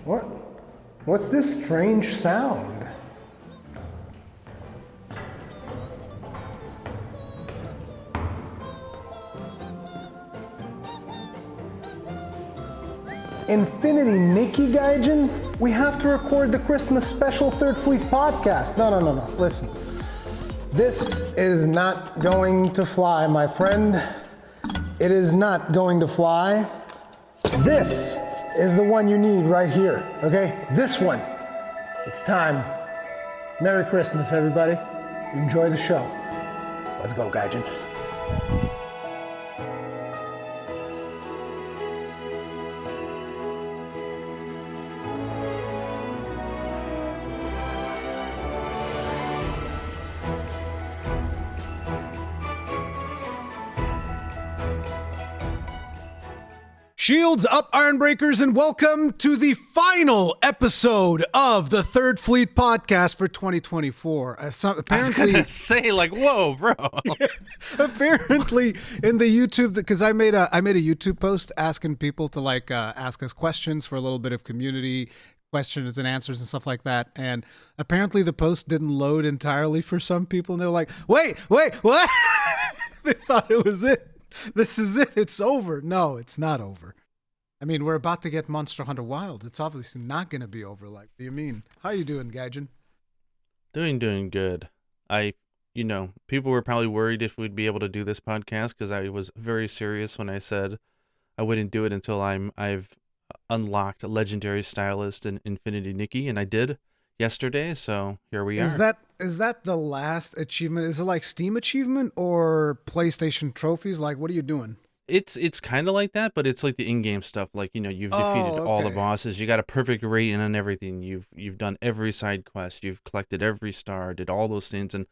What? What's this strange sound? Infinity Nikki Gaijin? We have to record the Christmas special Third Fleet podcast. No. Listen. This is not going to fly, my friend. It is not going to fly. This is the one you need right here, okay? This one. It's time. Merry Christmas, everybody. Enjoy the show. Let's go, Gaijin. Shields up, Iron Breakers, and welcome to the final episode of the Third Fleet podcast for 2024. Apparently, I was gonna say, like, whoa, bro. Apparently, in the YouTube, because I made a YouTube post asking people to ask us questions for a little bit of community questions and answers and stuff like that. And apparently, the post didn't load entirely for some people, and they were like, "Wait, what?" They thought it was it. This is it. It's over. No, it's not over. I mean, we're about to get Monster Hunter Wilds. It's obviously not going to be over. Like, what do you mean? How you doing, Gaijin? Doing good. People were probably worried if we'd be able to do this podcast because I was very serious when I said I wouldn't do it until I've unlocked a legendary stylist in Infinity Nikki, and I did yesterday. So here we are. Is that the last achievement? Is it like Steam achievement or PlayStation trophies? Like, what are you doing? It's kind of like that, but it's like the in-game stuff. Like, you've defeated all the bosses. You got a perfect rating on everything. You've done every side quest. You've collected every star. Did all those things, and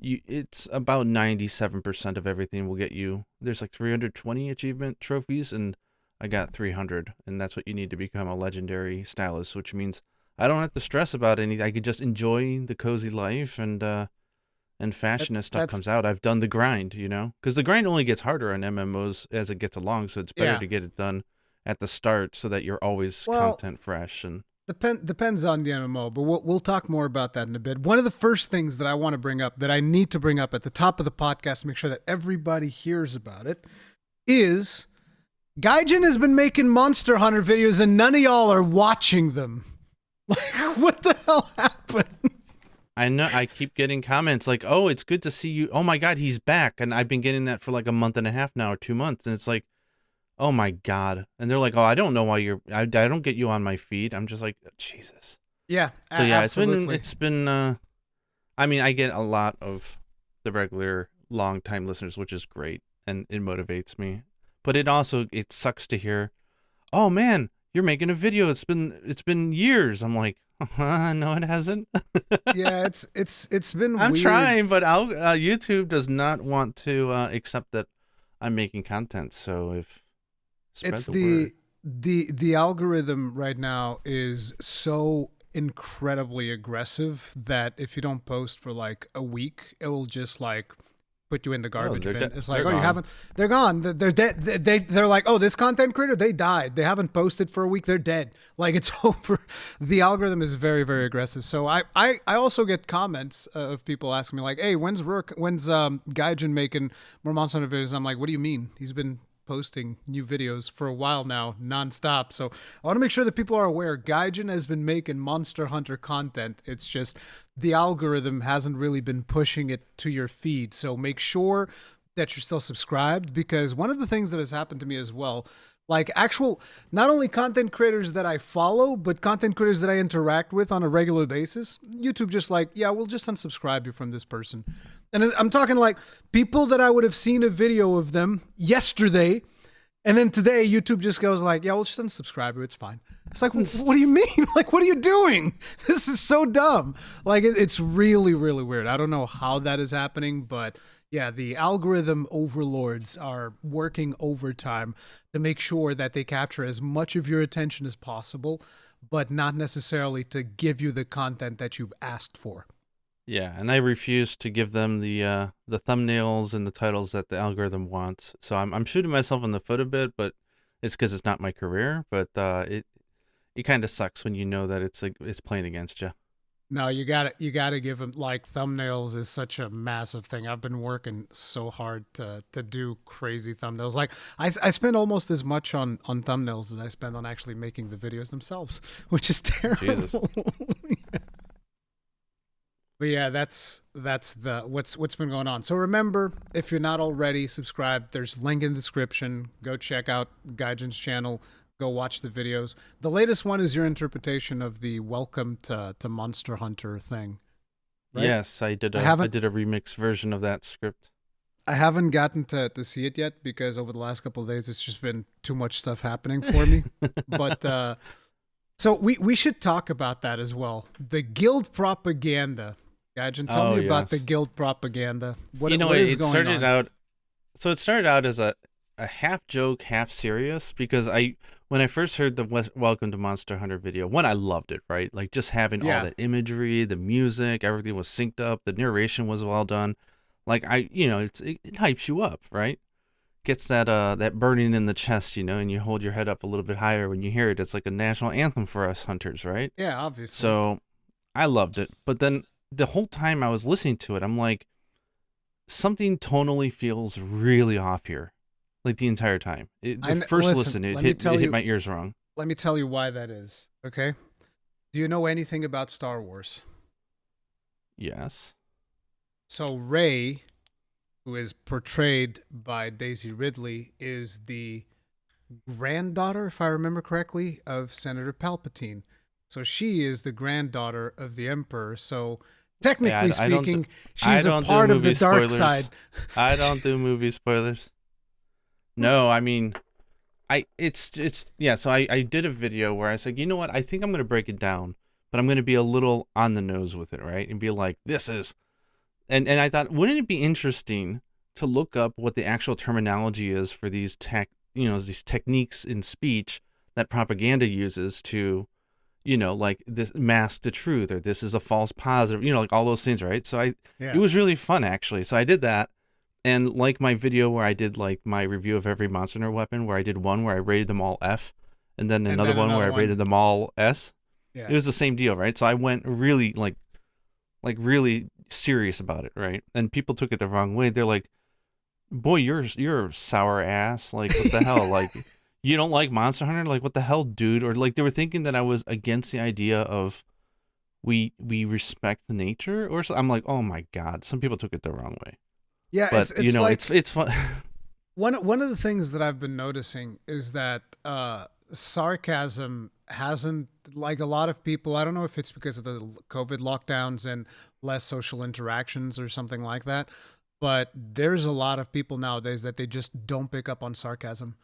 it's about 97% of everything will get you. There's like 320 achievement trophies, and I got 300, and that's what you need to become a legendary stylist, which means I don't have to stress about anything. I could just enjoy the cozy life and fashion as stuff comes out. I've done the grind, because the grind only gets harder on MMOs as it gets along. So it's better to get it done at the start so that you're always content fresh. And depends on the MMO, but we'll talk more about that in a bit. One of the first things that I want to bring up, that I need to bring up at the top of the podcast to make sure that everybody hears about it, is Gaijin has been making Monster Hunter videos and none of y'all are watching them. Like, what the hell happened? I know, I keep getting comments like, "Oh, it's good to see you. Oh my God, he's back." And I've been getting that for like a month and a half now, or 2 months. And it's like, "Oh my God." And they're like, "Oh, I don't know why I don't get you on my feed." I'm just like, Jesus. Yeah. So yeah, absolutely. it's been, I mean, I get a lot of the regular long time listeners, which is great. And it motivates me, but it sucks to hear, "Oh man, you're making a video. It's been years." I'm like, no, it hasn't. Yeah, it's been I'm weird. trying, but YouTube does not want to accept that I'm making content. So if It's the the algorithm right now is so incredibly aggressive that if you don't post for like a week, it will just like put you in the garbage bin. It's like, you haven't. They're gone. They're dead. They're like, oh, this content creator, they died. They haven't posted for a week. They're dead. Like, it's over. The algorithm is very, very aggressive. So I also get comments of people asking me like, hey, when's Gaijin making more Monster Hunter videos? I'm like, what do you mean? He's been posting new videos for a while now, nonstop. So I want to make sure that people are aware Gaijin has been making Monster Hunter content. It's just the algorithm hasn't really been pushing it to your feed. So make sure that you're still subscribed, because one of the things that has happened to me as well, like actual, not only content creators that I follow, but content creators that I interact with on a regular basis, YouTube just like, yeah, we'll just unsubscribe you from this person. And I'm talking like people that I would have seen a video of them yesterday, and then today YouTube just goes like, yeah, we'll just unsubscribe you. It's fine. It's like, what do you mean? Like, what are you doing? This is so dumb. Like, it's really, really weird. I don't know how that is happening, but yeah, the algorithm overlords are working overtime to make sure that they capture as much of your attention as possible, but not necessarily to give you the content that you've asked for. Yeah, and I refuse to give them the thumbnails and the titles that the algorithm wants. So I'm shooting myself in the foot a bit, but it's because it's not my career. But it kind of sucks when you know that it's like it's playing against you. No, you gotta give them, like, thumbnails is such a massive thing. I've been working so hard to do crazy thumbnails. Like I spend almost as much on thumbnails as I spend on actually making the videos themselves, which is Jesus. terrible. But yeah, that's the what's been going on. So remember, if you're not already subscribed, there's link in the description. Go check out Gaijin's channel. Go watch the videos. The latest one is your interpretation of the Welcome to Monster Hunter thing. Right? Yes, I did a remix version of that script. I haven't gotten to see it yet because over the last couple of days it's just been too much stuff happening for me. But so we should talk about that as well. The guild propaganda. Gaijin, tell me about the guild propaganda. What is going on? It started out as a half joke, half serious, because when I first heard the Welcome to Monster Hunter video, I loved it, right? Like just having all that imagery, the music, everything was synced up, the narration was well done. Like it hypes you up, right? Gets that burning in the chest, and you hold your head up a little bit higher when you hear it. It's like a national anthem for us hunters, right? Yeah, obviously. So I loved it. But then the whole time I was listening to it, I'm like, something tonally feels really off here. Like the entire time. It hit my ears wrong. Let me tell you why that is, okay? Do you know anything about Star Wars? Yes. So Rey, who is portrayed by Daisy Ridley, is the granddaughter, if I remember correctly, of Senator Palpatine. So she is the granddaughter of the Emperor. So technically speaking, she's a part of the dark side. I don't do movie spoilers. No, I mean, So I did a video where I was like, you know what? I think I'm going to break it down, but I'm going to be a little on the nose with it, right? And be like, this is, and I thought, wouldn't it be interesting to look up what the actual terminology is for these these techniques in speech that propaganda uses to, like this mask the truth, or this is a false positive, like all those things, right? So it was really fun actually. So I did that. And like my video where I did like my review of every Monster Hunter weapon, where I did one where I rated them all F, and then another one where I rated them all S. Yeah. It was the same deal, right? So I went really like really serious about it, right? And people took it the wrong way. They're like, "Boy, you're a sour ass. Like what the hell? Like you don't like Monster Hunter? Like what the hell, dude?" Or like they were thinking that I was against the idea of we respect the nature, or so. I'm like, oh my god, some people took it the wrong way. Yeah, but it's fun. One of the things that I've been noticing is that sarcasm hasn't, like a lot of people, I don't know if it's because of the COVID lockdowns and less social interactions or something like that, but there's a lot of people nowadays that they just don't pick up on sarcasm.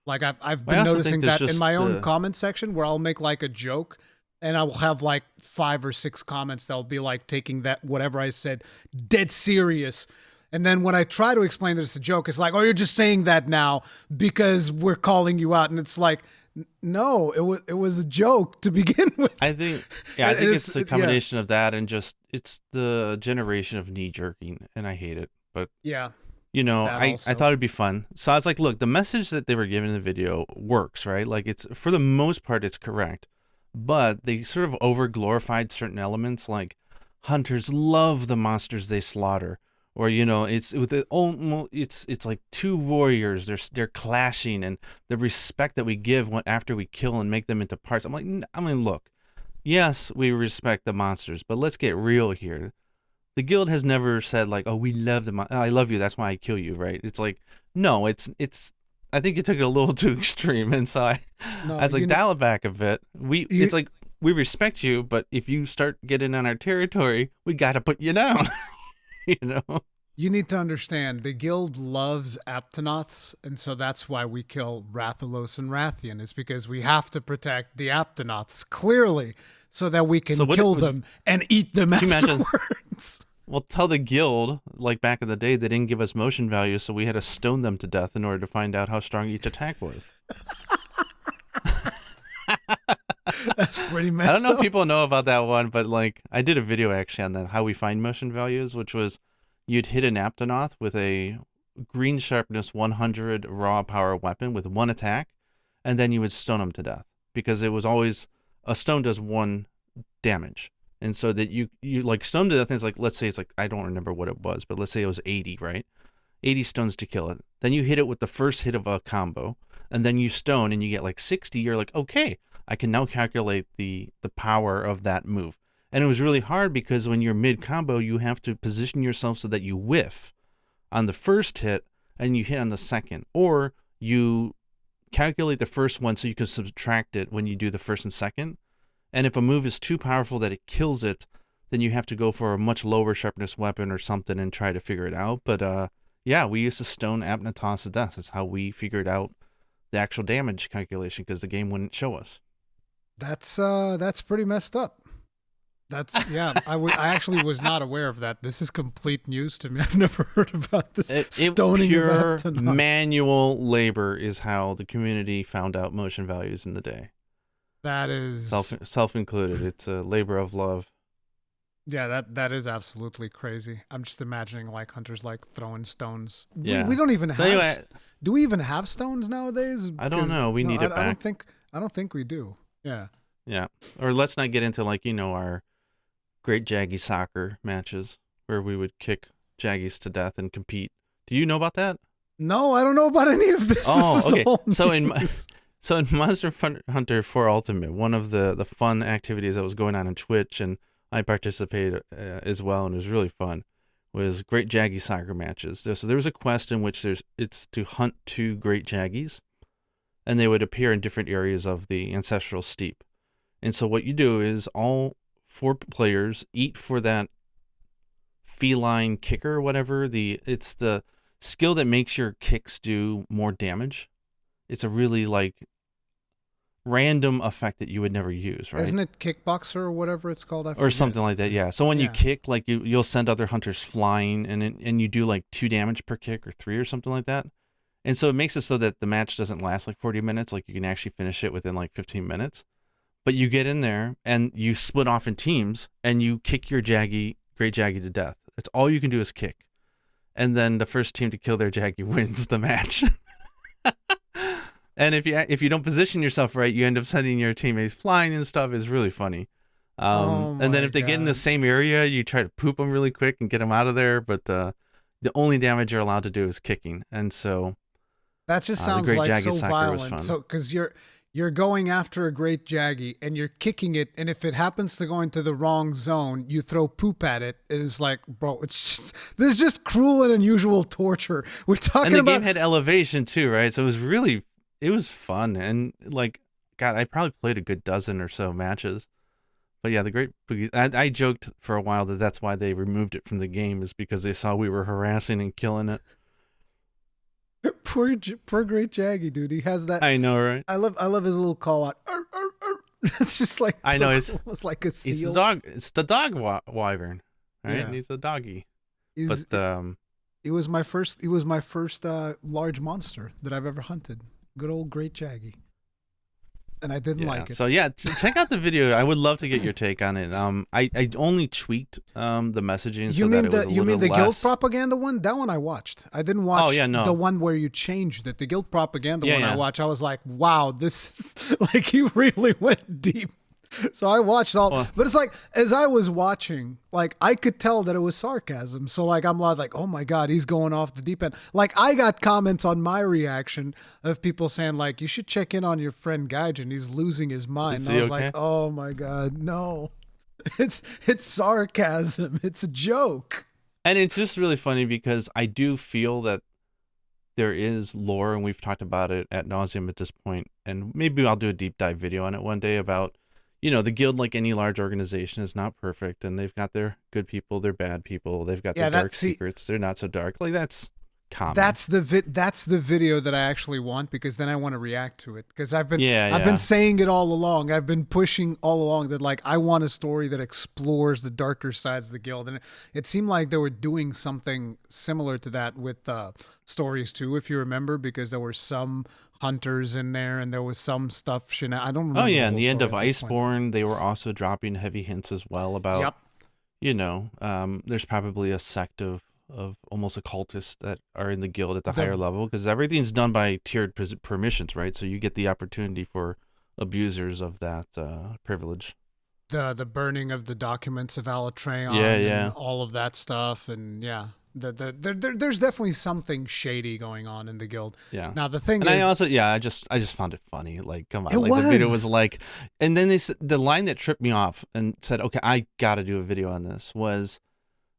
Like I've been noticing that in my own comment section, where I'll make like a joke and I will have like 5 or 6 comments that'll be like taking that whatever I said dead serious. And then when I try to explain that it's a joke, it's like, oh, you're just saying that now because we're calling you out. And it's like, no, it was a joke to begin with. I think it's a combination of that and just it's the generation of knee jerking, and I hate it. But yeah, I thought it'd be fun. So I was like, look, the message that they were giving in the video works, right? Like it's for the most part it's correct, but they sort of over glorified certain elements, like hunters love the monsters they slaughter. Or it's with it's like two warriors. They're clashing, and the respect that we give after we kill and make them into parts. I'm like, look, yes, we respect the monsters, but let's get real here. The guild has never said like, oh, we love the I love you, that's why I kill you, right? It's like, no, it's. I think you took it a little too extreme, and so I was like, dial it back a bit. It's like we respect you, but if you start getting on our territory, we got to put you down. You need to understand, the guild loves Aptonoths, and so that's why we kill Rathalos and Rathian, is because we have to protect the Aptonoths, clearly, so that we can kill them and eat them afterwards. Well, tell the guild, like back in the day, they didn't give us motion values, so we had to stone them to death in order to find out how strong each attack was. That's pretty messed up. I don't know if people know about that one, but like I did a video actually on that, how we find motion values, which was you'd hit an Aptonoth with a green sharpness 100 raw power weapon with one attack, and then you would stone him to death because it was always a stone does 1 damage. And so that you like stone to death is like, let's say it's like, I don't remember what it was, but let's say it was 80, right? 80 stones to kill it. Then you hit it with the first hit of a combo, and then you stone and you get like 60. You're like, okay, I can now calculate the power of that move. And it was really hard because when you're mid combo, you have to position yourself so that you whiff on the first hit and you hit on the second, or you calculate the first one so you can subtract it when you do the first and second. And if a move is too powerful that it kills it, then you have to go for a much lower sharpness weapon or something and try to figure it out. But yeah, we used to stone Apnatos to death. That's how we figured out the actual damage calculation because the game wouldn't show us. That's pretty messed up. Yeah, I actually was not aware of that. This is complete news to me. I've never heard about this stoning pure of Apnatos. Manual labor is how the community found out motion values in the day. That is self-included. It's a labor of love. Yeah, that is absolutely crazy. I'm just imagining like hunters like throwing stones. Yeah. We don't even have. Do we even have stones nowadays? I don't know. We need it back. I don't think we do. Yeah. Yeah. Or let's not get into like, our great Jaggy soccer matches where we would kick Jaggies to death and compete. Do you know about that? No, I don't know about any of this. Oh, this is okay. So in Monster Hunter 4 Ultimate, one of the fun activities that was going on Twitch, and I participated as well, and it was really fun, was Great Jaggy soccer matches. So there was a quest in which it's to hunt 2 Great Jaggies, and they would appear in different areas of the Ancestral Steep. And so what you do is all 4 players eat for that feline kicker or whatever. It's the skill that makes your kicks do more damage. It's a really like random effect that you would never use, right? Isn't it kickboxer or whatever it's called? Or something like that, yeah. So when you kick, like you'll send other hunters flying, and you do like 2 damage per kick or 3 or something like that. And so it makes it so that the match doesn't last like 40 minutes. Like you can actually finish it within like 15 minutes. But you get in there and you split off in teams and you kick your Great Jaggy to death. That's all you can do is kick. And then the first team to kill their Jaggy wins the match. And if you don't position yourself right, you end up sending your teammates flying and stuff. It's really funny. And then if they get in the same area, you try to poop them really quick and get them out of there. But the only damage you're allowed to do is kicking. And so that just sounds like so violent. So because you're going after a Great Jaggy and you're kicking it, and if it happens to go into the wrong zone, you throw poop at it. It is like, bro, this is just cruel and unusual torture. We're talking about. And the game had elevation too, right? So it was fun, and like, God, I probably played a good dozen or so matches. But yeah, the Great Boogie. I joked for a while that that's why they removed it from the game, is because they saw we were harassing and killing it. Poor Great Jaggy, dude. He has that. I know, right? I love his little call out. It's just like I know. Cool. It's like a seal. It's the dog. It's the dog wyvern, right? Yeah. He's a doggy. It was my first. It was my first large monster that I've ever hunted. Good old Great Jaggy. And I didn't like it. So yeah, check out the video. I would love to get your take on it. I only tweaked the messaging. You mean the guild propaganda one? That one I watched. I didn't watch the one where you changed it. The guild propaganda one I watched. I was like, wow, this is like you really went deep. So I watched all, but it's like as I was watching, like I could tell that it was sarcasm. So like I'm like, oh my god, he's going off the deep end. Like I got comments on my reaction of people saying like, you should check in on your friend Gaijin. He's losing his mind. And I was like, oh my god, no, it's sarcasm. It's a joke. And it's just really funny because I do feel that there is lore, and we've talked about it ad nauseum at this point. And maybe I'll do a deep dive video on it one day about. The guild, like any large organization, is not perfect, and they've got their good people, their bad people. They've got their dark secrets. They're not so dark. Like that's common. That's the video that I actually want, because then I want to react to it. Because I've been saying it all along. I've been pushing all along that like I want a story that explores the darker sides of the guild, and it seemed like they were doing something similar to that with stories too, if you remember, because there were some hunters in there and there was some stuff. I don't remember. Oh yeah, in the end of Iceborne, they were also dropping heavy hints as well about. Yep. There's probably a sect of almost occultists that are in the guild at the higher level, because everything's done by tiered permissions, right? So you get the opportunity for abusers of that privilege. The burning of the documents of Yeah, Alatreon and yeah. all of that stuff, and yeah, there's definitely something shady going on in the guild. Yeah. Now the thing And I is, also, yeah, I just found it funny. Like, come on, it like the video was was. like, and then the line that tripped me off and said, okay, I gotta do a video on this was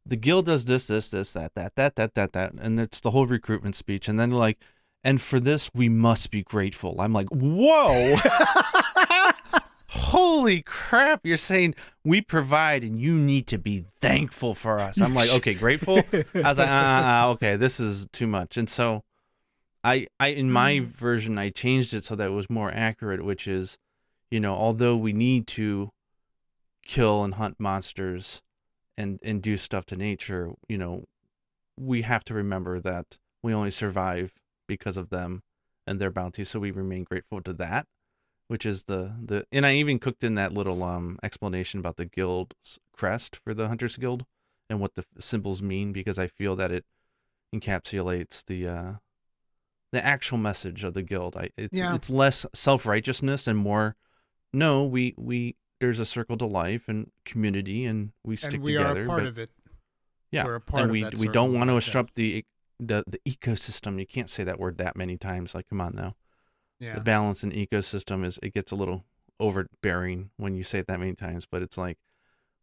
the guild does this, that, and it's the whole recruitment speech, and then like, and for this we must be grateful. I'm like, whoa. Holy crap, you're saying we provide and you need to be thankful for us. I'm like, okay, grateful? I was like, okay, this is too much. And so I in my version, I changed it so that it was more accurate, which is, although we need to kill and hunt monsters and do stuff to nature, we have to remember that we only survive because of them and their bounty, so we remain grateful to that. Which is the and I even cooked in that little explanation about the guild's crest for the Hunters Guild and what the symbols mean, because I feel that it encapsulates the actual message of the guild. It's less self-righteousness and more, no, we there's a circle to life and community and we stick and we together. are a part of it. Yeah, we're a part and of we that we don't want to like disrupt the ecosystem. You can't say that word that many times. Like, come on now. Yeah. The balance in ecosystem it gets a little overbearing when you say it that many times, but it's like,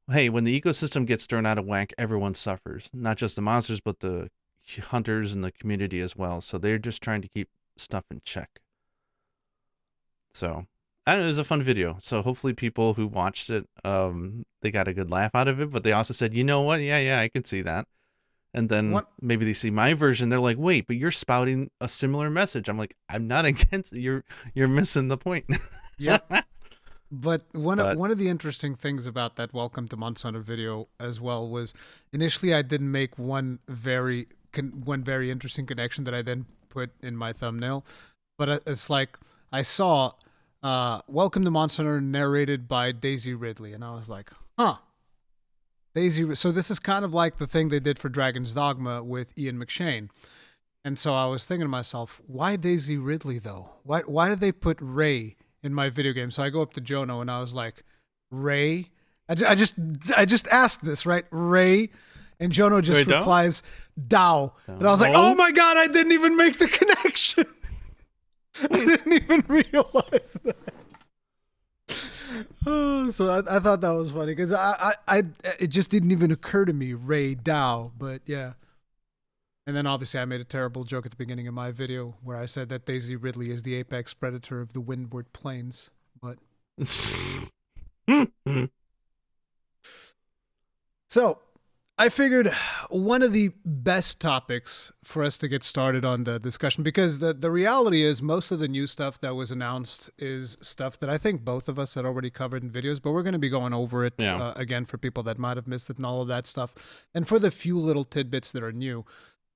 hey, when the ecosystem gets thrown out of whack, everyone suffers. Not just the monsters, but the hunters and the community as well. So they're just trying to keep stuff in check. So I don't know, it was a fun video. So hopefully people who watched it, they got a good laugh out of it, but they also said, you know what? Yeah, I can see that. And then maybe they see my version. They're like, wait, but you're spouting a similar message. I'm like, I'm not against it. You're missing the point. Yep. But one of the interesting things about that Welcome to Monster Hunter video as well was initially I didn't make one very interesting connection that I then put in my thumbnail. But it's like I saw Welcome to Monster Hunter narrated by Daisy Ridley. And I was like, huh. So this is kind of like the thing they did for Dragon's Dogma with Ian McShane. And so I was thinking to myself, why Daisy Ridley though? Why did they put Ray in my video game? So I go up to Jono and I was like, Ray? I just asked this, right? Ray? And Jono just replies, Dao. And I was like, oh my God, I didn't even make the connection. I didn't even realize that. So I thought that was funny because it just didn't even occur to me, Ray Dow, but yeah. And then obviously I made a terrible joke at the beginning of my video where I said that Daisy Ridley is the apex predator of the Windward Plains, but so I figured one of the best topics for us to get started on the discussion, because the reality is most of the new stuff that was announced is stuff that I think both of us had already covered in videos, but we're going to be going over it again for people that might have missed it and all of that stuff, and for the few little tidbits that are new.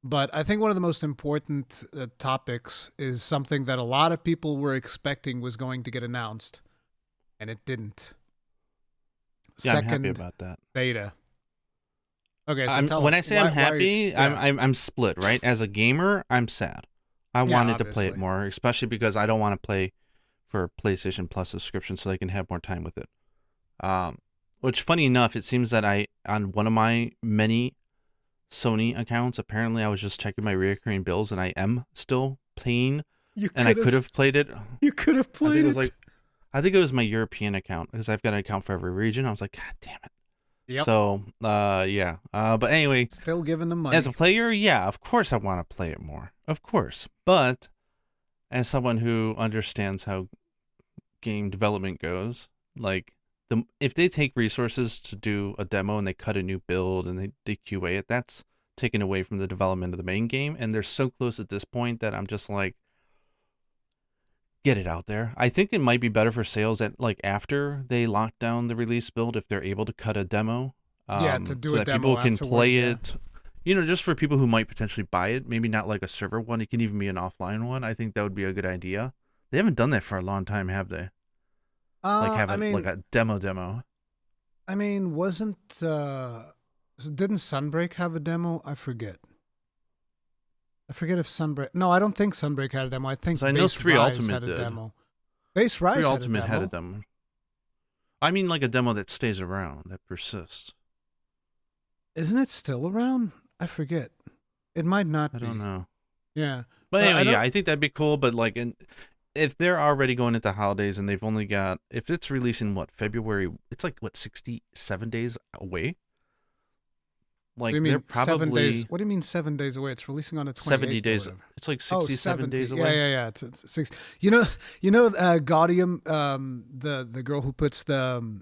But I think one of the most important topics is something that a lot of people were expecting was going to get announced, and it didn't. Yeah, I'm happy about that. Beta. Okay, so tell us. When I say I'm happy, I'm split, right? As a gamer, I'm sad. I wanted to play it more, especially because I don't want to play for PlayStation Plus subscription so they can have more time with it. Which, funny enough, it seems that on one of my many Sony accounts, apparently I was just checking my recurring bills and I am still playing, I could have played it. You could have played it. I think it was my European account because I've got an account for every region. I was like, God damn it. Yep. So, yeah. But anyway. Still giving them money. As a player, yeah, of course I want to play it more. Of course. But as someone who understands how game development goes, like, if they take resources to do a demo and they cut a new build and they QA it, that's taken away from the development of the main game. And they're so close at this point that I'm just like, get it out there. I think it might be better for sales at after they lock down the release build if they're able to cut a demo. To do so a that demo people can play it. Just for people who might potentially buy it. Maybe not like a server one. It can even be an offline one. I think that would be a good idea. They haven't done that for a long time, have they? Like a demo. I mean, didn't Sunbreak have a demo? I forget if Sunbreak. No, I don't think Sunbreak had a demo. I think I know 3 Rise Ultimate had a did. demo. Base 3 Rise had a Ultimate had a demo. demo. I mean, like a demo that stays around, that persists. Isn't it still around? I forget. It might not I be. don't know. Yeah. But anyway, I think that'd be cool. But like, if they're already going into holidays and they've only got, if it's releasing February, it's like 67 days away. Like, what do you mean, they're probably 7 days? What do you mean 7 days away? It's releasing on the 28th. 70 days. It's like 67 days away. Yeah. It's 6. You know, Gaudium, the girl who puts the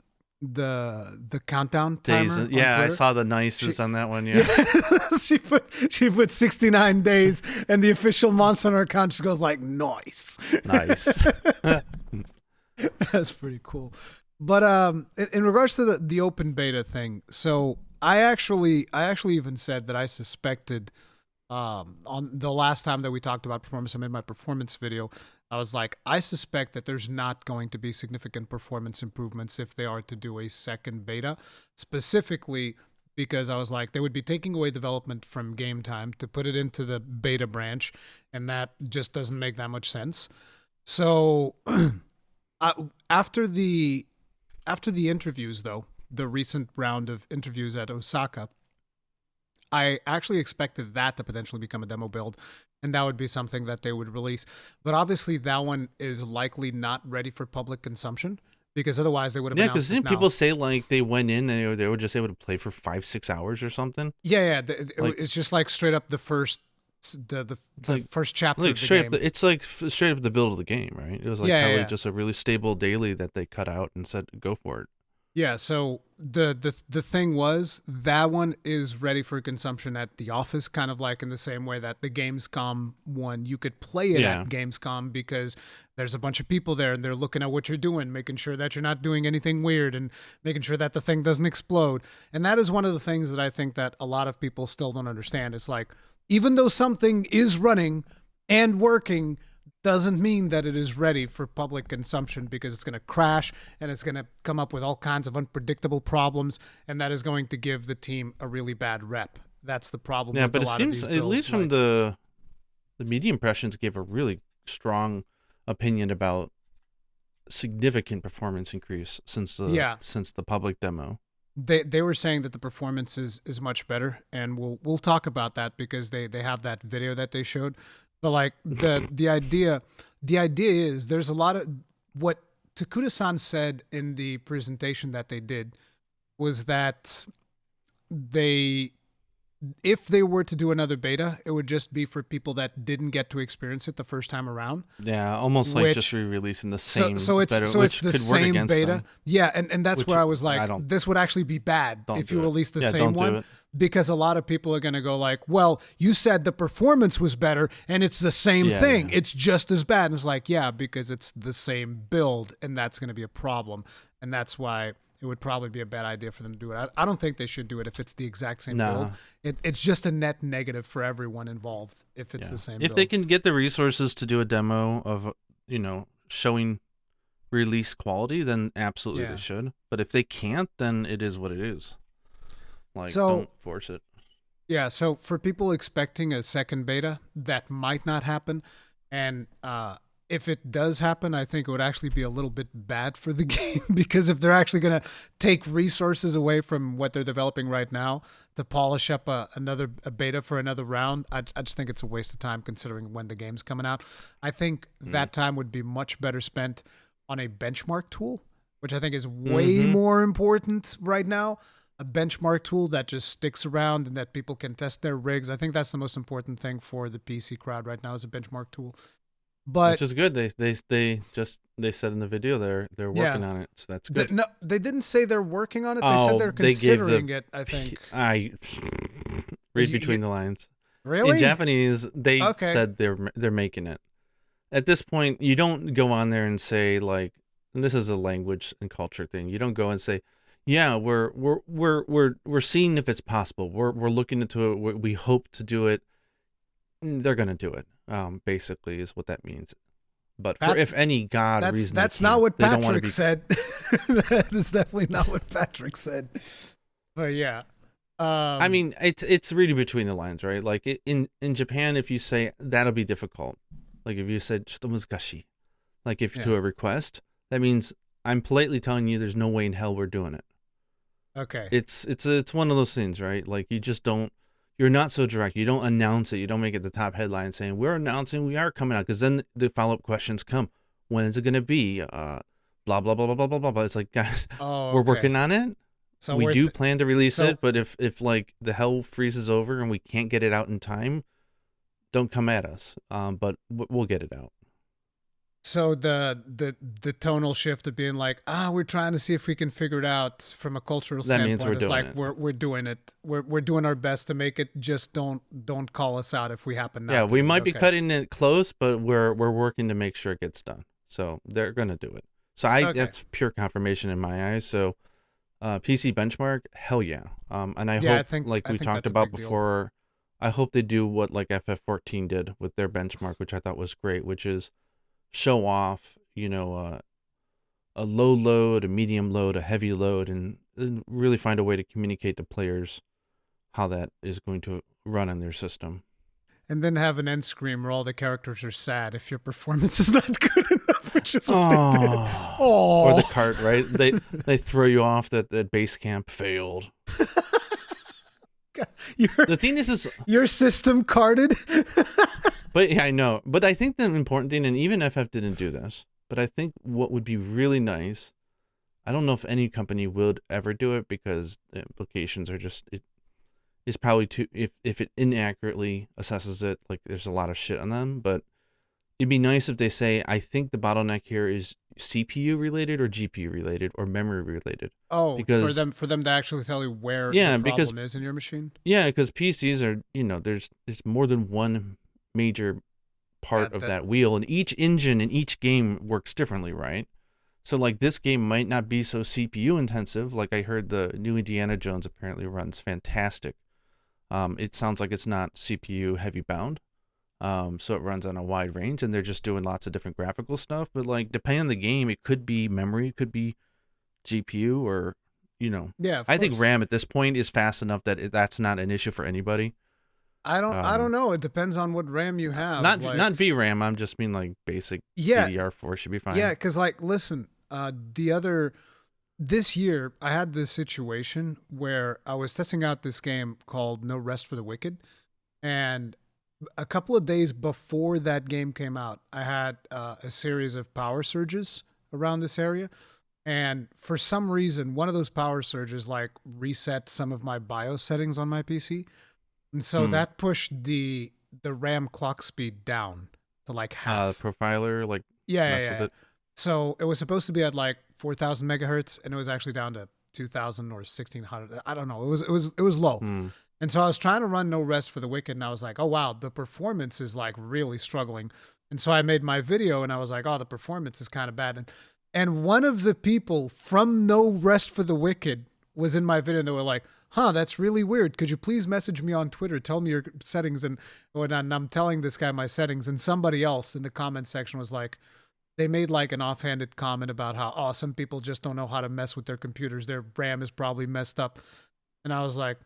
countdown timer. Days. Yeah, I saw the nices on that one. Yeah. she put 69 days, and the official monster on her account just goes like, nice. That's pretty cool. But in regards to the open beta thing, so I actually even said that I suspected on the last time that we talked about performance, I made my performance video. I was like, I suspect that there's not going to be significant performance improvements if they are to do a second beta, specifically because I was like, they would be taking away development from game time to put it into the beta branch, and that just doesn't make that much sense. So after the interviews, though, the recent round of interviews at Osaka, I actually expected that to potentially become a demo build, and that would be something that they would release. But obviously, that one is likely not ready for public consumption, because otherwise they would have announced it now. Because didn't people say like they went in and they were just able to play for 5-6 hours or something? Yeah. It's just like straight up the first first chapter of the game. It's like straight up the build of the game, right? It was like probably just a really stable daily that they cut out and said go for it. Yeah, so the thing was, that one is ready for consumption at the office, kind of like in the same way that the Gamescom one, you could play it at Gamescom because there's a bunch of people there and they're looking at what you're doing, making sure that you're not doing anything weird and making sure that the thing doesn't explode. And that is one of the things that I think that a lot of people still don't understand. It's like, even though something is running and working, doesn't mean that it is ready for public consumption, because it's going to crash and it's going to come up with all kinds of unpredictable problems, and that is going to give the team a really bad rep. That's the problem. Yeah, with but a lot it of seems, these builds, at least from the media impressions, gave a really strong opinion about significant performance increase since the public demo. They were saying that the performance is much better, and we'll talk about that because they have that video that they showed. But like the idea is, there's a lot of what Takuda-san said in the presentation that they did was that if they were to do another beta, it would just be for people that didn't get to experience it the first time around. Yeah, almost like just re-releasing the same. So it's the same beta. Them. Yeah, and that's where I was like, this would actually be bad if you release the same one. Because a lot of people are going to go like, well, you said the performance was better and it's the same thing. Yeah. It's just as bad. And it's like, yeah, because it's the same build, and that's going to be a problem. And that's why it would probably be a bad idea for them to do it. I don't think they should do it if it's the exact same build. It's just a net negative for everyone involved if it's the same build. If they can get the resources to do a demo of, showing release quality, then absolutely they should. But if they can't, then it is what it is. Like, don't force it. Yeah, so for people expecting a second beta, that might not happen. And if it does happen, I think it would actually be a little bit bad for the game, because if they're actually going to take resources away from what they're developing right now to polish up a beta for another round, I just think it's a waste of time considering when the game's coming out. I think that time would be much better spent on a benchmark tool, which I think is way more important right now. A benchmark tool that just sticks around and that people can test their rigs. I think that's the most important thing for the PC crowd right now, is a benchmark tool. But which is good. They said in the video they're working on it, so that's good. No, they didn't say they're working on it. They said they're considering it. I think. I read between the lines. Really? In Japanese, they said they're making it. At this point, you don't go on there and say like, and this is a language and culture thing. You don't go and say, yeah, we're seeing if it's possible. We're looking into it. We hope to do it. They're gonna do it. Basically, is what that means. But for if any reason, that's not what Patrick said. That is definitely not what Patrick said. But yeah, I mean, it's reading between the lines, right? Like in Japan, if you say that'll be difficult, like if you said "muzukashi," like if to a request, that means I'm politely telling you there's no way in hell we're doing it. Okay. It's one of those things, right? Like you're not so direct. You don't announce it. You don't make it the top headline saying we're announcing we are coming out, because then the follow-up questions come. When is it going to be? Blah, blah, blah, blah, blah, blah, blah. It's like, guys, we're working on it. So we do plan to release it, but if like the hell freezes over and we can't get it out in time, don't come at us. But we'll get it out. So the tonal shift of being like, we're trying to see if we can figure it out from a cultural standpoint. Means we're doing it. We're doing our best to make it. Just don't call us out if we happen not. Yeah, to we might be cutting it close, but we're working to make sure it gets done. So they're gonna do it. So that's pure confirmation in my eyes. So PC benchmark, hell yeah. And I hope, like we talked about before, I hope they do what like FF14 did with their benchmark, which I thought was great, which is show off, a low load, a medium load, a heavy load, and really find a way to communicate to players how that is going to run on their system. And then have an end screen where all the characters are sad if your performance is not good enough, which is what they did. Or the cart, right? They throw you off that base camp failed. The thing is your system carded. But yeah, I know. But I think the important thing, and even FF didn't do this, but I think what would be really nice, I don't know if any company would ever do it, because the implications are just, it's probably too, if it inaccurately assesses it, like there's a lot of shit on them. But it'd be nice if they say, I think the bottleneck here is CPU related or GPU related or memory related. Oh, because for them to actually tell you where the problem is in your machine. Yeah, because PCs are, there's more than one major part of that wheel, and each engine in each game works differently, right? So like this game might not be so CPU intensive. Like I heard the new Indiana Jones apparently runs fantastic. It sounds like it's not CPU heavy bound. So it runs on a wide range, and they're just doing lots of different graphical stuff. But like depending on the game, it could be memory, it could be GPU, or Yeah, I think RAM at this point is fast enough that that's not an issue for anybody. I don't know. It depends on what RAM you have. Not VRAM. I'm just mean like basic DDR4 should be fine. Yeah, because like listen, this year I had this situation where I was testing out this game called No Rest for the Wicked, and a couple of days before that game came out, I had a series of power surges around this area. And for some reason, one of those power surges like reset some of my BIOS settings on my PC. And so that pushed the RAM clock speed down to like half. Profiler, like yeah. So it was supposed to be at like 4,000 megahertz, and it was actually down to 2,000 or 1,600. I don't know. It was low. And so I was trying to run No Rest for the Wicked, and I was like, oh wow, the performance is like really struggling. And so I made my video, and I was like, oh, the performance is kind of bad. And one of the people from No Rest for the Wicked was in my video, and they were like, that's really weird. Could you please message me on Twitter? Tell me your settings. And I'm telling this guy my settings. And somebody else in the comment section was like, they made like an offhanded comment about how, some people just don't know how to mess with their computers. Their RAM is probably messed up. And I was like,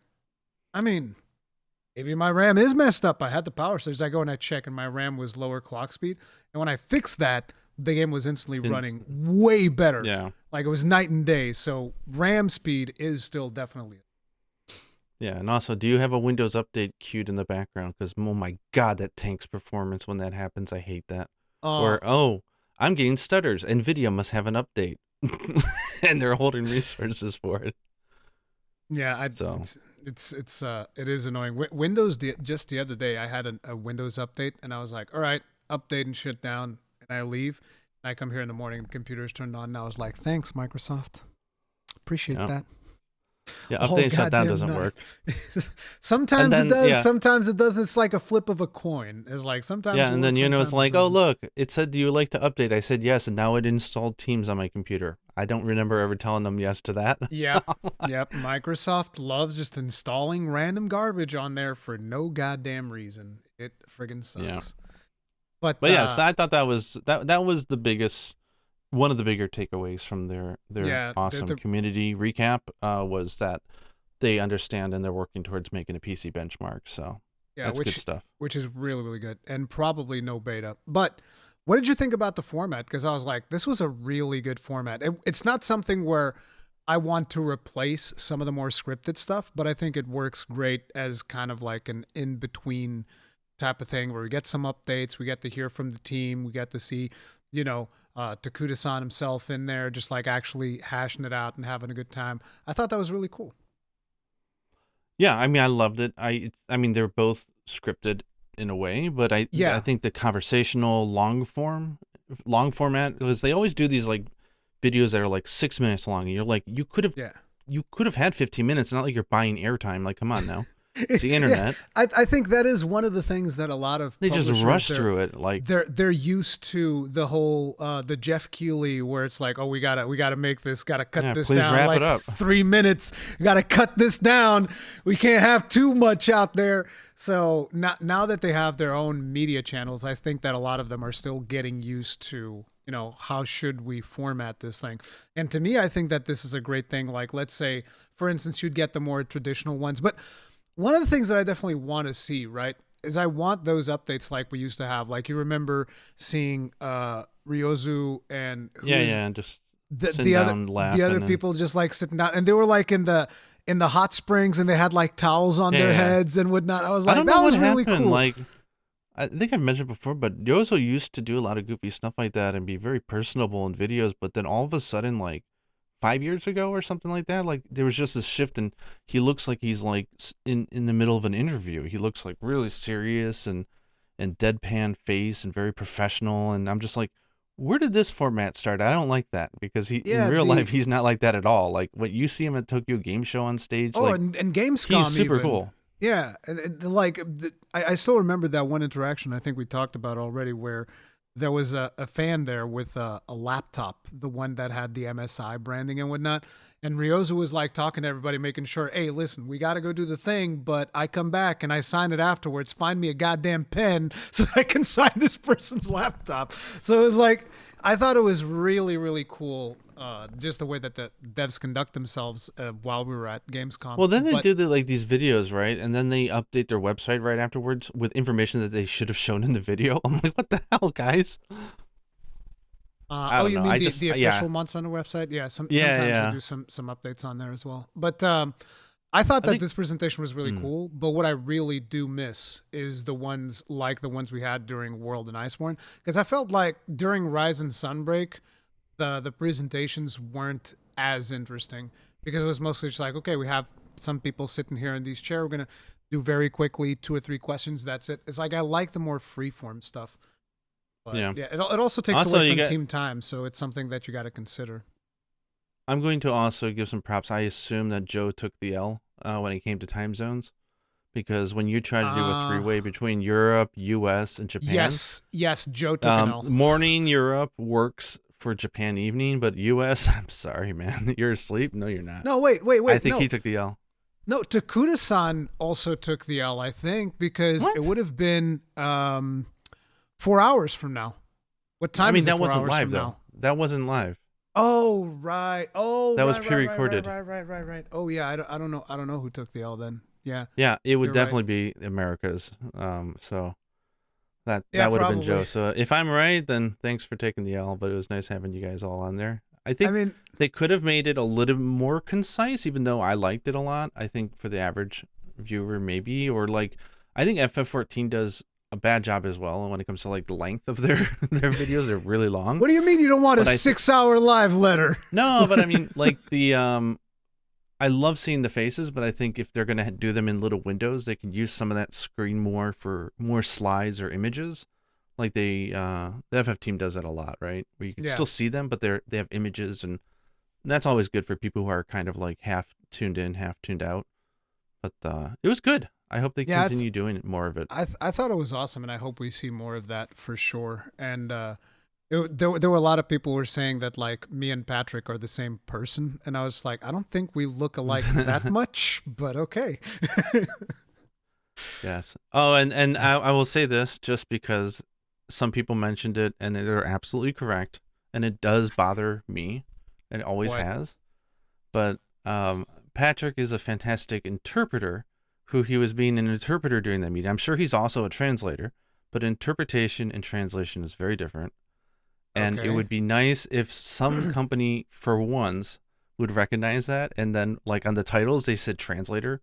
I mean, maybe my RAM is messed up. I had the power surge. I go and I check, and my RAM was lower clock speed. And when I fixed that, the game was instantly running way better. Yeah. Like it was night and day. So RAM speed is still definitely. Yeah, and also, do you have a Windows update queued in the background? Because, oh my God, that tanks performance when that happens. I hate that. Or, I'm getting stutters. NVIDIA must have an update. And they're holding resources for it. Yeah, it is annoying. Windows, just the other day, I had a Windows update, and I was like, all right, update and shit down. And I leave, and I come here in the morning, the computer's turned on, and I was like, thanks, Microsoft. Appreciate that. Yeah, update and shutdown doesn't work. Sometimes it does. Sometimes it doesn't. It's like a flip of a coin. It's like sometimes. Yeah, and then it's like, oh look, it said, do you like to update? I said yes, and now it installed Teams on my computer. I don't remember ever telling them yes to that. Yep. Microsoft loves just installing random garbage on there for no goddamn reason. It friggin' sucks. Yeah. But yeah, so I thought that was the biggest. One of the bigger takeaways from their awesome community recap was that they understand and they're working towards making a PC benchmark. So that's good stuff. Which is really, really good, and probably no beta. But What did you think about the format? Because I was like, this was a really good format. It's not something where I want to replace some of the more scripted stuff, but I think it works great as kind of like an in between type of thing where we get some updates, we get to hear from the team, we get to see, you know, Takuda-san himself in there, just like actually hashing it out and having a good time. I thought that was really cool. Yeah, I mean, I loved it. I mean, they're both scripted in a way, but I Yeah, think the conversational long format, because they always do these like videos that are like 6 minutes long, and you're like, yeah. you could have had 15 minutes. Not like you're buying airtime. Like, come on now, it's the Yeah, internet. I think that is one of the things that a lot of They just publishers rush through it. Like, they're used to the whole the Jeff Keighley where it's like, oh, we gotta make this, gotta cut yeah, this please down wrap like it up. 3 minutes, gotta cut this down. We can't have too much out there. So now that they have their own media channels, I think that a lot of them are still getting used to, you know, how should we format this thing. And to me, I think that this is a great thing. Like, let's say, for instance, you'd get the more traditional ones, but one of the things that I definitely want to see, right, is I want those updates like we used to have. Like, you remember seeing Ryozu and who Yeah, is yeah, and just the sitting down the other laughing and people just like sitting down, and they were like in the hot springs, and they had like towels on yeah, their yeah. heads and whatnot. I was I like, don't know that what was really happened. cool. Like, I think I've mentioned before, but Yozo used to do a lot of goofy stuff like that and be very personable in videos. But then all of a sudden, like 5 years ago or something like that, like there was just this shift, and he looks like he's like in the middle of an interview. He looks like really serious and deadpan face and very professional. And I'm just like, where did this format start? I don't like that because he in Yeah, real the life he's not like that at all. Like what you see him at Tokyo Game Show on stage, oh, like and he's Gamescom super even. cool. Yeah, and like I still remember that one interaction I think we talked about already where there was a fan there with a laptop, the one that had the MSI branding and whatnot. And Ryozu was like talking to everybody, making sure, hey, listen, we got to go do the thing, but I come back and I sign it afterwards. Find me a goddamn pen so that I can sign this person's laptop. So it was like, I thought it was really, really cool, just the way that the devs conduct themselves while we were at Gamescom. Well, then they But do like these videos, right? And then they update their website right afterwards with information that they should have shown in the video. I'm like, what the hell, guys? I oh, don't you know. mean I the, just, the yeah, official months on the website? Yeah, yeah, sometimes they yeah. do some updates on there as well. But I thought I that think, this presentation was really mm, cool. But what I really do miss is the ones like the ones we had during World and Iceborne, because I felt like during Rise and Sunbreak, the presentations weren't as interesting because it was mostly just like, okay, we have some people sitting here in these chairs. We're gonna do very quickly 2 or 3 questions. That's it. It's like I like the more freeform stuff. But yeah. yeah, it also takes Also, away you from got. team time, so it's something that you got to consider. I'm going to also give some props. I assume that Joe took the L when it came to time zones because when you try to do a Uh three-way between Europe, U.S., and Japan, yes, Joe took an L. morning Europe works for Japan evening, but U.S. I'm sorry, man, you're asleep. No, you're not. No, wait, wait, I wait, think he no, took the L. no. Takuda-san also took the L, I think, because it What? would have been 4 hours from now. What I time mean, is it? that Four wasn't hours live from though. now. That wasn't live. Oh right. Oh That was right, right, right, right, pre-recorded. right, right, right, right. Oh yeah, I don't know. I don't know who took the L then. Yeah, Yeah, it would you're right. definitely be America's. So Yeah, that would have been Joe. probably. So if I'm right, then thanks for taking the L. But it was nice having you guys all on there. I I think mean, they could have made it a little more concise, even though I liked it a lot. I think for the average viewer, maybe, or like, I think FF14 does a bad job as well when it comes to like the length of their their videos. They're really long. what do you mean you don't want a But I 6 hour live letter? no, but I mean like the I love seeing the faces, but I think if they're gonna do them in little windows, they can use some of that screen more for more slides or images. Like the FF team does that a lot, right? Where you can Yeah. still see them, but they have images, and that's always good for people who are kind of like half tuned in, half tuned out. But it was good. I hope they Yeah, continue doing more of it. I thought it was awesome, and I hope we see more of that for sure. And there were a lot of people who were saying that like me and Patrick are the same person, and I was like, I don't think we look alike that much, but okay. Yes. Oh, and I will say this just because some people mentioned it, and they're absolutely correct, and it does bother me, and it always What? has. But Patrick is a fantastic interpreter. Who he was being an interpreter during that meeting. I'm sure he's also a translator, but interpretation and translation is very different. And it Okay. would be nice if some company, for once, would recognize that. And then, like on the titles, they said translator.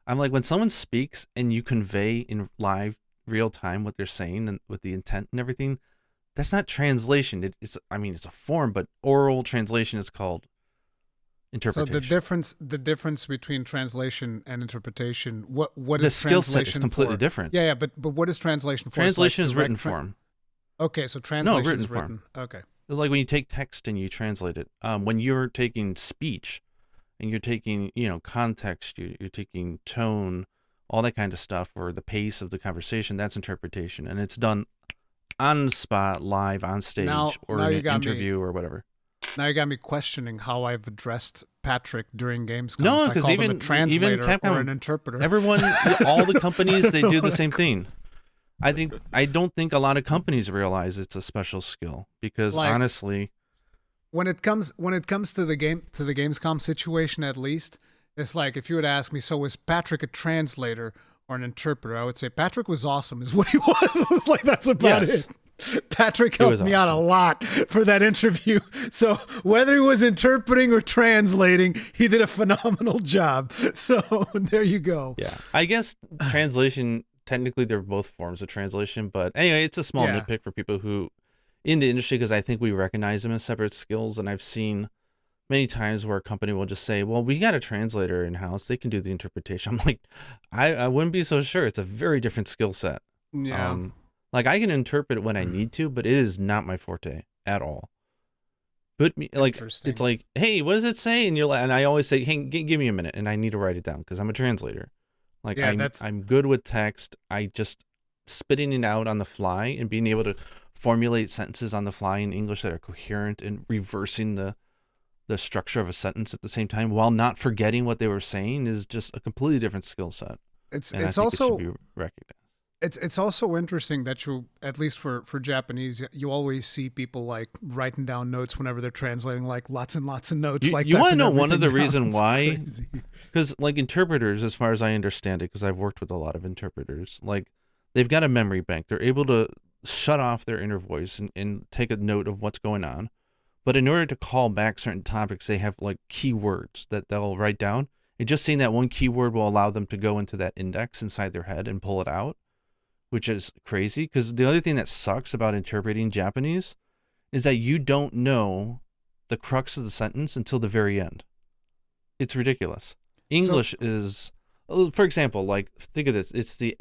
I'm like, when someone speaks and you convey in live, real time what they're saying and with the intent and everything, that's not translation. It's a form, but oral translation is called So interpretation. the difference between translation and interpretation, what The is skill set is translation completely for? different. Yeah, but what is translation for? It's like Translation is written direct form. Okay, so No, translation written is form. written. Okay. Like when you take text and you translate it. When you're taking speech and you're taking, context, you're taking tone, all that kind of stuff, or the pace of the conversation, that's interpretation. And it's done on the spot, live, on stage, or Now in you an got me. interview or whatever. Now you got me questioning how I've addressed Patrick during Gamescom. No, If I because called him a even translator or an Capcom, interpreter. everyone, all the companies, they do the same thing. I don't think a lot of companies realize it's a special skill because Like honestly, when it comes to the Gamescom situation, at least it's like if you would ask me, so is Patrick a translator or an interpreter? I would say Patrick was awesome, is what he was. It's like that's about yes, it. Patrick it was helped me out a awesome. lot for that interview. So whether he was interpreting or translating, he did a phenomenal job. So there you go. Yeah, I guess translation, technically they're both forms of translation, but anyway, it's a small Yeah. nitpick for people who in the industry because I think we recognize them as separate skills, and I've seen many times where a company will just say, well, we got a translator in house, they can do the interpretation. I'm like, I wouldn't be so sure. It's a very different skill set. Yeah. Like I can interpret it when I need to, but it is not my forte at all. Put me like it's Interesting. like, hey, what does it say? And you're like, and I always say, hey, give me a minute, and I need to write it down because I'm a translator. Like Yeah, that's I'm good with text. I just spitting it out on the fly and being able to formulate sentences on the fly in English that are coherent and reversing the structure of a sentence at the same time while not forgetting what they were saying is just a completely different skill set. And I it's think it should also be recognized. it's also interesting that you, at least for Japanese, you always see people like writing down notes whenever they're translating, like lots and lots of notes, like You want to typing know one of everything the down. reason It's why? crazy. Because like interpreters, as far as I understand it, because I've worked with a lot of interpreters, like they've got a memory bank. They're able to shut off their inner voice and take a note of what's going on. But in order to call back certain topics, they have like keywords that they'll write down. And just seeing that one keyword will allow them to go into that index inside their head and pull it out, which is crazy. Because the other thing that sucks about interpreting Japanese is that you don't know the crux of the sentence until the very end. It's ridiculous. So English is, for example, like think of this. It's the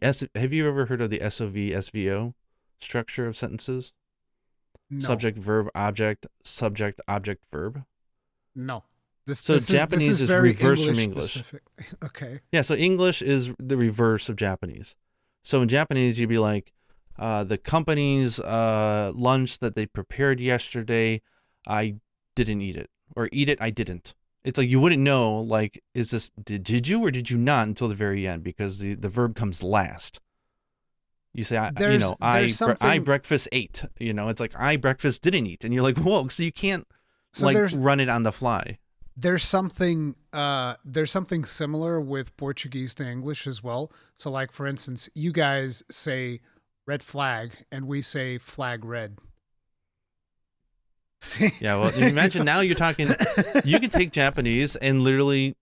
S. Have you ever heard of the SOV SVO structure of sentences? no, Subject, verb, object, subject, object, verb. no. So This Japanese is is very reverse from English English. specific. Okay. Yeah, so English is the reverse of Japanese. So in Japanese, you'd be like, the company's lunch that they prepared yesterday, I didn't eat it, or eat it, I didn't. It's like you wouldn't know, like, is this did you or did you not until the very end because the verb comes last. You say, There's I something. breakfast ate. It's like I breakfast didn't eat, and you're like, whoa, so you can't So like run it on the fly. there's something similar with Portuguese to English as well. So like for instance, you guys say red flag and we say flag red. See? Yeah, well, imagine now you're talking. You can take Japanese and literally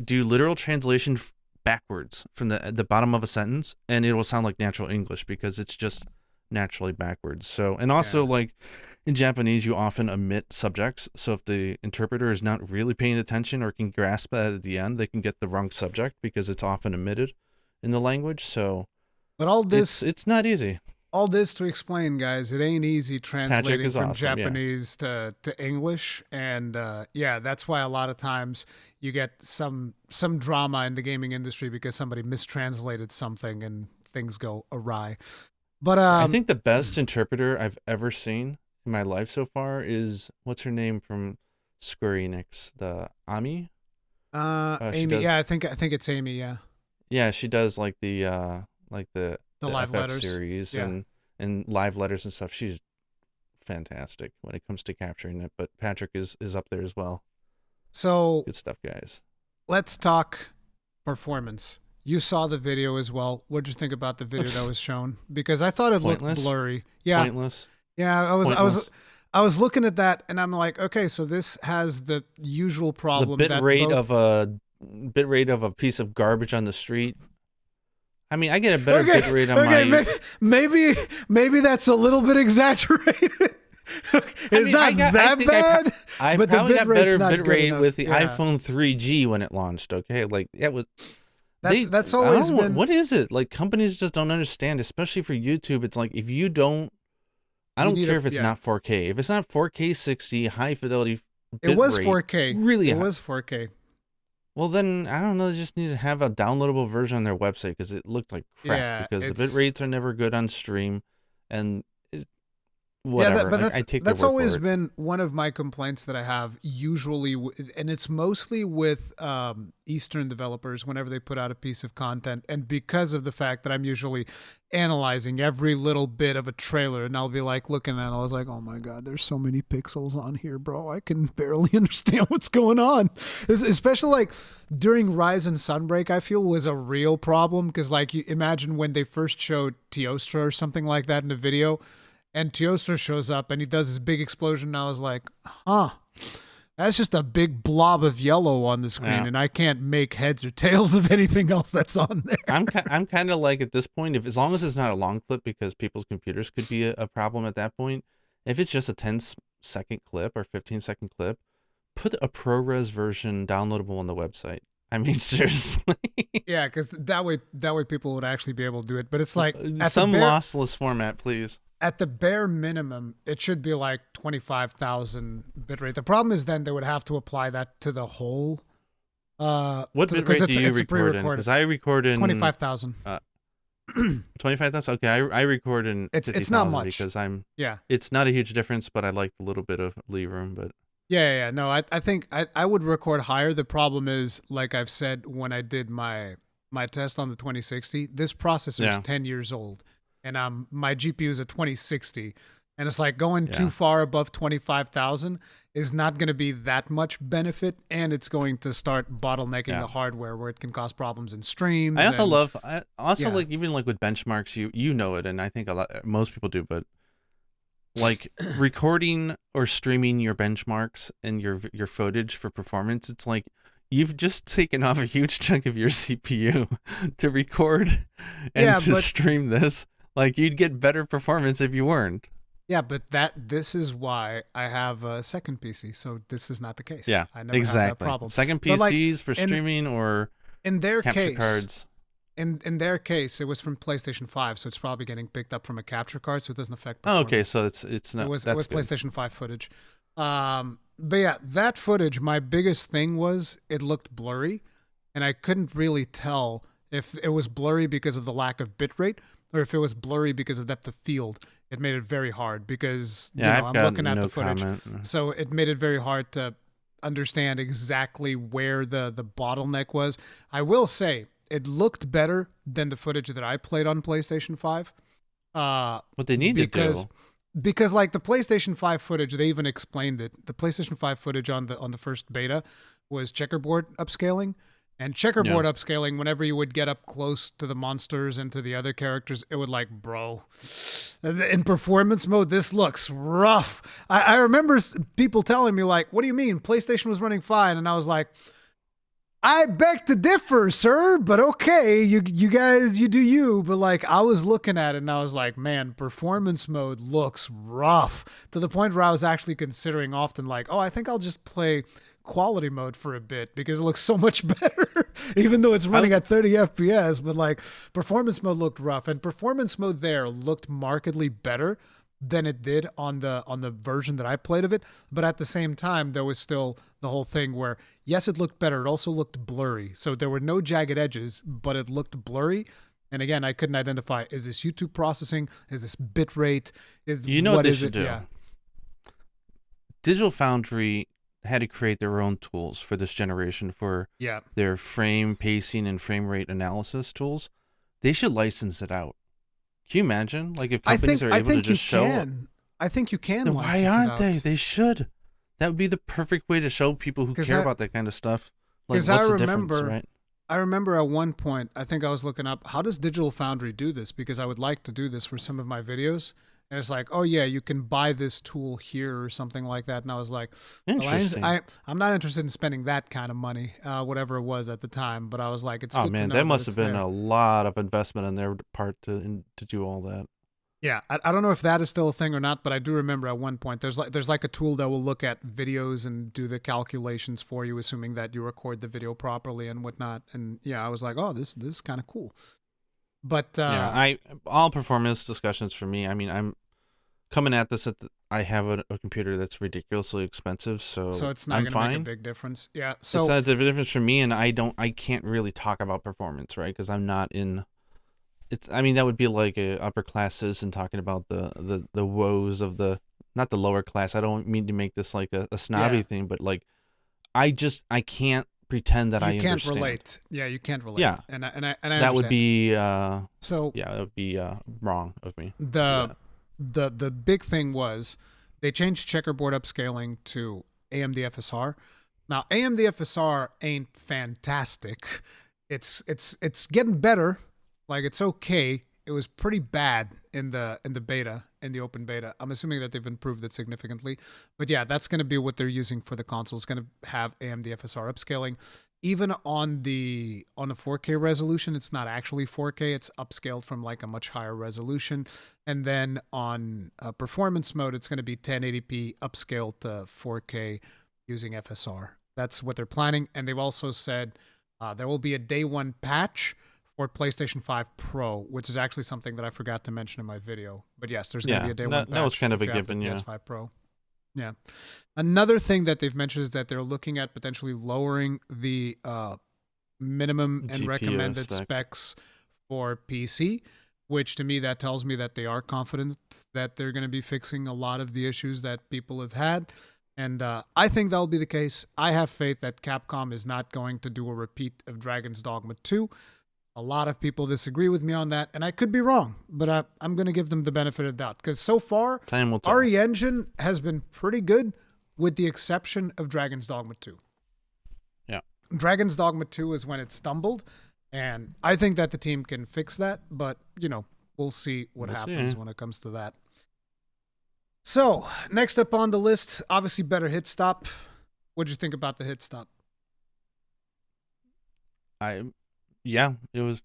do literal translation backwards from the bottom of a sentence, and it will sound like natural English because it's just naturally backwards. So, and also Yeah. like in Japanese, you often omit subjects. So if the interpreter is not really paying attention or can grasp that at the end, they can get the wrong subject because it's often omitted in the language. So But it's not easy. all this to explain, guys, it ain't easy Patrick translating is from awesome. Yeah. Japanese to English, and yeah, that's why a lot of times you get some drama in the gaming industry because somebody mistranslated something and things go awry. But I think the best interpreter I've ever seen in my life so far is what's her name from Square Enix, the Ami. She Amy, yeah, does, I think it's Amy, yeah, yeah, she does like the the the live FF letters, series yeah. and live letters and stuff. She's fantastic when it comes to capturing it. But Patrick is up there as well. So Good stuff, guys. let's talk performance. You saw the video as well. What did you think about the video that was shown? Because I thought it Pointless. looked blurry. Yeah. Pointless. Yeah, I was looking at that and I'm like, okay, so this has the usual problem. The bit rate of a piece of garbage on the street. I mean, I get a better bit rate on my. Maybe that's a little bit exaggerated. It's not that bad. I but probably the got better bit rate enough. with the iPhone 3G when it launched. Okay, like that was. That's always been. What is it? Like companies just don't understand, especially for YouTube. It's like if you don't. I don't care if it's not 4K. If it's not 4K 60 high fidelity. It was 4K. Really, it was 4K. Well, then I don't know. They just need to have a downloadable version on their website because it looked like crap. Yeah, because the bit rates are never good on stream, and whatever. Yeah, but I take that's their word always for it. been one of my complaints that I have usually, and it's mostly with Eastern developers whenever they put out a piece of content, and because of the fact that I'm usually analyzing every little bit of a trailer, and I'll be like looking at it, I was like, oh my god, there's so many pixels on here, bro. I can barely understand what's going on. Especially like during Rise and Sunbreak, I feel was a real problem because like you imagine when they first showed Teostra or something like that in a video. And Teostra shows up and he does this big explosion. And I was like, that's just a big blob of yellow on the screen. And I can't make heads or tails of anything else that's on there. I'm kind of like at this point, as long as it's not a long clip, because people's computers could be a problem at that point. If it's just a 10-second clip or 15-second clip, put a ProRes version downloadable on the website. I mean, seriously. Yeah, because that way people would actually be able to do it. But it's like some lossless format, please. At the bare minimum, it should be like 25,000 bitrate. The problem is then they would have to apply that to the whole. What bitrate do you record in? Because I record in 25,000. 25,000. Okay, I record in. It's not much because Yeah. It's not a huge difference, but I like the little bit of leave room. But yeah. No, I think I would record higher. The problem is, like I've said, when I did my test on the 2060, this processor is 10 years old. And my GPU is a 2060, and it's like going too far above 25,000 is not going to be that much benefit, and it's going to start bottlenecking the hardware where it can cause problems in streams. I also like even like with benchmarks, you know it, and I think most people do, but like recording or streaming your benchmarks and your footage for performance, it's like you've just taken off a huge chunk of your CPU to record and stream this. Like, you'd get better performance if you weren't. Yeah, but this is why I have a second PC, so this is not the case. Yeah, I never exactly. had that problem. Second PCs for streaming or in their capture case, cards. In their case, it was from PlayStation 5, so it's probably getting picked up from a capture card, so it doesn't affect performance. Oh, okay, so it's not. It was good. PlayStation 5 footage. But yeah, that footage, my biggest thing was it looked blurry, and I couldn't really tell if it was blurry because of the lack of bitrate or if it was blurry because of depth of field. It made it very hard because I'm looking at the footage. So it made it very hard to understand exactly where the bottleneck was. I will say it looked better than the footage that I played on PlayStation 5. What they need to do. Because like the PlayStation 5 footage, they even explained it. The PlayStation 5 footage on the first beta was checkerboard upscaling. And checkerboard upscaling, whenever you would get up close to the monsters and to the other characters, it would like, bro, in performance mode, this looks rough. I remember people telling me like, what do you mean? PlayStation was running fine. And I was like, I beg to differ, sir, but okay, you guys, you do you. But like, I was looking at it and I was like, man, performance mode looks rough, to the point where I was actually considering often like, oh, I think I'll just play quality mode for a bit because it looks so much better, even though it's running at 30 FPS. But like, performance mode looked rough, and performance mode there looked markedly better than it did on the version that I played of it. But at the same time, there was still the whole thing where, yes, it looked better. It also looked blurry. So there were no jagged edges, but it looked blurry. And again, I couldn't identify, is this YouTube processing? Is this bitrate? What they should do? Yeah. Digital Foundry had to create their own tools for this generation for their frame pacing and frame rate analysis tools. They should license it out. Can you imagine? Like if companies are able to just show. I think you can. Why aren't they? They should. That would be the perfect way to show people who care about that kind of stuff. Like, what's the difference, right? I remember at one point, I think I was looking up, how does Digital Foundry do this? Because I would like to do this for some of my videos. And it's like, oh yeah, you can buy this tool here or something like that. And I was like, well, Interesting. I'm not interested in spending that kind of money, whatever it was at the time. But I was like, it's Oh good to man, know that that must it's have been there. a lot of investment on their part to do all that. Yeah, I don't know if that is still a thing or not, but I do remember at one point there's like a tool that will look at videos and do the calculations for you, assuming that you record the video properly and whatnot. And yeah, I was like, oh, this is kind of cool. But Yeah, I all performance discussions for me. I mean, I'm coming at this I have a computer that's ridiculously expensive, so so it's not I'm going to make a fine. big difference. Yeah. It's So not a difference for me, and I can't really talk about performance, right? Because I'm not in. It's I mean that would be like a upper class citizen talking about the woes of the not the lower class. I don't mean to make this like a snobby yeah, thing, but like I can't pretend that you I can't understand. relate. Yeah, you can't relate. Yeah, And I that would understand. be So yeah, that would be wrong of me to do the that. the big thing was they changed checkerboard upscaling to AMD FSR. Now AMD FSR ain't fantastic. It's getting better. Like it's okay. It was pretty bad in the beta, in the open beta. I'm assuming that they've improved it significantly. But yeah, that's going to be what they're using for the console. It's going to have AMD FSR upscaling. Even on the 4K resolution, it's not actually 4K. It's upscaled from like a much higher resolution. And then on performance mode, it's going to be 1080p upscaled to 4K using FSR. That's what they're planning. And they've also said there will be a day one patch for PlayStation 5 Pro, which is actually something that I forgot to mention in my video. But yes, there's going to be Yeah, a day one that was patch kind of if a you have the given. Yeah. PS5 Pro. Yeah. Another thing that they've mentioned is that they're looking at potentially lowering the minimum and GPU recommended spec. specs for PC, which to me that tells me that they are confident that they're going to be fixing a lot of the issues that people have had. And I think that'll be the case. I have faith that Capcom is not going to do a repeat of Dragon's Dogma 2. A lot of people disagree with me on that, and I could be wrong, but I'm going to give them the benefit of the doubt because so far, Time will tell. RE Engine has been pretty good, with the exception of Dragon's Dogma 2. Yeah. Dragon's Dogma 2 is when it stumbled, and I think that the team can fix that, but, we'll see what happens when it comes to that. So, next up on the list, obviously better hit stop. What'd you think about the hit stop? Yeah, it was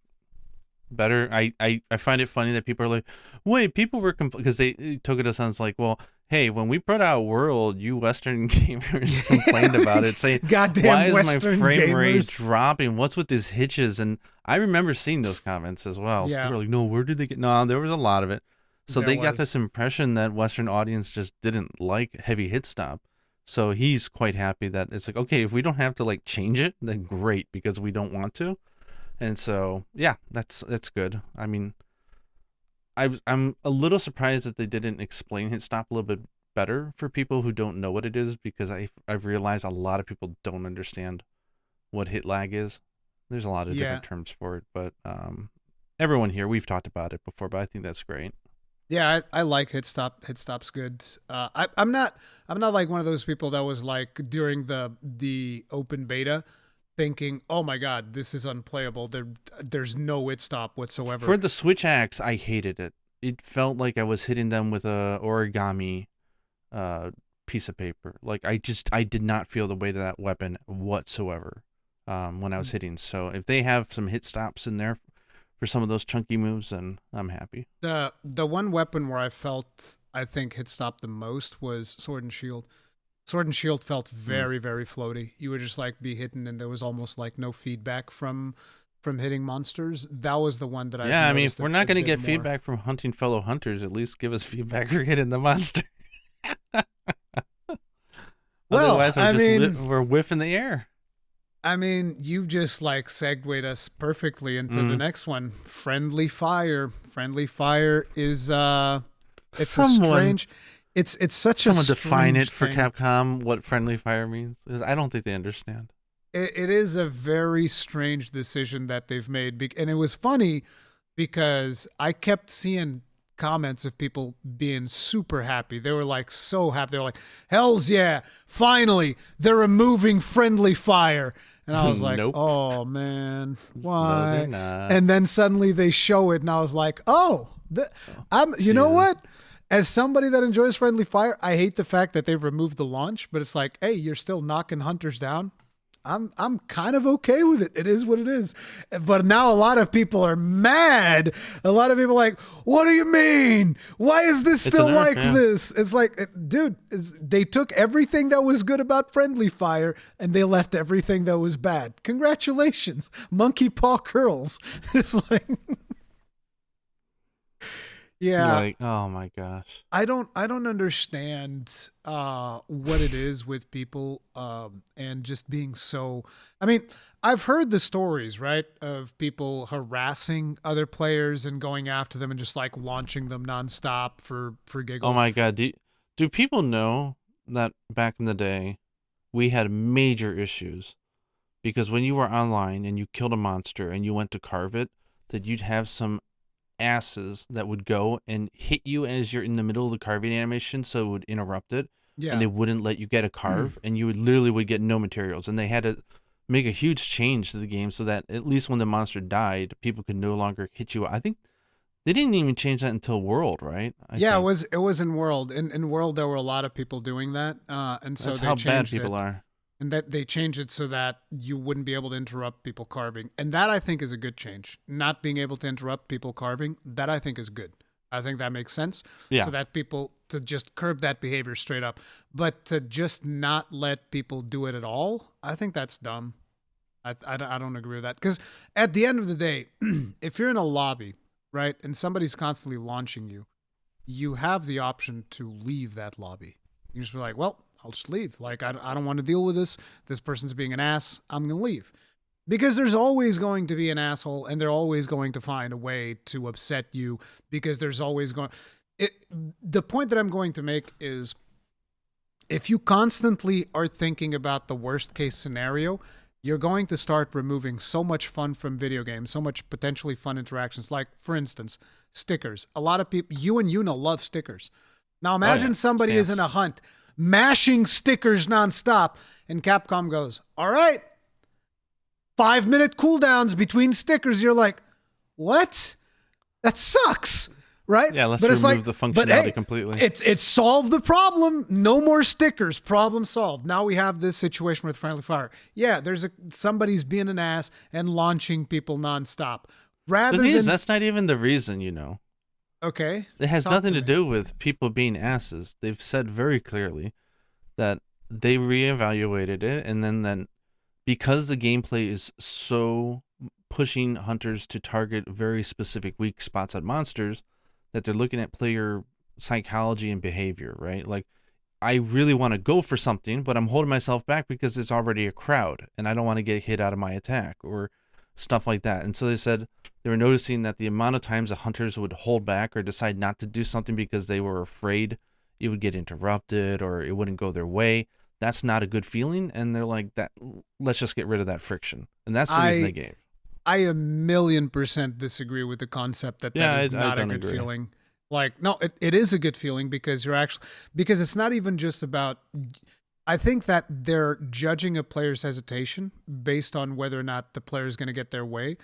better. I find it funny that people are like, wait, people were because they took it as sounds like, well, hey, when we put out World, you Western gamers complained about it, saying, Goddamn why is Western my frame rate gamers. dropping? What's with these hitches? And I remember seeing those comments as well. So Yeah. people were like, no, where did they get? No, there was a lot of it. So There they got was. this impression that Western audience just didn't like heavy hit stop. So he's quite happy that it's like, okay, if we don't have to like change it, then great, because we don't want to. And so, yeah, that's good. I mean, I'm a little surprised that they didn't explain hit stop a little bit better for people who don't know what it is, because I've realized a lot of people don't understand what hit lag is. There's a lot of different terms for it, but everyone here, we've talked about it before, but I think that's great. Yeah, I like hit stop. Hit stop's good. I'm not like one of those people that was like during the open beta thinking, oh my god, this is unplayable. There's no hit stop whatsoever. For the Switch axe, I hated it. It felt like I was hitting them with a origami piece of paper. Like I did not feel the weight of that weapon whatsoever when I was hitting. So if they have some hit stops in there for some of those chunky moves, then I'm happy. The one weapon where I think hit stop the most was Sword and Shield. Sword and Shield felt very, very floaty. You would just like be hitting, and there was almost like no feedback from hitting monsters. That was the one that I. Yeah, I mean, if we're not going to get feedback from hunting fellow hunters, at least give us feedback for hitting the monster. Well, otherwise, we're whiffing the air. I mean, you've just like segued us perfectly into the next one. Friendly fire. Friendly fire is it's a strange. It's such a strange define it for thing. Capcom what friendly fire means. I don't think they understand. It is a very strange decision that they've made, and it was funny because I kept seeing comments of people being super happy. They were like so happy. They were like, "Hell's yeah! Finally, they're removing friendly fire." And I was like, Nope. oh man, No, they're why? not. And then suddenly they show it, and I was like, oh, you know what? As somebody that enjoys friendly fire, I hate the fact that they've removed the launch, but it's like, hey, you're still knocking hunters down. I'm kind of okay with it. It is what it is. But now a lot of people are mad. A lot of people are like, what do you mean? Why is this still like this? It's like, dude, they took everything that was good about friendly fire and they left everything that was bad. Congratulations. Monkey paw curls. It's like yeah. Like, oh my gosh. I don't understand what it is with people and just being so. I mean, I've heard the stories, right, of people harassing other players and going after them and just like launching them nonstop for giggles. Oh my god, do people know that back in the day we had major issues because when you were online and you killed a monster and you went to carve it, that you'd have some asses that would go and hit you as you're in the middle of the carving animation, so it would interrupt it. Yeah. And they wouldn't let you get a carve, and you would get no materials. And they had to make a huge change to the game so that at least when the monster died, people could no longer hit you. I think they didn't even change that until World, right? I think. It was in World. In World, there were a lot of people doing that, and so that's they how bad changed people it. are. And that they changed it so that you wouldn't be able to interrupt people carving. And that I think is a good change. Not being able to interrupt people carving, that I think is good. I think that makes sense. Yeah. So that people to just curb that behavior straight up. But to just not let people do it at all, I think that's dumb. I don't agree with that. Because at the end of the day, if you're in a lobby, right, and somebody's constantly launching you, you have the option to leave that lobby. You just be like, well, I'll just leave. Like, I don't want to deal with this. This person's being an ass. I'm going to leave. Because there's always going to be an asshole and they're always going to find a way to upset you because there's always going... The point that I'm going to make is if you constantly are thinking about the worst case scenario, you're going to start removing so much fun from video games, so much potentially fun interactions. Like, for instance, stickers. A lot of people, you and Yuna love stickers. Now imagine somebody is in a hunt mashing stickers nonstop, and Capcom goes, all right, 5-minute cooldowns between stickers. You're like, what? That sucks, right? Yeah, let's remove the functionality completely. It's solved the problem. No more stickers. Problem solved. Now we have this situation with friendly fire. Yeah, there's somebody's being an ass and launching people nonstop. The thing is, that's not even the reason, you know. Okay. It has nothing to do with people being asses. They've said very clearly that they reevaluated it, and then because the gameplay is so pushing hunters to target very specific weak spots on monsters, that they're looking at player psychology and behavior, right? Like, I really want to go for something, but I'm holding myself back because it's already a crowd, and I don't want to get hit out of my attack, or stuff like that. And so they said they were noticing that the amount of times the hunters would hold back or decide not to do something because they were afraid it would get interrupted or it wouldn't go their way, that's not a good feeling. And they're like, that, let's just get rid of that friction. And that's the reason they gave. I 1,000,000% disagree with the concept that that is not a good feeling. Like, no, it is a good feeling because because it's not even just about... I think that they're judging a player's hesitation based on whether or not the player is going to get their way.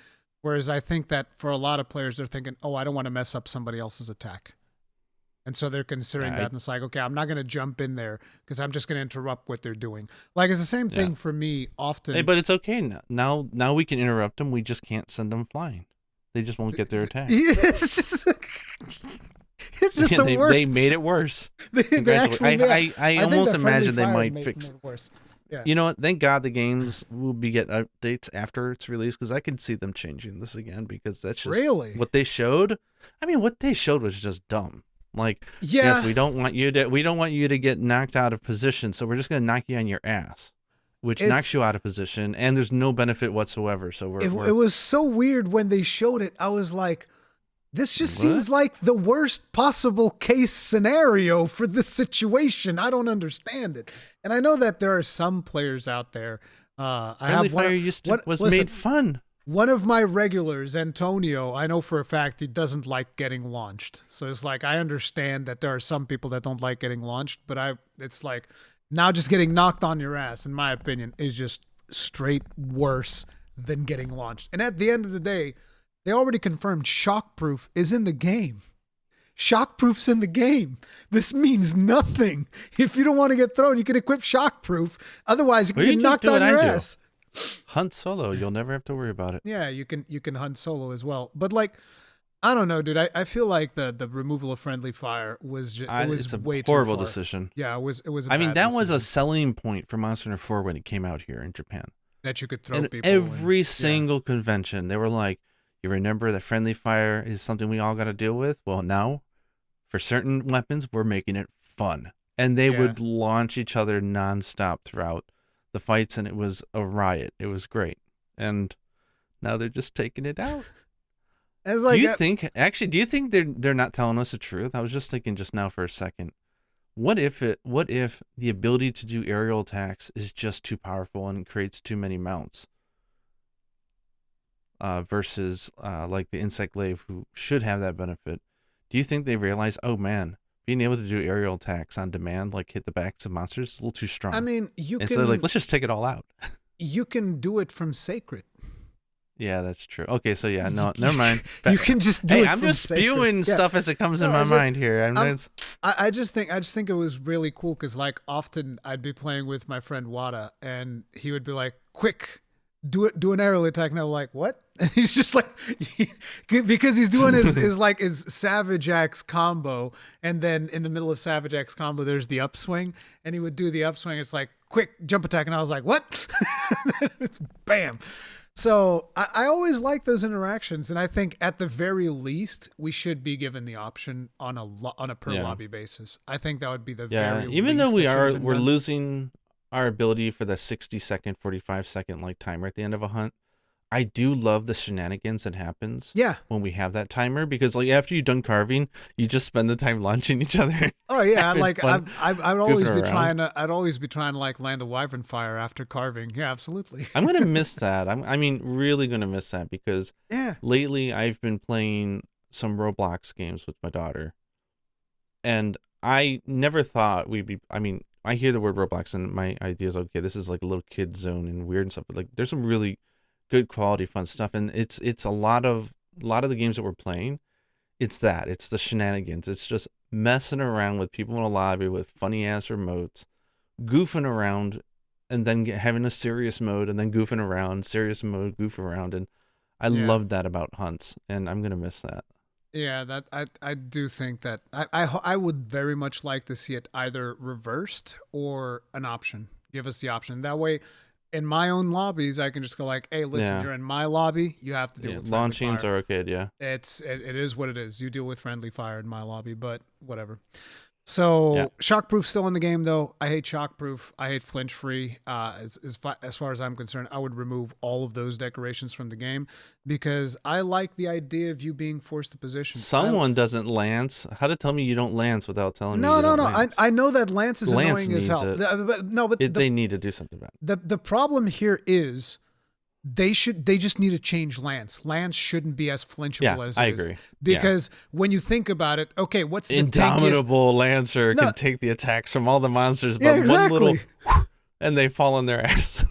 Whereas I think that for a lot of players, they're thinking, oh, I don't want to mess up somebody else's attack. And so they're considering that. And it's like, okay, I'm not going to jump in there because I'm just going to interrupt what they're doing. Like, it's the same thing for me often. Hey, but it's okay. Now we can interrupt them. We just can't send them flying. They just won't get their attack. It's just... It's just the worst. They made it worse. They actually I almost imagine they might fix it worse. Yeah. You know what? Thank God the games will get updates after it's released, because I could see them changing this again, because that's just what they showed. I mean, what they showed was just dumb. Like, yes, we don't want you to get knocked out of position, so we're just going to knock you on your ass, which knocks you out of position, and there's no benefit whatsoever. So it was so weird when they showed it. I was like, this just seems like the worst possible case scenario for this situation. I don't understand it. And I know that there are some players out there. Was made fun. One of my regulars, Antonio, I know for a fact he doesn't like getting launched. So it's like, I understand that there are some people that don't like getting launched, but it's like, now just getting knocked on your ass, in my opinion, is just straight worse than getting launched. And at the end of the day, they already confirmed shockproof is in the game. Shockproof's in the game. This means nothing. If you don't want to get thrown, you can equip shockproof. Otherwise, you can get knocked on your ass. Hunt solo. You'll never have to worry about it. Yeah, you can hunt solo as well. But like, I don't know, dude. I feel like the removal of friendly fire was just it's a way horrible too far. decision. Yeah, it was. I mean, that was decision. a selling point for Monster Hunter 4 when it came out here in Japan. That you could throw in people. Every single convention, they were like, "You remember that friendly fire is something we all got to deal with? Well, now, for certain weapons, we're making it fun." And they would launch each other nonstop throughout the fights, and it was a riot. It was great. And now they're just taking it out. Like, do you think they're not telling us the truth? I was just thinking just now for a second. What if the ability to do aerial attacks is just too powerful and creates too many mounts? Versus like the insect glaive, who should have that benefit. Do you think they realize, oh man, being able to do aerial attacks on demand, like hit the backs of monsters, is a little too strong? I mean, so like, let's just take it all out. You can do it from Sacred. Yeah, that's true. Okay, so yeah, no, never mind. You can just do it. I'm from just spewing Sacred. stuff as it comes in my mind here. I just think it was really cool because like often I'd be playing with my friend Wada and he would be like, "Quick, do an aerial attack," and I'm like, "What?" And he's just like, because he's doing his Savage Axe combo, and then in the middle of Savage Axe combo, there's the upswing, and he would do the upswing. It's like quick jump attack, and I was like, "What?" It's bam. So I always like those interactions, and I think at the very least we should be given the option on a per lobby basis. I think that would be the very even least though we're losing our ability for the 60-second, 45-second like timer at the end of a hunt. I do love the shenanigans that happens when we have that timer, because like after you're done carving, you just spend the time launching each other. Oh yeah, like I'd always be trying to like land the wyvern fire after carving. Yeah, absolutely. I'm gonna miss that. Really gonna miss that, because lately I've been playing some Roblox games with my daughter, and I never thought we'd be. I hear the word Roblox and my idea is, okay, this is like a little kid zone and weird and stuff, but like there's some really good quality fun stuff, and it's a lot of the games that we're playing, it's the shenanigans. It's just messing around with people in a lobby with funny ass remotes, goofing around, and then having a serious mode, and then goofing around, serious mode, goof around, and I love that about hunts, and I'm gonna miss that. Yeah, that I do think that I would very much like to see it either reversed or an option. Give us the option that way. In my own lobbies, I can just go like, "Hey, listen, you're in my lobby. You have to deal with friendly launchings fire." are okay. Yeah, it is what it is. You deal with friendly fire in my lobby, but whatever. So shockproof still in the game though. I hate shockproof. I hate flinch free. As far as I'm concerned, I would remove all of those decorations from the game, because I like the idea of you being forced to position. Someone doesn't lance. How to tell me you don't lance without telling me? No. Lance? I know that lance is annoying as hell. They need to do something about it. The problem here is they just need to change lance. Lance shouldn't be as flinchable as it is. I agree. Because when you think about it, okay, what's the indomitable lancer can take the attacks from all the monsters, but one little and they fall on their ass.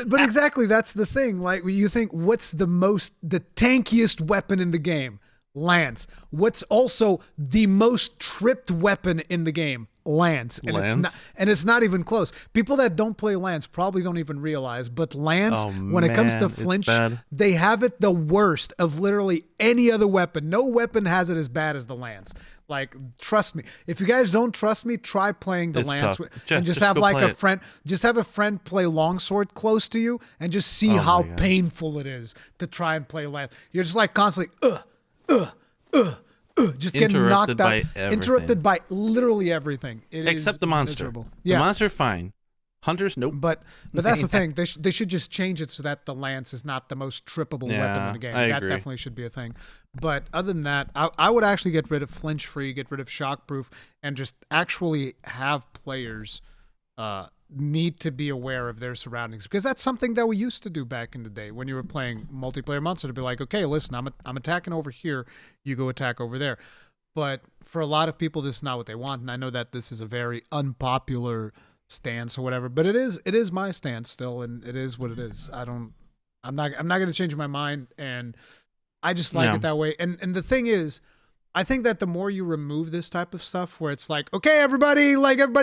But exactly, that's the thing. Like, you think, what's the tankiest weapon in the game? Lance. What's also the most tripped weapon in the game? Lance. And it's not even close. People that don't play Lance probably don't even realize, but Lance, when it comes to flinch, they have it the worst of literally any other weapon. No weapon has it as bad as the Lance. Like, trust me. If you guys don't trust me, try playing the Lance and just have like a friend. Just have a friend play longsword close to you and just see how painful it is to try and play Lance. You're just like constantly just getting knocked out, interrupted by literally everything. Except the monster. Miserable. The monster, fine. Hunters, nope. But that's the thing. They should just change it so that the lance is not the most trippable weapon in the game. That definitely should be a thing. But other than that, I would actually get rid of flinch free, get rid of shockproof, and just actually have players need to be aware of their surroundings, because that's something that we used to do back in the day when you were playing multiplayer Monster, to be like, okay, listen, I'm attacking over here, you go attack over there. But for a lot of people, this is not what they want, and I know that this is a very unpopular stance or whatever. But it is my stance still, and it is what it is. I'm not going to change my mind, and I just like Yeah. it that way. And the thing is, I think that the more you remove this type of stuff where it's like, okay, everybody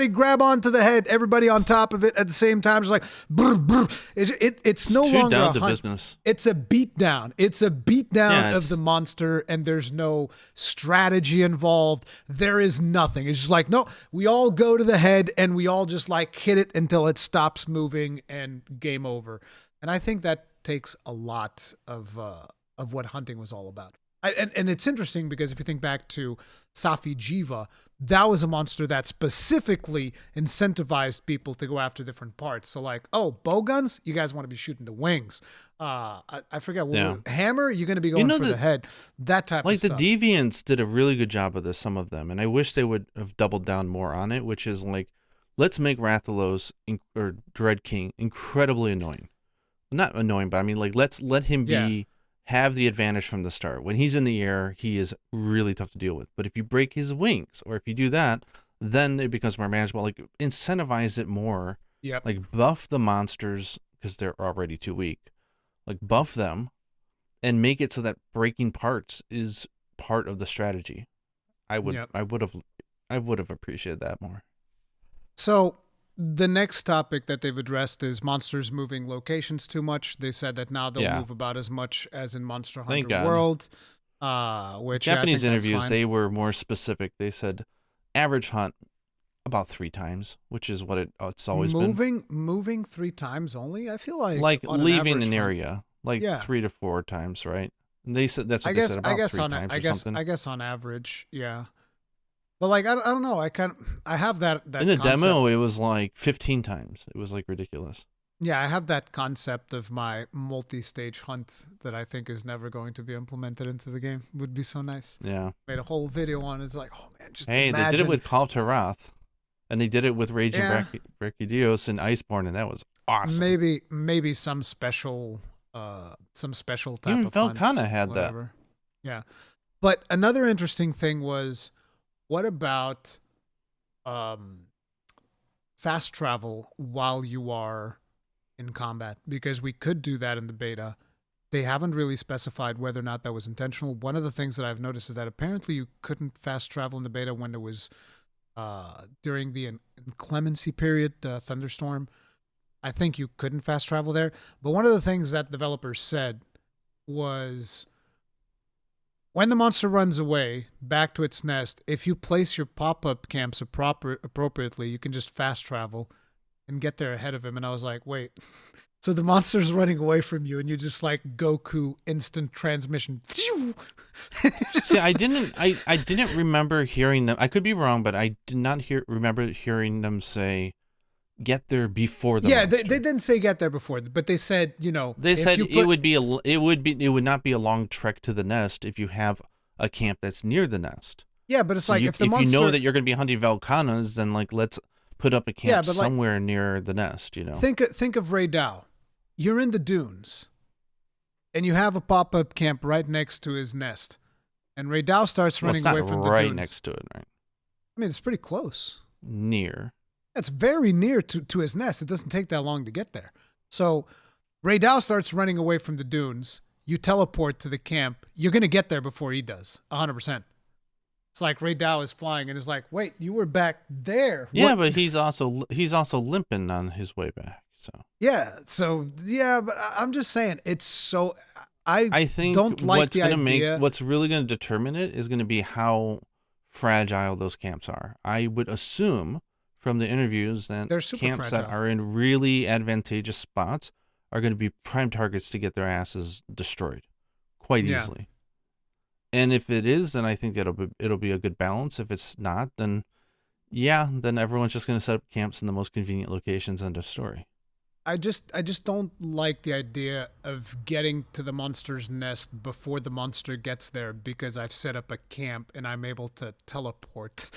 grab onto the head, everybody on top of it at the same time, just like, brr, brr. It's no too longer down a to hunt. business. It's a beatdown. It's a beatdown Yeah, of the monster, and there's no strategy involved. There is nothing. It's just like, no, we all go to the head and we all just like hit it until it stops moving and game over. And I think that takes a lot of what hunting was all about. And it's interesting because if you think back to Safi Jiva, that was a monster that specifically incentivized people to go after different parts. So like, oh, bow guns, you guys want to be shooting the wings. I forget what hammer, you're going to be going for the head. That type of stuff. Like the Deviants did a really good job of this, some of them, and I wish they would have doubled down more on it, which is like, let's make Rathalos or Dread King incredibly annoying. Not annoying, but I mean like let him be have the advantage from the start. When he's in the air, he is really tough to deal with. But if you break his wings, or if you do that, then it becomes more manageable. Like incentivize it more. Yep. Like buff the monsters because they're already too weak. Like buff them, and make it so that breaking parts is part of the strategy. I would have appreciated that more. So the next topic that they've addressed is monsters moving locations too much. They said that now they'll move about as much as in Monster Hunter World. Which Japanese interviews, they were more specific. They said average hunt about 3 times, which is what it's always been. Moving 3 times only? I feel like leaving an area, 3 to 4 times, right? And they said that's what they said about 3 times or something. I guess on average, yeah. But like I don't know. I have that in the concept. demo. It was like 15 times. It was like ridiculous. Yeah, I have that concept of my multi-stage hunt that I think is never going to be implemented into the game. It would be so nice. Yeah, made a whole video on it. It's like, oh man, just imagine. They did it with Call of Tarath, and they did it with Raging Brachydios and Iceborne, and that was awesome. Maybe some special type Even of hunts. Velkhana had that. Yeah, but another interesting thing was, what about fast travel while you are in combat? Because we could do that in the beta. They haven't really specified whether or not that was intentional. One of the things that I've noticed is that apparently you couldn't fast travel in the beta when it was during the inclemency period, thunderstorm. I think you couldn't fast travel there. But one of the things that developers said was, when the monster runs away back to its nest, if you place your pop-up camps appropriately, you can just fast travel and get there ahead of him. And I was like, wait, so the monster's running away from you and you just like Goku instant transmission. See, I didn't remember hearing them. I could be wrong, but I did not remember hearing them say, get there before the monster. They didn't say get there before, but they said, they said it would not be a long trek to the nest if you have a camp that's near the nest. Yeah, but it's like if the monster, if you know that you're going to be hunting Velkhanas, then like let's put up a camp somewhere near the nest. Think of Ray Dow. You're in the dunes, and you have a pop-up camp right next to his nest, and Ray Dow starts running away from the dunes. Right next to it, right? I mean, it's pretty close. Near. It's very near to his nest. It doesn't take that long to get there. So Ray Dow starts running away from the dunes. You teleport to the camp. You're going to get there before he does, 100%. It's like Ray Dow is flying and is like, wait, you were back there. Yeah, but he's also limping on his way back. But I'm just saying, it's so... I think don't like the idea. What's really going to determine it is going to be how fragile those camps are. I would assume from the interviews that camps that are in really advantageous spots are going to be prime targets to get their asses destroyed quite easily. And if it is, then I think it'll be a good balance. If it's not, then everyone's just going to set up camps in the most convenient locations. End of story. I just don't like the idea of getting to the monster's nest before the monster gets there because I've set up a camp and I'm able to teleport.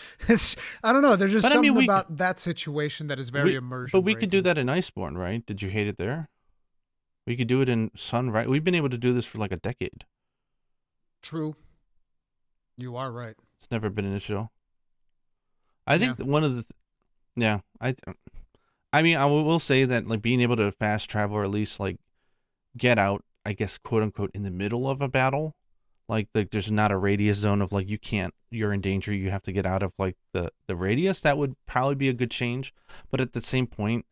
I don't know. There's just something about that situation that is very immersion. But we could do that in Iceborne, right? Did you hate it there? We could do it in Sunrise. We've been able to do this for like a decade. True. You are right. It's never been an issue. I think one of the... I mean, I will say that like being able to fast travel or at least like get out, I guess, quote unquote, in the middle of a battle. Like there's not a radius zone of like you're in danger, you have to get out of like the radius. That would probably be a good change. But at the same point,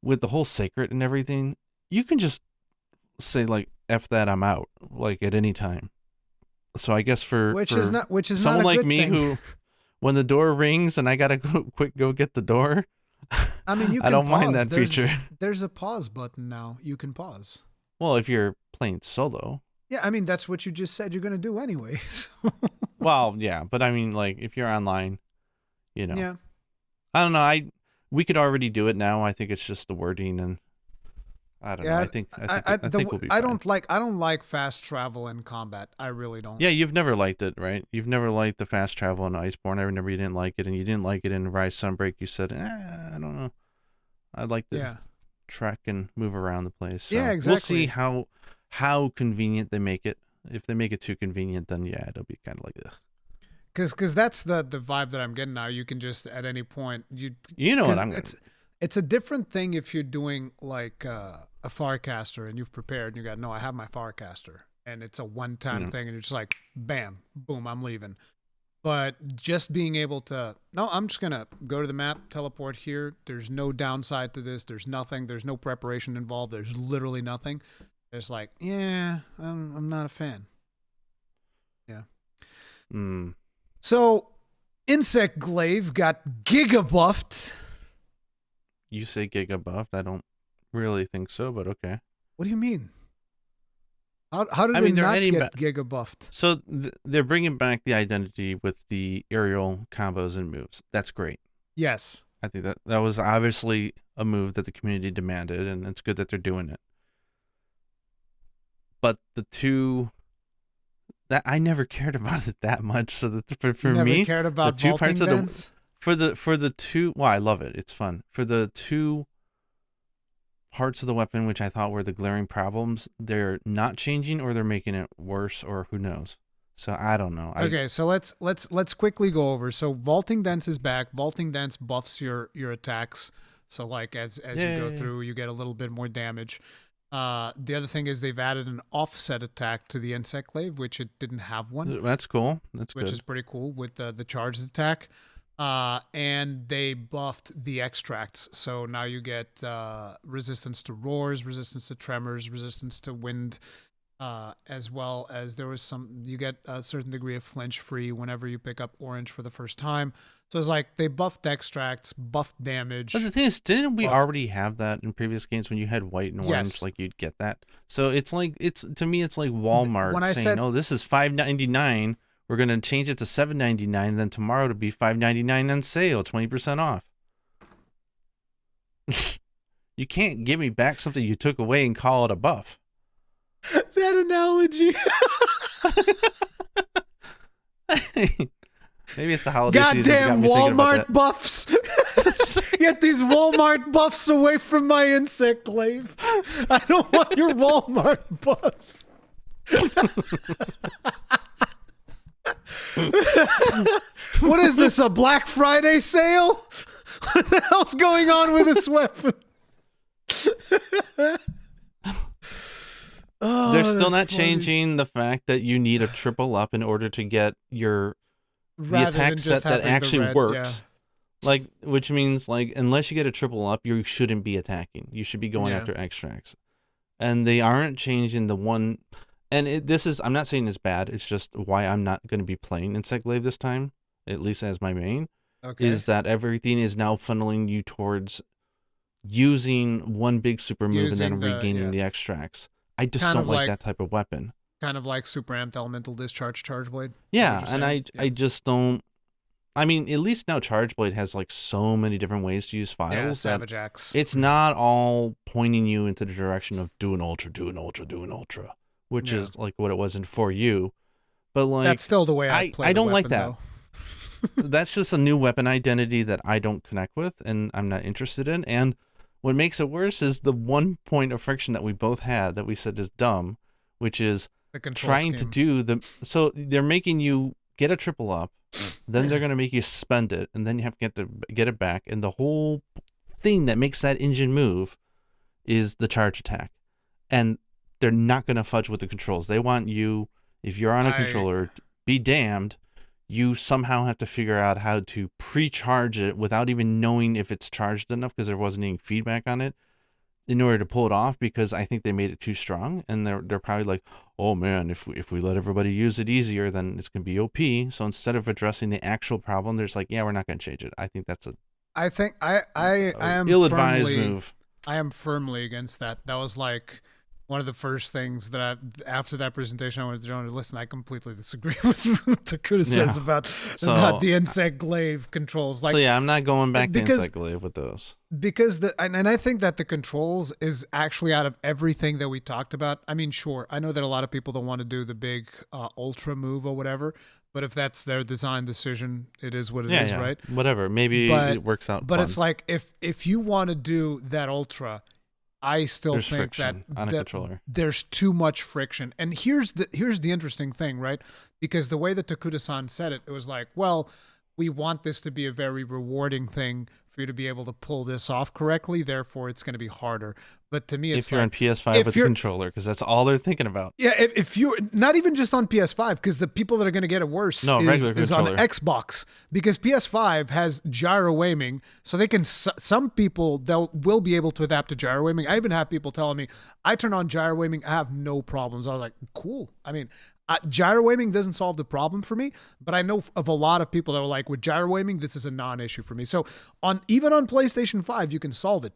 with the whole sacred and everything, you can just say like F that, I'm out, like at any time. So I guess for not someone a like good me thing. who, when the door rings and I gotta go get the door, I mean, you can I don't pause. mind that feature. There's a pause button now. You can pause. Well, if you're playing solo. Yeah, I mean, that's what you just said you're going to do anyways. Well, yeah, but I mean, like, if you're online, Yeah. I don't know. We could already do it now. I think it's just the wording, and I don't know. I think we'll be fine. I don't like fast travel in combat. I really don't. Yeah, you've never liked it, right? You've never liked the fast travel in Iceborne. I remember you didn't like it, and you didn't like it in Rise Sunbreak. You said, I don't know. I'd like to trek and move around the place. So yeah, exactly. We'll see how convenient they make it. If they make it too convenient, then yeah, it'll be kind of like ugh. Because that's the vibe that I'm getting now. You can just at any point you know what I'm getting. It's a different thing if you're doing like a Farcaster and you've prepared and you got I have my Farcaster and it's a one-time thing and you're just like bam, boom, I'm leaving. But just being able to I'm just gonna go to the map, teleport here. There's no downside to this. There's nothing. There's no preparation involved. There's literally nothing. It's like I'm not a fan. Yeah. So, Insect Glaive got giga buffed. You say giga buffed? I don't really think so, but okay. What do you mean? How did it not get giga buffed? So they're bringing back the identity with the aerial combos and moves. That's great. Yes. I think that was obviously a move that the community demanded, and it's good that they're doing it. But the two... that I never cared about it that much. So that for you never me, cared about the two parts of dance? for the two. Well, I love it. It's fun. For the two parts of the weapon, which I thought were the glaring problems, they're not changing, or they're making it worse, or who knows. So I don't know. Okay, so let's quickly go over. So vaulting dance is back. Vaulting dance buffs your attacks. So like as you go through, you get a little bit more damage. The other thing is they've added an offset attack to the Insect Glaive, which it didn't have one. That's cool. Which is pretty cool with the charged attack. And they buffed the extracts. So now you get resistance to roars, resistance to tremors, resistance to wind, as well as you get a certain degree of flinch free whenever you pick up orange for the first time. So it's like they buffed extracts, buffed damage. But the thing is, didn't we already have that in previous games when you had white and orange? Yes. Like you'd get that. So it's like to me it's like Walmart saying, "Oh, this is $5.99. We're gonna change it to $7.99. Then tomorrow to be $5.99 on sale, 20% off." You can't give me back something you took away and call it a buff. That analogy. Maybe it's the holiday season. Goddamn Walmart buffs! Get these Walmart buffs away from my Insect Glaive. I don't want your Walmart buffs. What is this, a Black Friday sale? What the hell's going on with this weapon? They're still not changing the fact that you need a triple up in order to get the attack set that actually works. Yeah. Like, which means like unless you get a triple up, you shouldn't be attacking. You should be going after extracts. And they aren't changing the one. And I'm not saying it's bad. It's just why I'm not going to be playing Insect Glaive this time, at least as my main. Okay. Is that everything is now funneling you towards using one big super move and then regaining the extracts. I just don't like that type of weapon. Kind of like Super Amped Elemental Discharge Charge Blade. Yeah, and I just don't. I mean, at least now Charge Blade has like so many different ways to use files. Yeah, Savage Axe. It's not all pointing you into the direction of do an ultra, do an ultra, do an ultra, which is like what it was in 4U. But like that's still the way I play. I don't weapon, like that. That's just a new weapon identity that I don't connect with, and I'm not interested in. And what makes it worse is the one point of friction that we both had that we said is dumb, which is trying to do so they're making you get a triple up, then they're going to make you spend it, and then you have to get it back, and the whole thing that makes that engine move is the charge attack. And they're not going to fudge with the controls. They want you, if you're on a controller, be damned, you somehow have to figure out how to pre-charge it without even knowing if it's charged enough, because there wasn't any feedback on it, in order to pull it off, because I think they made it too strong. And they're probably like, oh man, if we let everybody use it easier, then it's going to be OP. So instead of addressing the actual problem, they're just like, yeah, we're not going to change it. I think that's I am ill-advised move. I am firmly against that. That was like one of the first things that after that presentation, I wanted to join. Listen, I completely disagree with what Takuda says about the insect glaive controls. Like, so yeah, I'm not going back to insect glaive with those. Because and I think that the controls is actually, out of everything that we talked about. I mean, sure, I know that a lot of people don't want to do the big ultra move or whatever, but if that's their design decision, it is what it is, right? Whatever. Maybe it works out. But it's like, if you want to do that ultra, I still think that on a controller, there's too much friction. And here's the interesting thing, right? Because the way that Takuda-san said it, it was like, well, we want this to be a very rewarding thing for you to be able to pull this off correctly. Therefore, it's going to be harder. But to me, it's if you're on PS5 with a controller, because that's all they're thinking about. Yeah, if you're not even just on PS5, because the people that are going to get it worse is on Xbox, because PS5 has gyro aiming, so they can. Some people will be able to adapt to gyro aiming. I even have people telling me, I turn on gyro aiming, I have no problems. I was like, cool. I mean, gyro aiming doesn't solve the problem for me, but I know of a lot of people that are like, with gyro aiming, this is a non-issue for me. So even on PlayStation 5, you can solve it.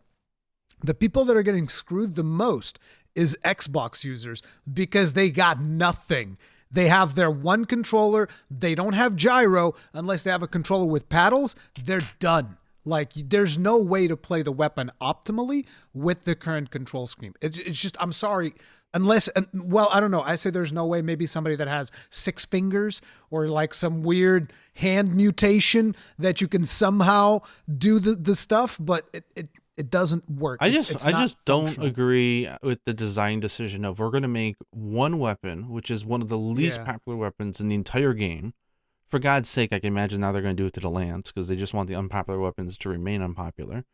The people that are getting screwed the most is Xbox users, because they got nothing. They have their one controller. They don't have gyro unless they have a controller with paddles. They're done. Like, there's no way to play the weapon optimally with the current control scheme. It's just, I'm sorry. Unless, well, I don't know. I say there's no way. Maybe somebody that has 6 fingers or like some weird hand mutation that you can somehow do the stuff, but it doesn't work. I just don't agree with the design decision of, we're going to make one weapon, which is one of the least popular weapons in the entire game. For God's sake, I can imagine now they're going to do it to the lance, because they just want the unpopular weapons to remain unpopular.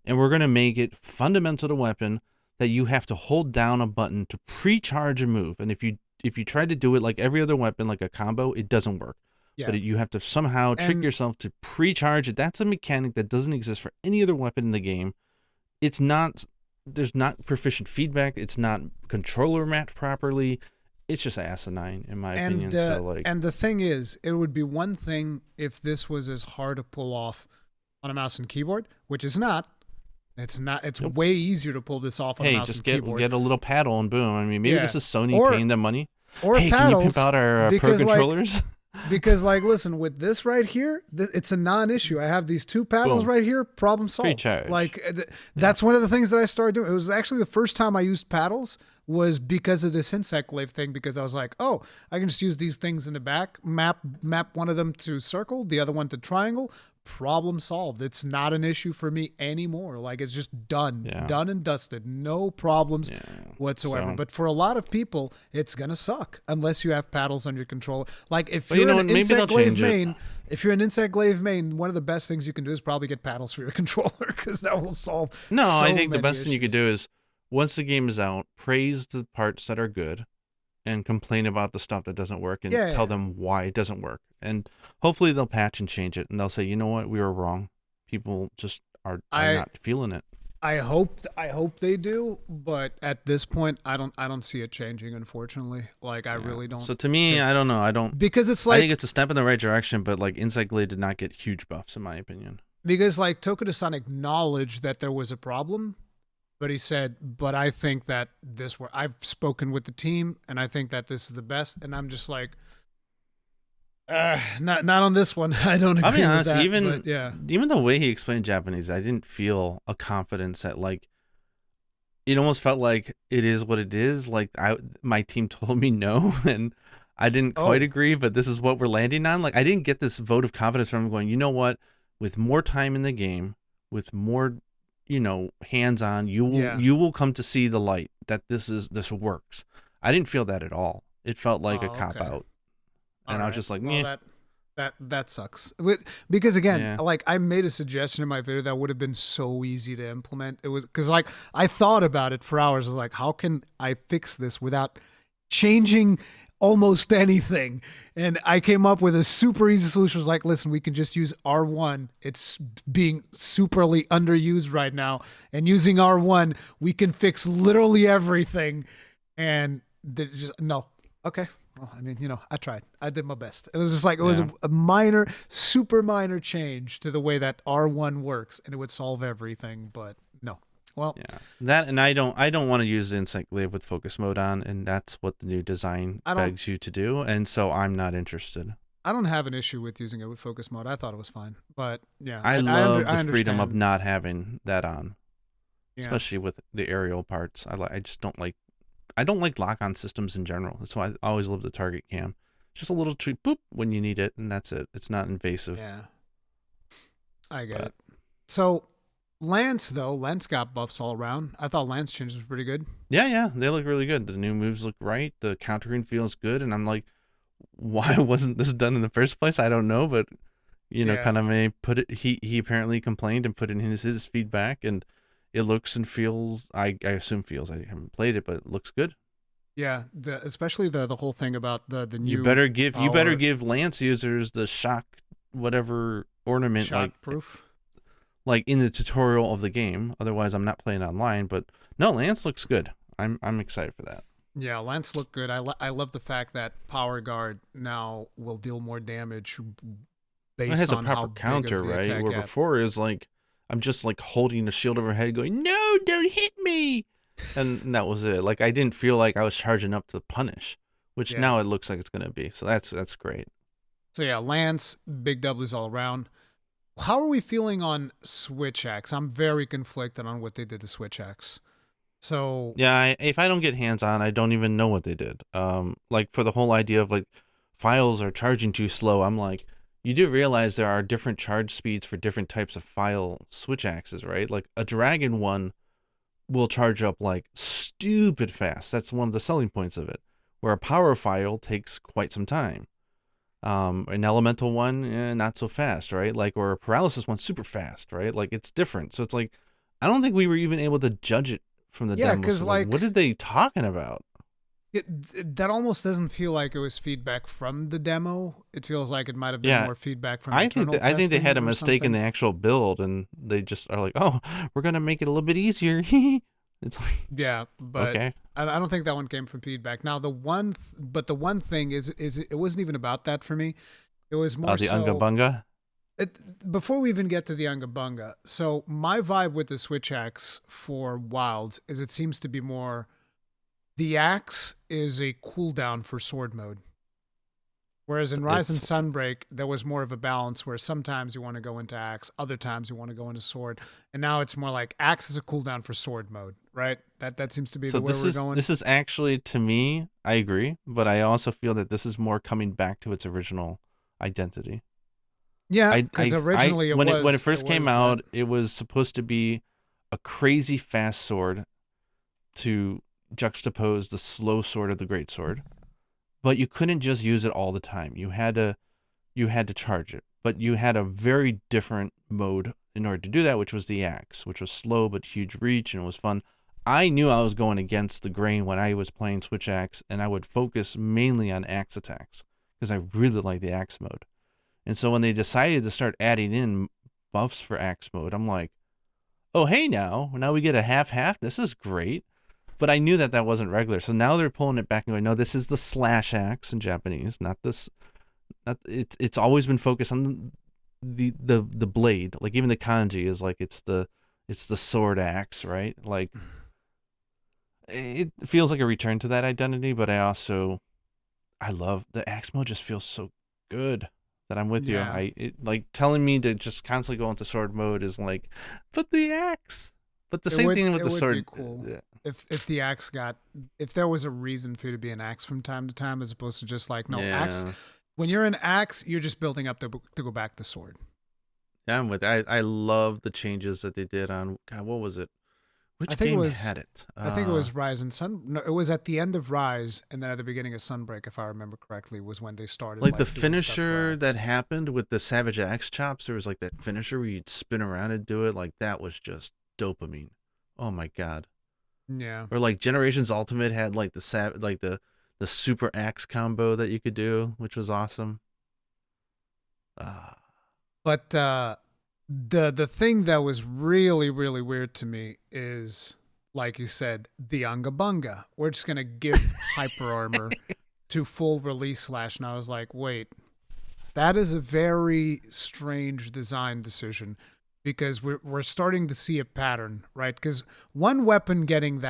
And we're going to make it fundamental to weapon that you have to hold down a button to pre-charge a move. And if you try to do it like every other weapon, like a combo, it doesn't work. Yeah. But you have to somehow trick yourself to pre-charge it. That's a mechanic that doesn't exist for any other weapon in the game. There's not proficient feedback. It's not controller mapped properly. It's just asinine, in my opinion. And the thing is, it would be one thing if this was as hard to pull off on a mouse and keyboard, which is not. It's not. It's way easier to pull this off on a mouse and keyboard. Get a little paddle and boom. I mean, maybe this is Sony paying them money. Or paddles. Can you pimp out our pro controllers? Because, like, listen, with this right here, it's a non-issue. I have these 2 paddles right here, problem solved. Pre-charge. Like, that's one of the things that I started doing. It was actually the first time I used paddles was because of this insect glaive thing, because I was like, oh, I can just use these things in the back, map one of them to circle, the other one to triangle. Problem solved. It's not an issue for me anymore. Like, it's just done and dusted. No problems whatsoever. But for a lot of people, it's gonna suck unless you have paddles on your controller. Like, if you're an insect glaive main, one of the best things you can do is probably get paddles for your controller, because that will solve. No, I think the best thing you could do is, once the game is out, praise the parts that are good and complain about the stuff that doesn't work, and tell them why it doesn't work. And hopefully they'll patch and change it, and they'll say, you know what, we were wrong. People just are not feeling it. I hope they do, but at this point, I don't see it changing, unfortunately. Like, I really don't. So to me, I don't know. Because it's like, I think it's a step in the right direction, but like, Insect Glaive did not get huge buffs, in my opinion. Because like, Tokuda-san acknowledged that there was a problem, but he said, but I think that I've spoken with the team, and I think that this is the best. And I'm just like, not on this one. I don't agree. I'll be honest, with that, even the way he explained Japanese, I didn't feel a confidence that, like, it almost felt like it is what it is. Like, my team told me no, and I didn't quite agree, but this is what we're landing on. Like, I didn't get this vote of confidence from him going, you know what, with more time in the game, with more, hands-on, you will come to see the light that this works. I didn't feel that at all. It felt like a cop-out. And I was just like, That sucks. Because again, Yeah. like I made a suggestion in my video that would have been so easy to implement. It was because like I thought about it for hours. I was like, how can I fix this without changing almost anything? And I came up with a super easy solution. It was like, listen, we can just use R1. It's being superly underused right now. And using R1, we can fix literally everything. And just no. Okay. Well, I mean, I tried. I did my best. It was just like it was Yeah. a minor, super minor change to the way that R1 works, and it would solve everything. But no. Well, Yeah. That, and I don't want to use the encyclopedia with focus mode on, and that's what the new design I don't. begs you to do, and so I'm not interested. I don't have an issue with using it with focus mode. I thought it was fine, but yeah, I I love the freedom of understand. not having that on, Yeah, especially with the aerial parts. I just don't like. I don't like lock-on systems in general. That's why I always love the target cam. Just a little treat, boop, when you need it, and that's it. It's not invasive. yeah, I get But it. So Lance got buffs all around. I thought Lance changes were pretty good. yeah, they look really good. The new moves look right. The countering feels good, and I'm like, why wasn't this done in the first place? I don't know, but Yeah, kind of may put it. He apparently complained and put in his feedback, and it looks and feels. I assume feels. I haven't played it, but it looks good. yeah. Especially the whole thing about the You new better power give Lance users the shock whatever ornament shock proof. like in the tutorial of the game. Otherwise, I'm not playing online. But no, Lance looks good. I'm excited for that. Yeah, Lance looked good. I love the fact that Power Guard now will deal more damage It has based a on how proper big counter, of the right? attack. Where Yeah, before is like I'm just like holding the shield over her head, going, "No, don't hit me," and that was it. Like I didn't feel like I was charging up to punish, which yeah. now it looks like it's gonna be. So that's great. So yeah, Lance, big W's all around. How are we feeling on Switch X? I'm very conflicted on what they did to Switch X. So Yeah, if I don't get hands on, I don't even know what they did. Like for the whole idea of like files are charging too slow, I'm like, you do realize there are different charge speeds for different types of file switch axes, right? Like a Dragon one will charge up like stupid fast. That's one of the selling points of it. Where a power file takes quite some time. An elemental one, not so fast, right? Like, or a paralysis one, super fast, right? Like, it's different. So it's like, I don't think we were even able to judge it from the yeah, demo. because So like, what like are they talking about? that almost doesn't feel like it was feedback from the demo. It feels like it might have been Yeah, more feedback from internal I think they had testing a or mistake in something. the actual build, and they just are like, oh, we're gonna make it a little bit easier. It's like, Yeah, but okay, I don't think that one came from feedback. Now but the one thing is it wasn't even about that for me. It was more the Unga so Bunga. before we even get to the Unga Bunga. So my vibe with the Switch Axe for Wilds is it seems to be more the axe is a cooldown for sword mode. Whereas in Rise and It's Sunbreak, there was more of a balance where sometimes you want to go into axe, other times you want to go into sword, and now it's more like axe is a cooldown for sword mode, right? That seems to be So the way we're going. this is actually, to me, I agree, but I also feel that this is more coming back to its original identity. Yeah, because originally When it it first came was that. out, it was supposed to be a crazy fast sword to juxtapose the slow sword of the great sword, but you couldn't just use it all the time. You had to charge it, but you had a very different mode in order to do that, which was the axe, which was slow but huge reach and it was fun. I knew I was going against the grain when I was playing Switch Axe, and I would focus mainly on axe attacks because I really like the axe mode. And so when they decided to start adding in buffs for axe mode, I'm like, oh hey, now we get a half. This is great. But I knew that that wasn't regular, so now they're pulling it back and going, no, this is the slash axe in Japanese, not this. Not it's always been focused on the blade. Like even the kanji is like it's the sword axe, right? Like it feels like a return to that identity, but I love the axe mode. Just feels so good that I'm with you. Yeah, Like telling me to just constantly go into sword mode is like, but the axe. But the same thing with it the would be sword. cool if the axe got if there was a reason for you to be an axe from time to time as opposed to just like no axe. Yeah, When you're an axe, you're just building up to go back to sword. yeah, I'm with. I love the changes that they did on. God, what was it? Which game had it? I think it was Rise and Sun. No, it was at the end of Rise, and then at the beginning of Sunbreak, if I remember correctly, was when they started. Like the finisher that happened with the Savage Axe chops. There was like that finisher where you'd spin around and do it. Like that was just dopamine. Oh my god. Yeah. Or like Generations Ultimate had like the super axe combo that you could do, which was awesome. But the thing that was really, really weird to me is, like you said, the Unga Bunga. We're just gonna give hyper armor to full release / and I was like, wait, that is a very strange design decision, because we're starting to see a pattern, right? Because one weapon getting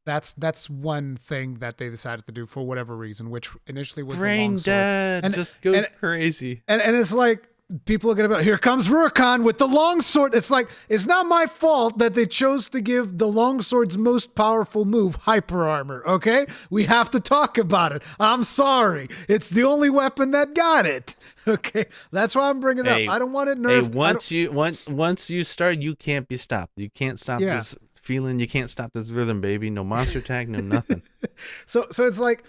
that's one thing that they decided to do for whatever reason, which initially was brain the longsword. dead, and just go crazy. And it's like, people are going to be, here comes Rurikhan with the longsword. It's like, it's not my fault that they chose to give the longsword's most powerful move hyper armor, okay? We have to talk about it. I'm sorry. It's the only weapon that got it, okay? That's why I'm bringing it up. I don't want it nerfed. Once you start, you can't be stopped. You can't stop this feeling. You can't stop this rhythm, baby. No monster tag, no nothing. So it's like,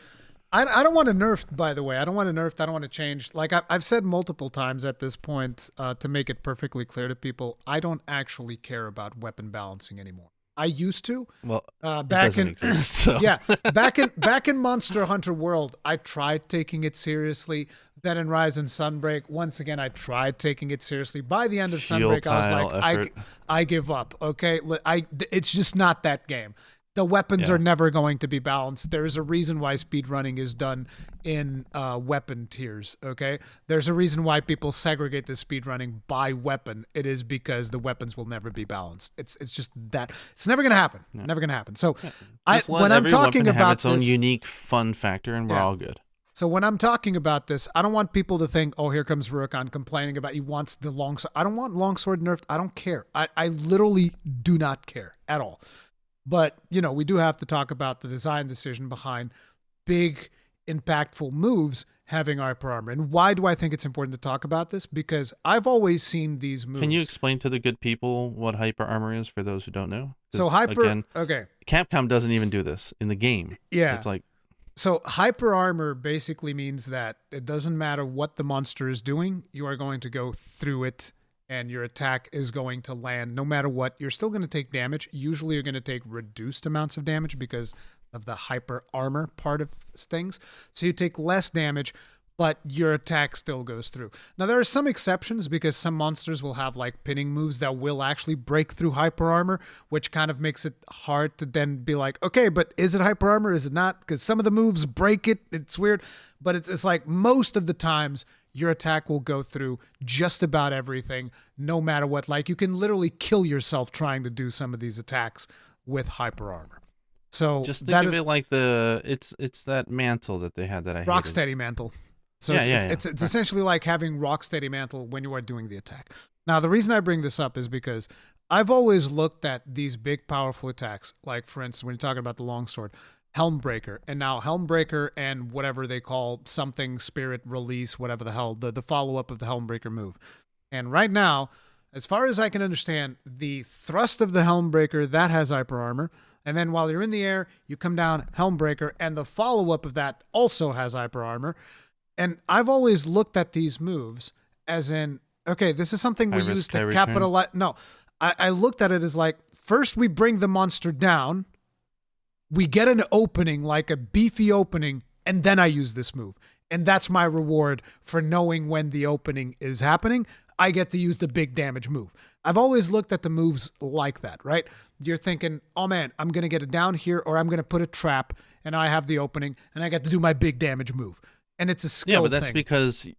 I don't want to nerf, by the way. I don't want to nerf. I don't want to change. Like I've said multiple times at this point, to make it perfectly clear to people, I don't actually care about weapon balancing anymore. I used to. Well, back in exist, so. Yeah, back in Monster Hunter World, I tried taking it seriously. Then in Rise and Sunbreak, once again, I tried taking it seriously. By the end of Sunbreak, I was like, I give up. Okay, it's just not that game. The weapons are never going to be balanced. There's a reason why speedrunning is done in weapon tiers, okay? There's a reason why people segregate the speedrunning by weapon. It is because the weapons will never be balanced. It's just that. It's never going to happen. Yeah. Never going to happen. So when I'm talking about its own unique fun factor, and we're all good. So when I'm talking about this, I don't want people to think, oh, here comes Rurikhan complaining about he wants the longsword. I don't want longsword nerfed. I don't care. I literally do not care at all. But, we do have to talk about the design decision behind big, impactful moves having hyper armor. And why do I think it's important to talk about this? Because I've always seen these moves. Can you explain to the good people what hyper armor is for those who don't know? So okay. Capcom doesn't even do this in the game. Yeah. It's like... So hyper armor basically means that it doesn't matter what the monster is doing, you are going to go through it, and your attack is going to land no matter what. You're still going to take damage. Usually you're going to take reduced amounts of damage because of the hyper armor part of things. So you take less damage, but your attack still goes through. Now there are some exceptions, because some monsters will have like pinning moves that will actually break through hyper armor, which kind of makes it hard to then be like, okay, but is it hyper armor? Is it not? Because some of the moves break it. It's weird, but it's like most of the times your attack will go through just about everything, no matter what. Like, you can literally kill yourself trying to do some of these attacks with hyper armor. So just think of it like it's that mantle that they had that I hated. Rocksteady mantle. So it's essentially like having Rocksteady mantle when you are doing the attack. Now, the reason I bring this up is because I've always looked at these big, powerful attacks, like, for instance, when you're talking about the longsword, Helmbreaker, and now Helmbreaker and whatever they call something, Spirit Release, whatever the hell, the follow-up of the Helmbreaker move. And right now, as far as I can understand, the thrust of the Helmbreaker, that has hyper armor. And then while you're in the air, you come down, Helmbreaker, and the follow-up of that also has hyper armor. And I've always looked at these moves as in, okay, this is something we use to capitalize. No, I looked at it as like, first we bring the monster down, we get an opening, like a beefy opening, and then I use this move. And that's my reward for knowing when the opening is happening. I get to use the big damage move. I've always looked at the moves like that, right? You're thinking, oh man, I'm going to get it down here, or I'm going to put a trap, and I have the opening, and I get to do my big damage move. And it's a skill thing. Yeah, but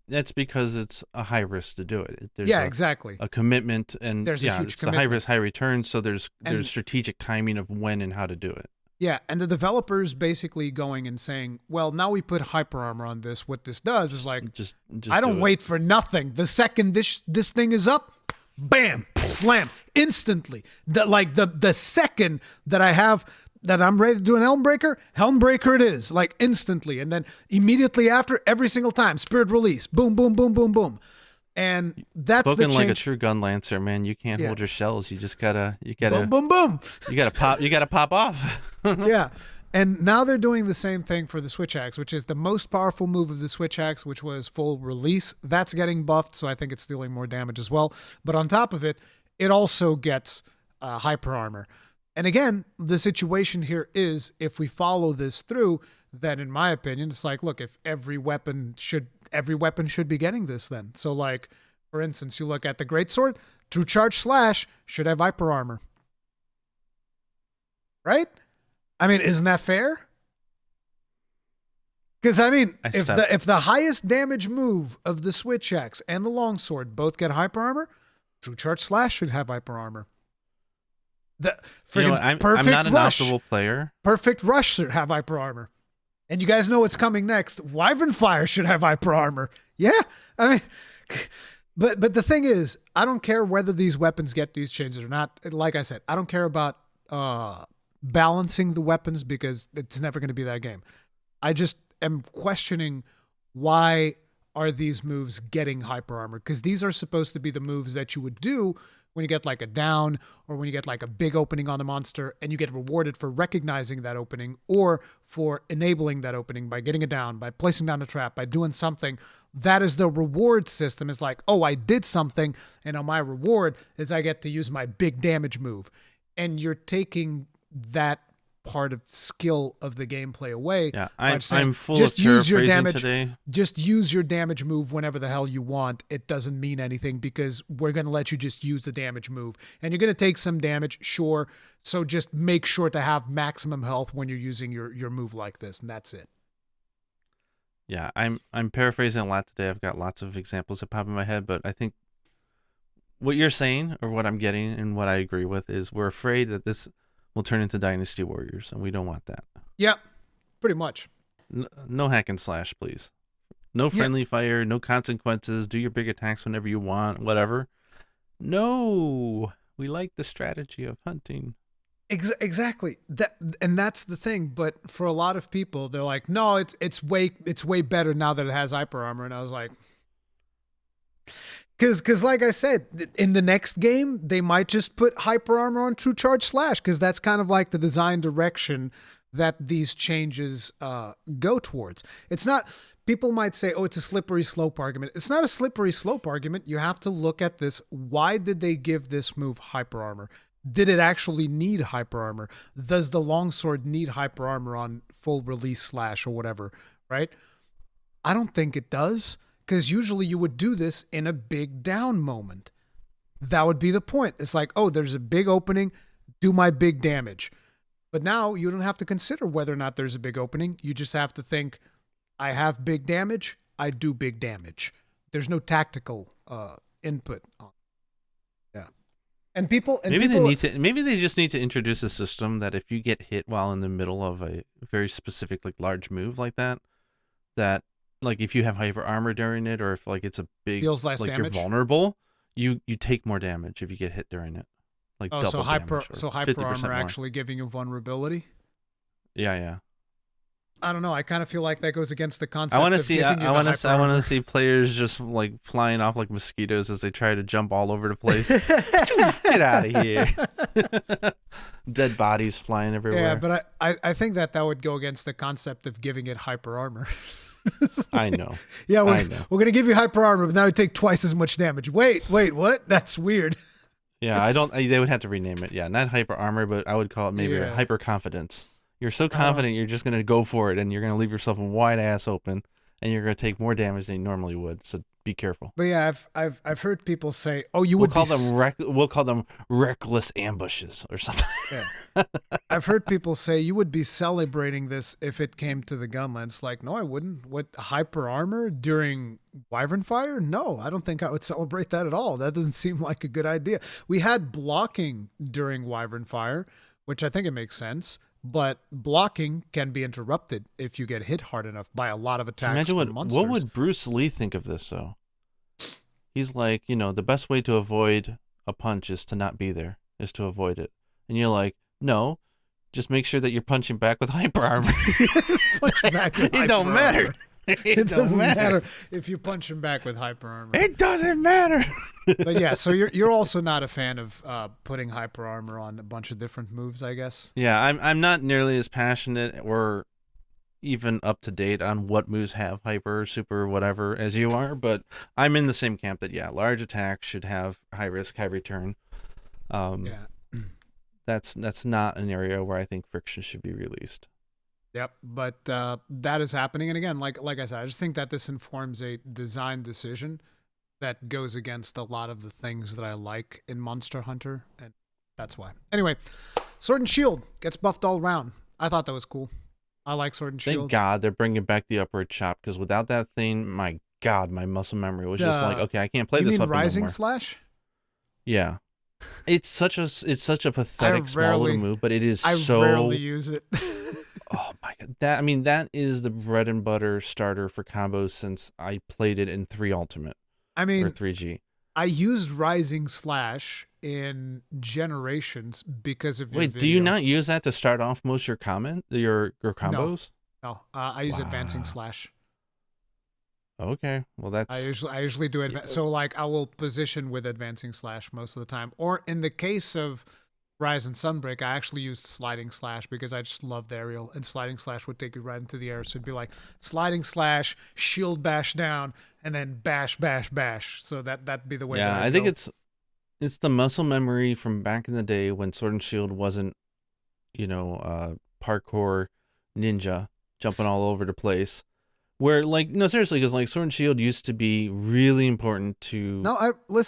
that's because it's a high risk to do it. There's exactly. A commitment, and there's a huge commitment. A high risk, high return, so there's strategic timing of when and how to do it. Yeah, and the developers basically going and saying, well, now we put hyper armor on this. What this does is like, just I don't wait for nothing. The second this thing is up, bam, slam, instantly. The second that I have, that I'm ready to do an Helmbreaker it is, like instantly. And then immediately after, every single time, Spirit Release, boom, boom, boom, boom, boom. And that's Spoken the change. like a true gun lancer, man. You can't hold your shells. You just gotta boom, boom, boom. You gotta pop off. Yeah. And now they're doing the same thing for the switch axe, which is the most powerful move of the switch axe, which was full release. That's getting buffed, so I think it's dealing more damage as well. But on top of it, it also gets hyper armor. And again, the situation here is, if we follow this through, then in my opinion, it's like, look, if every weapon should be getting this then. So like, for instance, you look at the greatsword, True Charge Slash should have hyper armor. Right? I mean, isn't that fair? Because I mean, if the highest damage move of the switch axe and the longsword both get hyper armor, True Charge Slash should have hyper armor. I'm not an optimal player. Perfect Rush should have hyper armor. And you guys know what's coming next. Wyvern Fire should have hyper armor. Yeah. I mean, but the thing is, I don't care whether these weapons get these changes or not. Like I said, I don't care about balancing the weapons because it's never going to be that game. I just am questioning, why are these moves getting hyper armor? Because these are supposed to be the moves that you would do when you get like a down, or when you get like a big opening on the monster and you get rewarded for recognizing that opening, or for enabling that opening by getting it down, by placing down the trap, by doing something. That is the reward system. Is like, oh, I did something, and now my reward is I get to use my big damage move. And you're taking that part of skill of the gameplay away. Yeah, I'm full just of use your paraphrasing damage today. Just use your damage move whenever the hell you want. It doesn't mean anything because we're going to let you just use the damage move, and you're going to take some damage, sure, so just make sure to have maximum health when you're using your move like this, and that's it. Yeah, I'm paraphrasing a lot today. I've got lots of examples that pop in my head, but I think what you're saying, or what I'm getting and what I agree with, is we're afraid that this will turn into Dynasty Warriors, and we don't want that. Yeah, pretty much. No hack and slash, please. No friendly fire, no consequences. Do your big attacks whenever you want, whatever. No, we like the strategy of hunting. Exactly. And that's the thing. But for a lot of people, they're like, no, it's way better now that it has hyper armor. And I was like, Because like I said, in the next game, they might just put hyper armor on True Charge Slash, because that's kind of like the design direction that these changes go towards. It's not, people might say, oh, it's a slippery slope argument. It's not a slippery slope argument. You have to look at this. Why did they give this move hyper armor? Did it actually need hyper armor? Does the longsword need hyper armor on full release slash or whatever, right? I don't think it does. Because usually you would do this in a big down moment. That would be the point. It's like, oh, there's a big opening, do my big damage. But now you don't have to consider whether or not there's a big opening. You just have to think, I have big damage, I do big damage. There's no tactical input on. Yeah. And maybe they just need to introduce a system that if you get hit while in the middle of a very specific, like, large move like that, like, if you have hyper armor during it, or if, like, it's a big, deals less like, damage. You're vulnerable, you take more damage if you get hit during it. Like, double so hyper damage, armor actually giving you vulnerability? Yeah. I don't know. I kind of feel like that goes against the concept. I want to see players just, like, flying off like mosquitoes as they try to jump all over the place. Get out of here! Dead bodies flying everywhere. Yeah, but I think that would go against the concept of giving it hyper armor. I know. Yeah, we're going to give you hyper armor, but now you take twice as much damage. Wait, what? That's weird. Yeah, they would have to rename it. Yeah, not hyper armor, but I would call it maybe a hyper confidence. You're so confident you're just going to go for it, and you're going to leave yourself a wide ass open, and you're going to take more damage than you normally would. So be careful. But yeah, I've heard people say, "Oh, we'll call them reckless ambushes or something." Yeah. I've heard people say you would be celebrating this if it came to the gunlands. Like, no, I wouldn't. What, hyper armor during Wyvern Fire? No, I don't think I would celebrate that at all. That doesn't seem like a good idea. We had blocking during Wyvern Fire, which I think it makes sense. But blocking can be interrupted if you get hit hard enough by a lot of attacks from monsters. What would Bruce Lee think of this, though? He's like, the best way to avoid a punch is to not be there, is to avoid it. And you're like, no, just make sure that you're punching back with hyper armor. Punch back with it don't matter. It doesn't matter if you punch him back with hyper armor. It doesn't matter. But yeah, so you're also not a fan of putting hyper armor on a bunch of different moves, I guess. Yeah, I'm not nearly as passionate or even up to date on what moves have hyper, super, whatever as you are, but I'm in the same camp that large attacks should have high risk, high return. Yeah. That's not an area where I think friction should be released. Yep, but that is happening, and again, like I said, I just think that this informs a design decision that goes against a lot of the things that I like in Monster Hunter, and that's why. Anyway, Sword and Shield gets buffed all around. I thought that was cool. I like Sword and Shield. Thank God they're bringing back the upward chop, because without that thing, my God, my muscle memory was just like, okay, I can't play this weapon Rising no more. Slash? Yeah. It's such a pathetic small little move, but it is so. I rarely use it. Oh my God, that is the bread and butter starter for combos since I played it in 3 Ultimate. Or 3G. I used Rising Slash in Generations because of your Wait, video. do you not use that to start off most of your combos? No, I use Advancing Slash. Okay, well that's. I usually do so like I will position with Advancing Slash most of the time, or in the case of Rise and Sunbreak, I actually used Sliding Slash because I just loved aerial, and Sliding Slash would take you right into the air. So it'd be like Sliding Slash, Shield Bash down, and then Bash, Bash, Bash. So that'd be the way. Yeah, I think it's the muscle memory from back in the day when Sword and Shield wasn't, parkour ninja jumping all over the place. Where seriously, because Sword and Shield used to be really important to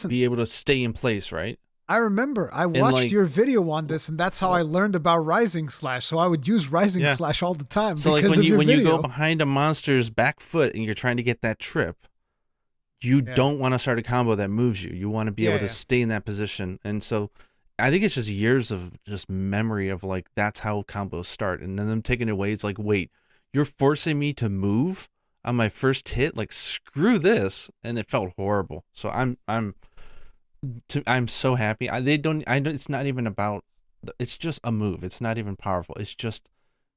be able to stay in place, right? I remember I watched your video on this, and that's how I learned about Rising Slash. So I would use Rising Slash all the time. So because when of you go behind a monster's back foot and you're trying to get that trip, you don't want to start a combo that moves you. You want to be able to stay in that position. And so I think it's just years of just memory of that's how combos start. And then them taking it away, it's like, wait, you're forcing me to move on my first hit? Screw this. And it felt horrible. So I'm so happy. It's not even about. It's just a move. It's not even powerful. It's just.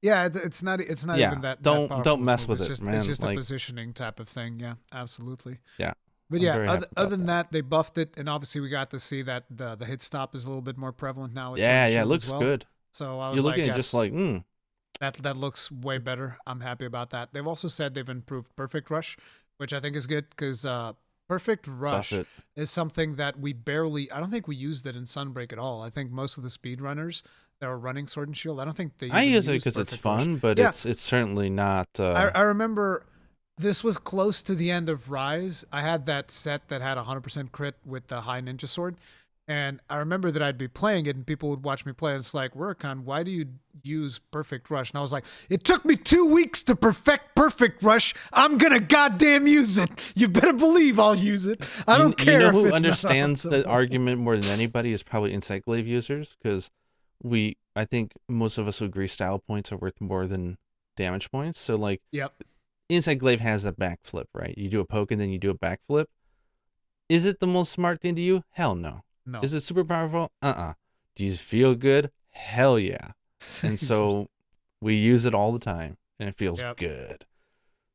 Yeah, it's not even that. Don't mess with it, man. It's just a positioning type of thing. Yeah, absolutely. Yeah. But other than that, they buffed it, and obviously we got to see that the hit stop is a little bit more prevalent now. It looks good. So I was You're looking at just that looks way better. I'm happy about that. They've also said they've improved Perfect Rush, which I think is good because. Perfect Rush is something that I don't think we used it in Sunbreak at all. I think most of the speedrunners that are running Sword and Shield, I don't think they I use it because it's fun, but it's certainly not. I remember this was close to the end of Rise. I had that set that had 100% crit with the high ninja sword. And I remember that I'd be playing it and people would watch me play. And it's like, Rurikhan, why do you use Perfect Rush? And I was like, it took me 2 weeks to perfect Perfect Rush. I'm going to goddamn use it. You better believe I'll use it. I don't care. You know who understands the argument more than anybody is probably Insight Glaive users. Because I think most of us would agree style points are worth more than damage points. So yep. Insight Glaive has a backflip, right? You do a poke and then you do a backflip. Is it the most smart thing to you? Hell no. No. Is it super powerful? Do you feel good? Hell yeah. And so we use it all the time and it feels good.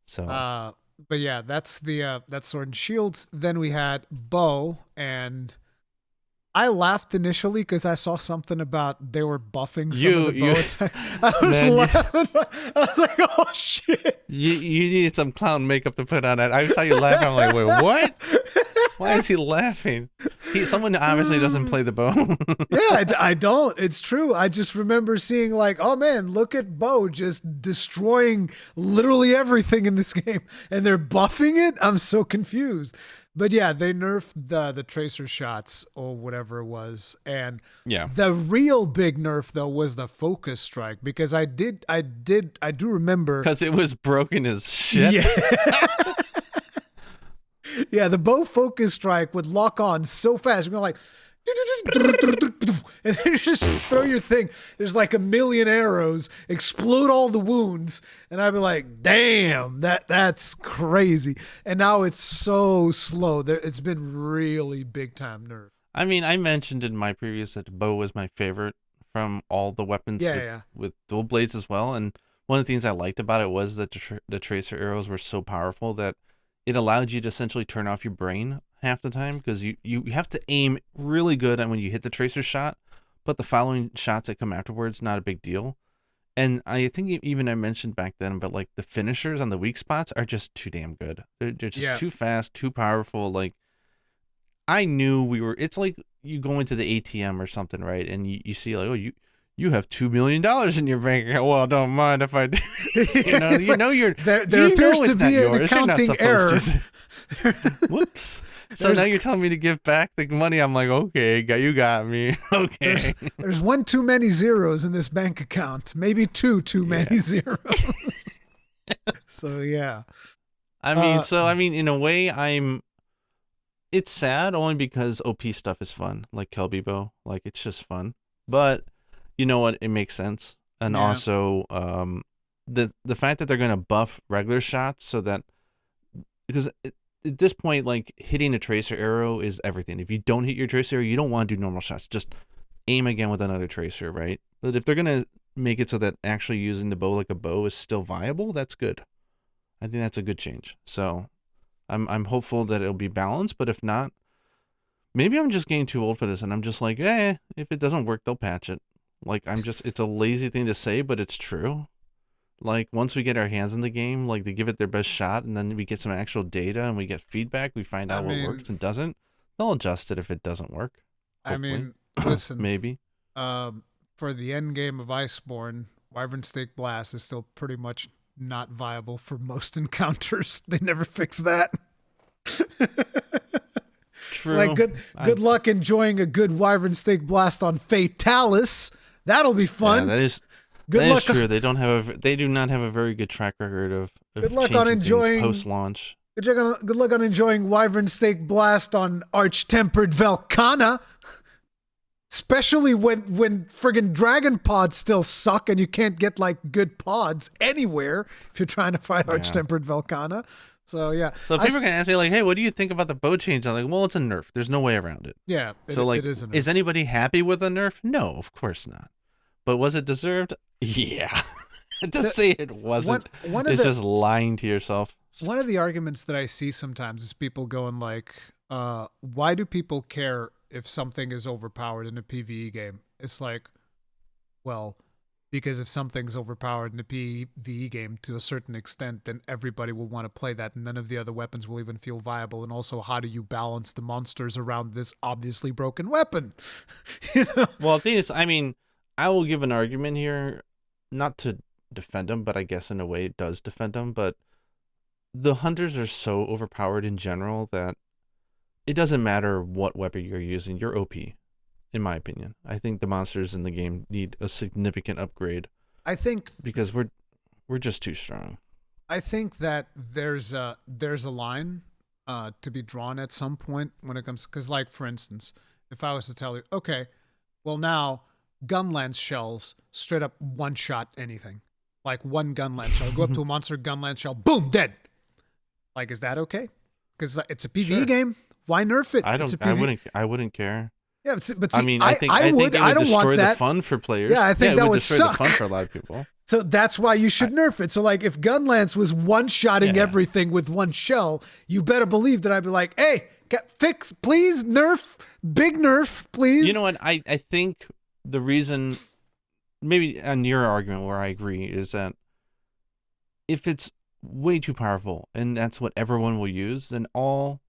So but yeah, that's Sword and Shield. Then we had Bow, and I laughed initially because I saw something about they were buffing some of the bow attack. I was laughing. I was like, oh shit. You needed some clown makeup to put on that. I saw you laughing. I'm like, wait, what? Why is he laughing? Someone obviously doesn't play the bow. Yeah, I don't. It's true. I just remember seeing oh man, look at Bo just destroying literally everything in this game. And they're buffing it? I'm so confused. But yeah, they nerfed the tracer shots or whatever it was. And the real big nerf though was the focus strike, because I do remember. Because it was broken as shit. Yeah. Yeah, the bow focus strike would lock on so fast. You'd be like, and then you just throw your thing. There's a million arrows, explode all the wounds, and I'd be like, damn, that's crazy. And now it's so slow. It's been really big time nerf. I mean, I mentioned in my previous that bow was my favorite from all the weapons with dual blades as well. And one of the things I liked about it was that the tracer arrows were so powerful that it allowed you to essentially turn off your brain half the time, because you have to aim really good when you hit the tracer shot, but the following shots that come afterwards, not a big deal. And I think even I mentioned back then, but like the finishers on the weak spots are just too damn good. They're just too fast, too powerful. Like, I knew it's like you go into the ATM or something, right? And you see like, oh, you have $2 million in your bank account. Well, don't mind if I do. There appears to be an accounting error. Whoops. So now you're telling me to give back the money. I'm like, okay, you got me. Okay. There's one too many zeros in this bank account. Maybe two too many zeros. So yeah. I mean, in a way, it's sad only because OP stuff is fun, like Kelby Bow. Like, it's just fun. But you know what? It makes sense. And also, the fact that they're going to buff regular shots so that, because at this point, like, hitting a tracer arrow is everything. If you don't hit your tracer arrow, you don't want to do normal shots. Just aim again with another tracer, right? But if they're going to make it so that actually using the bow like a bow is still viable, that's good. I think that's a good change. So I'm hopeful that it'll be balanced, but if not, maybe I'm just getting too old for this, and I'm just like, if it doesn't work, they'll patch it. Like, it's a lazy thing to say, but it's true. Like, once we get our hands in the game, like, they give it their best shot, and then we get some actual data, and we get feedback, we find out what works and doesn't, they'll adjust it if it doesn't work. Hopefully. I mean, listen. Maybe. For the end game of Iceborne, Wyvern Stake Blast is still pretty much not viable for most encounters. They never fix that. True. It's like good luck enjoying a good Wyvern Stake Blast on Fatalis. That'll be fun. Yeah, that is true. They do not have a very good track record of good luck on enjoying post-launch. Good luck on enjoying Wyvern Stake Blast on Arch-Tempered Velkhana. Especially when friggin' dragon pods still suck and you can't get like good pods anywhere if you're trying to fight Arch-Tempered Velkhana. So yeah. So people are gonna ask me like, "Hey, what do you think about the bow change?" I'm like, "Well, it's a nerf. There's no way around it." Yeah. So like, it is a nerf. Is anybody happy with a nerf? No, of course not. But was it deserved? Yeah. To say it wasn't, it's just lying to yourself. One of the arguments that I see sometimes is people going like, "Why do people care if something is overpowered in a PvE game?" It's like, well, because if something's overpowered in a PvE game to a certain extent, then everybody will want to play that, and none of the other weapons will even feel viable. And also, how do you balance the monsters around this obviously broken weapon? Well, the thing is, I mean, I will give an argument here, not to defend them, but I guess in a way it does defend them. But the hunters are so overpowered in general that it doesn't matter what weapon you're using, you're OP. In my opinion, I think the monsters in the game need a significant upgrade. I think because we're just too strong. I think that there's a line to be drawn at some point when it comes, because like for instance, if I was to tell you, okay, well now gun lance shells straight up one shot anything, like one gun lance shell, go up to a monster, gun lance shell, boom, dead. Like, is that okay? Because it's a PvE game. Why nerf it? I wouldn't care. Yeah, but see, I mean, I think it would destroy the fun for players. Yeah, I think that would destroy the fun for a lot of people. So that's why you should nerf it. So like, if Gunlance was one-shotting everything with one shell, you better believe that I'd be like, hey, fix, please, nerf, big nerf, please. You know what? I think the reason, maybe on your argument where I agree, is that if it's way too powerful and that's what everyone will use, then I'm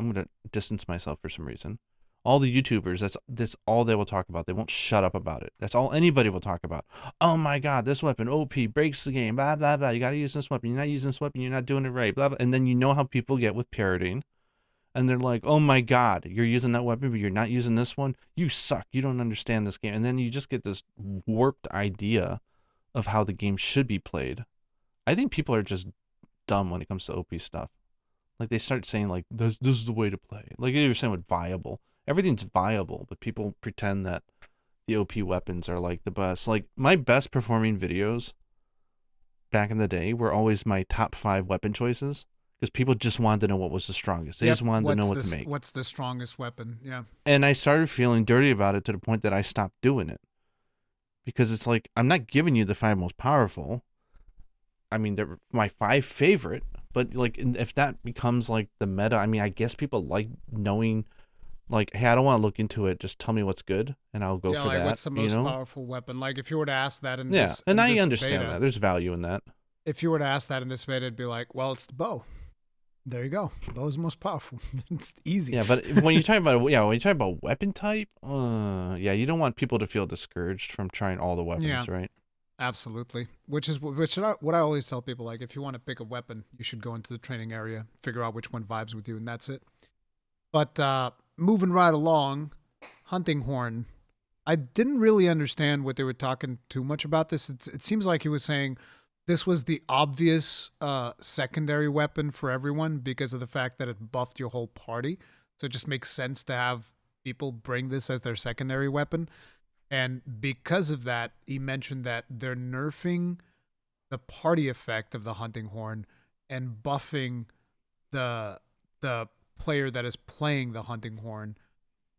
going to distance myself for some reason. All the YouTubers, that's all they will talk about. They won't shut up about it. That's all anybody will talk about. Oh my God, this weapon, OP, breaks the game, blah, blah, blah. You got to use this weapon. You're not using this weapon. You're not doing it right, blah, blah. And then you know how people get with parroting. And they're like, oh my God, you're using that weapon, but you're not using this one. You suck. You don't understand this game. And then you just get this warped idea of how the game should be played. I think people are just dumb when it comes to OP stuff. Like, they start saying, like, this is the way to play. Like you were saying with viable. Everything's viable, but people pretend that the OP weapons are, like, the best. Like, my best performing videos back in the day were always my top 5 weapon choices, because people just wanted to know what was the strongest. They just wanted to know what to make. What's the strongest weapon? Yeah. And I started feeling dirty about it to the point that I stopped doing it. because it's like I'm not giving you the 5 most powerful. I mean, they're my 5 favorite, but like if that becomes like the meta, I mean, I guess people like knowing, like, hey, I don't want to look into it. Just tell me what's good, and I'll go Yeah, for like that. what's the most powerful weapon? Like if you were to ask that in Yeah, this and I understand beta, that there's value in that. if you were to ask that in this beta, it'd be like, well, it's the bow. There you go. Bow's the most powerful. It's easy. Yeah, but when you talk about weapon type, yeah, you don't want people to feel discouraged from trying all the weapons, right? Absolutely. What I always tell people, like if you want to pick a weapon, you should go into the training area, figure out which one vibes with you, and that's it. But moving right along, hunting horn. I didn't really understand what they were talking too much about this. It seems like he was saying this was the obvious secondary weapon for everyone because of the fact that it buffed your whole party. So it just makes sense to have people bring this as their secondary weapon. And because of that, he mentioned that they're nerfing the party effect of the hunting horn and buffing the player that is playing the hunting horn.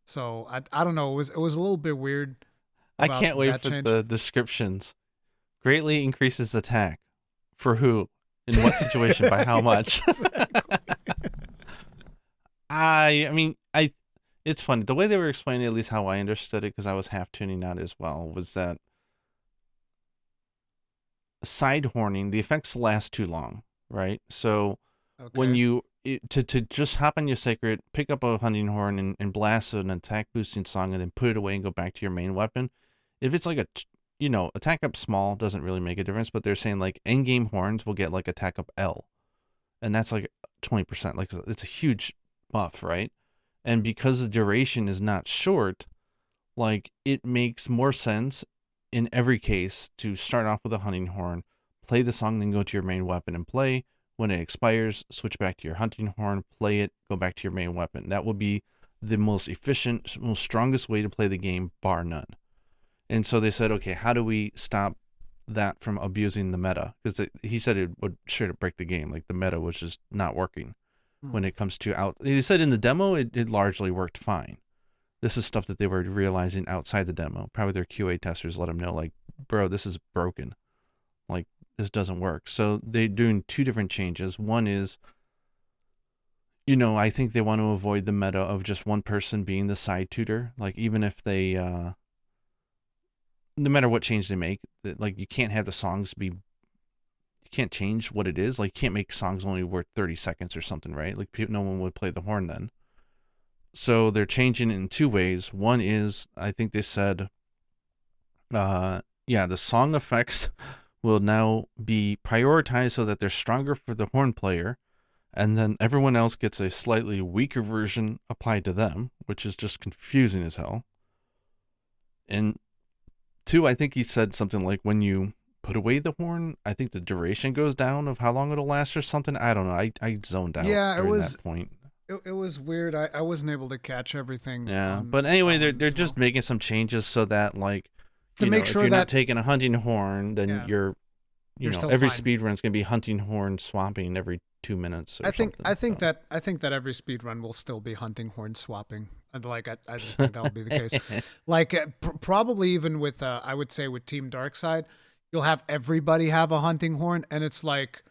So I don't know. It was a little bit weird. I can't wait for the descriptions. Greatly increases attack. For who? In what situation? By how much? I mean, it's funny. The way they were explaining, at least how I understood it, because I was half tuning out as well, was that side horning, the effects last too long, right? So when you to just hop on your sacred, pick up a hunting horn and blast an attack boosting song, and then put it away and go back to your main weapon. If it's like attack up small doesn't really make a difference, but they're saying like end game horns will get like attack up L, and that's like 20%. Like it's a huge buff, right? And because the duration is not short, like it makes more sense in every case to start off with a hunting horn, play the song, then go to your main weapon and play. When it expires, switch back to your hunting horn, play it, go back to your main weapon. That will be the most efficient, most strongest way to play the game, bar none. And so they said, okay, how do we stop that from abusing the meta? Because he said it would sure to break the game. Like the meta was just not working when it comes to out. He said in the demo, it largely worked fine. This is stuff that they were realizing outside the demo. Probably their QA testers let them know, like, bro, this is broken. Like, this doesn't work. So they're doing 2 different changes. One is, I think they want to avoid the meta of just one person being the side tutor. Like, even if they, no matter what change they make, like, you can't have the songs be, you can't change what it is. Like, you can't make songs only worth 30 seconds or something, right? Like, no one would play the horn then. So they're changing it in 2 ways. One is, I think they said, the song effects will now be prioritized so that they're stronger for the horn player, and then everyone else gets a slightly weaker version applied to them, which is just confusing as hell. And 2, I think he said something like when you put away the horn, I think the duration goes down of how long it'll last or something. I don't know. I zoned out during that point. It was weird. I wasn't able to catch everything. Yeah, but anyway, they're just making some changes so that, like, to make sure if you're not taking a hunting horn, then you're every speed run's gonna be hunting horn swapping every 2 minutes. I think that every speed run will still be hunting horn swapping. Like I just think that'll be the case. Like probably even with I would say with Team Darkside, you'll have everybody have a hunting horn, and it's like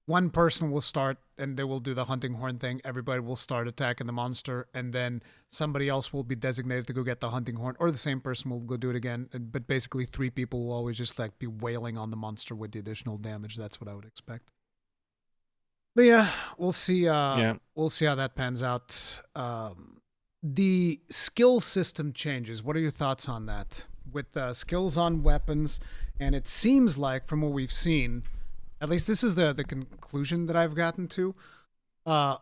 one person will start and they will do the hunting horn thing. Everybody will start attacking the monster, and then somebody else will be designated to go get the hunting horn, or the same person will go do it again. But basically 3 people will always just like be wailing on the monster with the additional damage. That's what I would expect. But yeah, we'll see. We'll see how that pans out. The skill system changes. What are your thoughts on that? With skills on weapons, and it seems like from what we've seen, at least this is the conclusion that I've gotten to.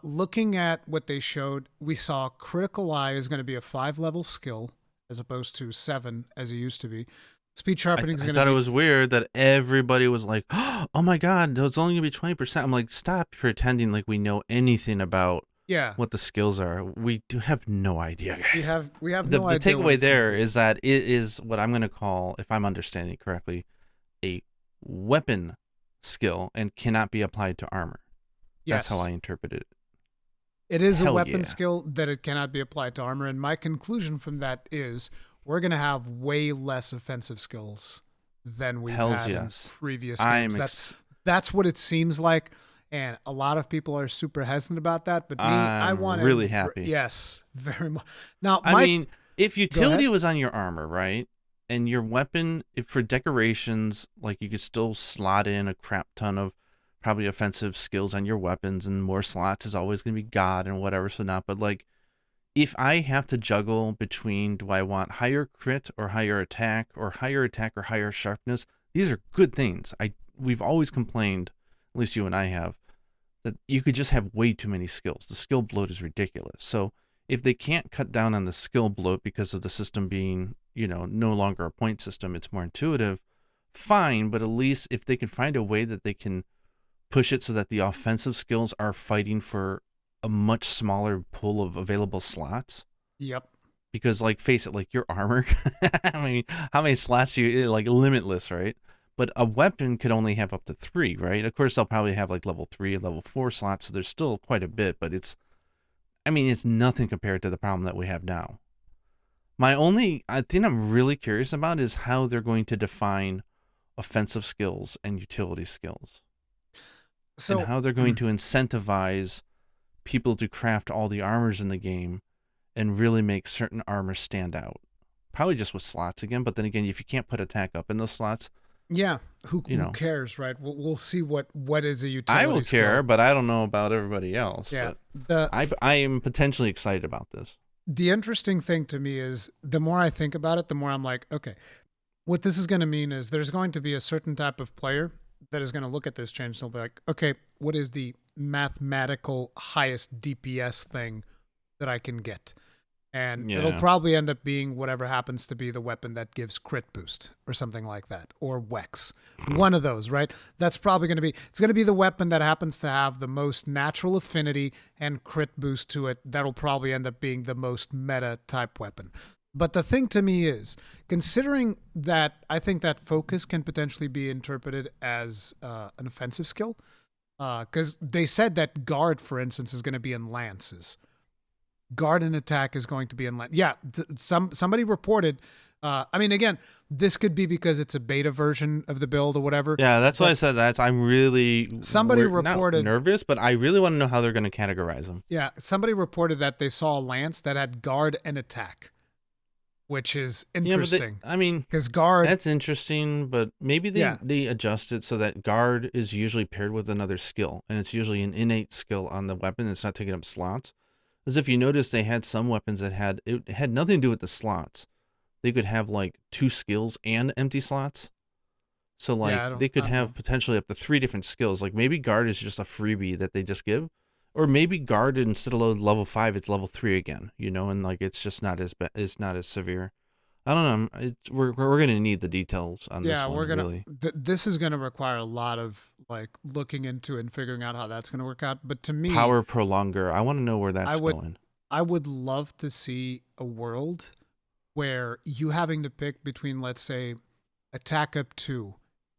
Looking at what they showed, we saw Critical Eye is going to be a 5-level skill as opposed to 7 as it used to be. Speed sharpening is going to be... I thought it was weird that everybody was like, oh my god, it's only going to be 20%. I'm like, stop pretending like we know anything about what the skills are. We do have no idea, guys. We have no idea. The takeaway there is that it is what I'm going to call, if I'm understanding correctly, a weapon skill and cannot be applied to armor. That's how I interpret it. It is a weapon skill that it cannot be applied to armor, and my conclusion from that is we're gonna have way less offensive skills than we've Hells had yes. in previous games. That's what it seems like, and a lot of people are super hesitant about that. But me, I want really happy. Yes, very much. Now, I mean, if utility was on your armor, right, and your weapon, if for decorations, like you could still slot in a crap ton of probably offensive skills on your weapons, and more slots is always going to be God and whatever. So not, but like, if I have to juggle between, do I want higher crit or higher attack or higher sharpness? These are good things. We've always complained, at least you and I have, that you could just have way too many skills. The skill bloat is ridiculous. So if they can't cut down on the skill bloat because of the system being, no longer a point system, it's more intuitive, fine. But at least if they can find a way that they can push it so that the offensive skills are fighting for a much smaller pool of available slots. Yep. Because, like, face it, like your armor, I mean, how many slots like limitless, right? But a weapon could only have up to 3, right? Of course, they'll probably have like level 3 and level 4 slots, so there's still quite a bit, but it's nothing compared to the problem that we have now. I think I'm really curious about is how they're going to define offensive skills and utility skills. So, and how they're going to incentivize people to craft all the armors in the game and really make certain armors stand out. Probably just with slots again, but then again, if you can't put attack up in those slots, yeah, who cares, right? We'll see what is a utility. I will care, but I don't know about everybody else. Yeah, but I am potentially excited about this. The interesting thing to me is the more I think about it, the more I'm like, okay, what this is going to mean is there's going to be a certain type of player that is going to look at this change and they'll be like, okay, what is the mathematical highest DPS thing that I can get? And it'll probably end up being whatever happens to be the weapon that gives crit boost or something like that, or Wex. One of those, right? That's probably going to be, it's going to be the weapon that happens to have the most natural affinity and crit boost to it. That'll probably end up being the most meta type weapon. But the thing to me is, considering that I think that focus can potentially be interpreted as an offensive skill, because they said that guard, for instance, is going to be in lances. Guard and attack is going to be in lance. Yeah, somebody reported. I mean, again, this could be because it's a beta version of the build or whatever. Yeah, that's why I said that. I'm really reported not nervous, but I really want to know how they're going to categorize them. Yeah, somebody reported that they saw a lance that had guard and attack, which is interesting. Yeah, because guard, that's interesting, but maybe they adjust it so that guard is usually paired with another skill, and it's usually an innate skill on the weapon. It's not taking up slots. As if you notice, they had some weapons that had nothing to do with the slots. They could have like 2 skills and empty slots. So like they could have potentially up to 3 different skills. Like maybe guard is just a freebie that they just give, or maybe guard instead of level 5, it's level 3 again. And like it's just not as severe. I don't know. We're going to need the details on this one. Yeah, we're going to. Really. This is going to require a lot of like looking into and figuring out how that's going to work out. But to me, power prolonger. I want to know where that's going. I would love to see a world where you having to pick between, let's say, attack up 2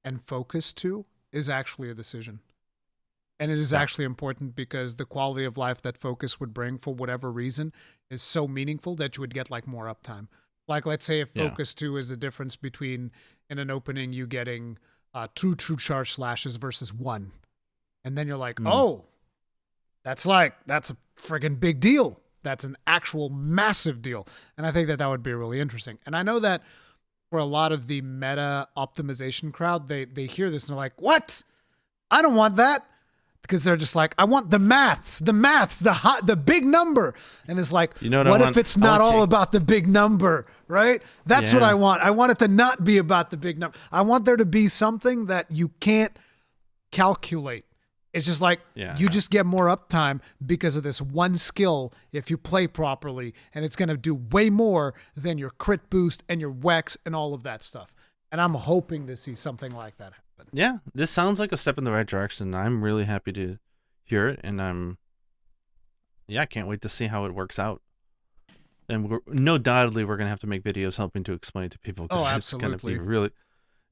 and focus 2 is actually a decision. And it is actually important because the quality of life that focus would bring for whatever reason is so meaningful that you would get like more uptime. Like, let's say if focus 2 is the difference between in an opening you getting 2 true charge slashes versus 1. And then you're like, oh, that's a friggin' big deal. That's an actual massive deal. And I think that would be really interesting. And I know that for a lot of the meta optimization crowd, they hear this and they're like, what? I don't want that. Because they're just like, I want the maths, the big number. And it's like, what if it's not all about the big number, right? That's what I want. I want it to not be about the big number. I want there to be something that you can't calculate. It's just like, you just get more uptime because of this one skill if you play properly. And it's going to do way more than your crit boost and your Wex and all of that stuff. And I'm hoping to see something like that happen. Yeah, this sounds like a step in the right direction. I'm really happy to hear it, and I can't wait to see how it works out. And undoubtedly we're gonna have to make videos helping to explain it to people. Oh, absolutely. It's gonna be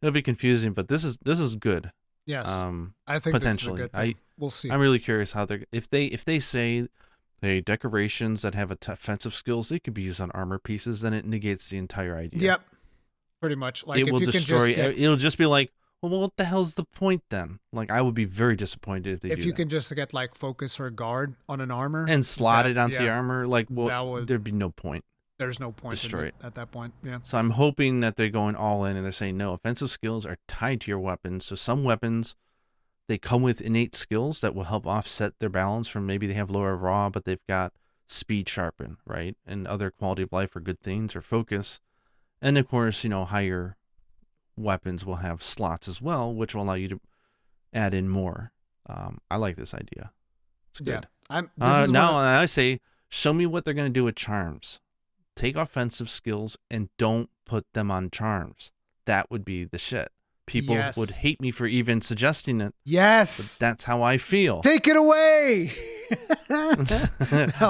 it'll be confusing, but this is good. Yes, I think potentially. This is a good thing. We'll see. I'm really curious how if they say Hey, decorations that have offensive skills, they could be used on armor pieces, then it negates the entire idea. Yep. Pretty much. Like, it if will you destroy. Can just it'll just be like, well, what the hell's the point then? Like, I would be very disappointed if they do If you that. can just get like focus or guard on an armor and slot it onto your armor, like, well, there'd be no point. There's no point Destroy it at that point. Yeah. So I'm hoping that they're going all in and they're saying no, offensive skills are tied to your weapons. So some weapons, they come with innate skills that will help offset their balance from maybe they have lower raw, but they've got speed sharpen, right? And other quality of life or good things or focus. And of course, higher weapons will have slots as well, which will allow you to add in more. I like this idea. It's good. Yeah. I say, show me what they're going to do with charms. Take offensive skills and don't put them on charms. That would be the shit. People would hate me for even suggesting it. Yes. But that's how I feel. Take it away.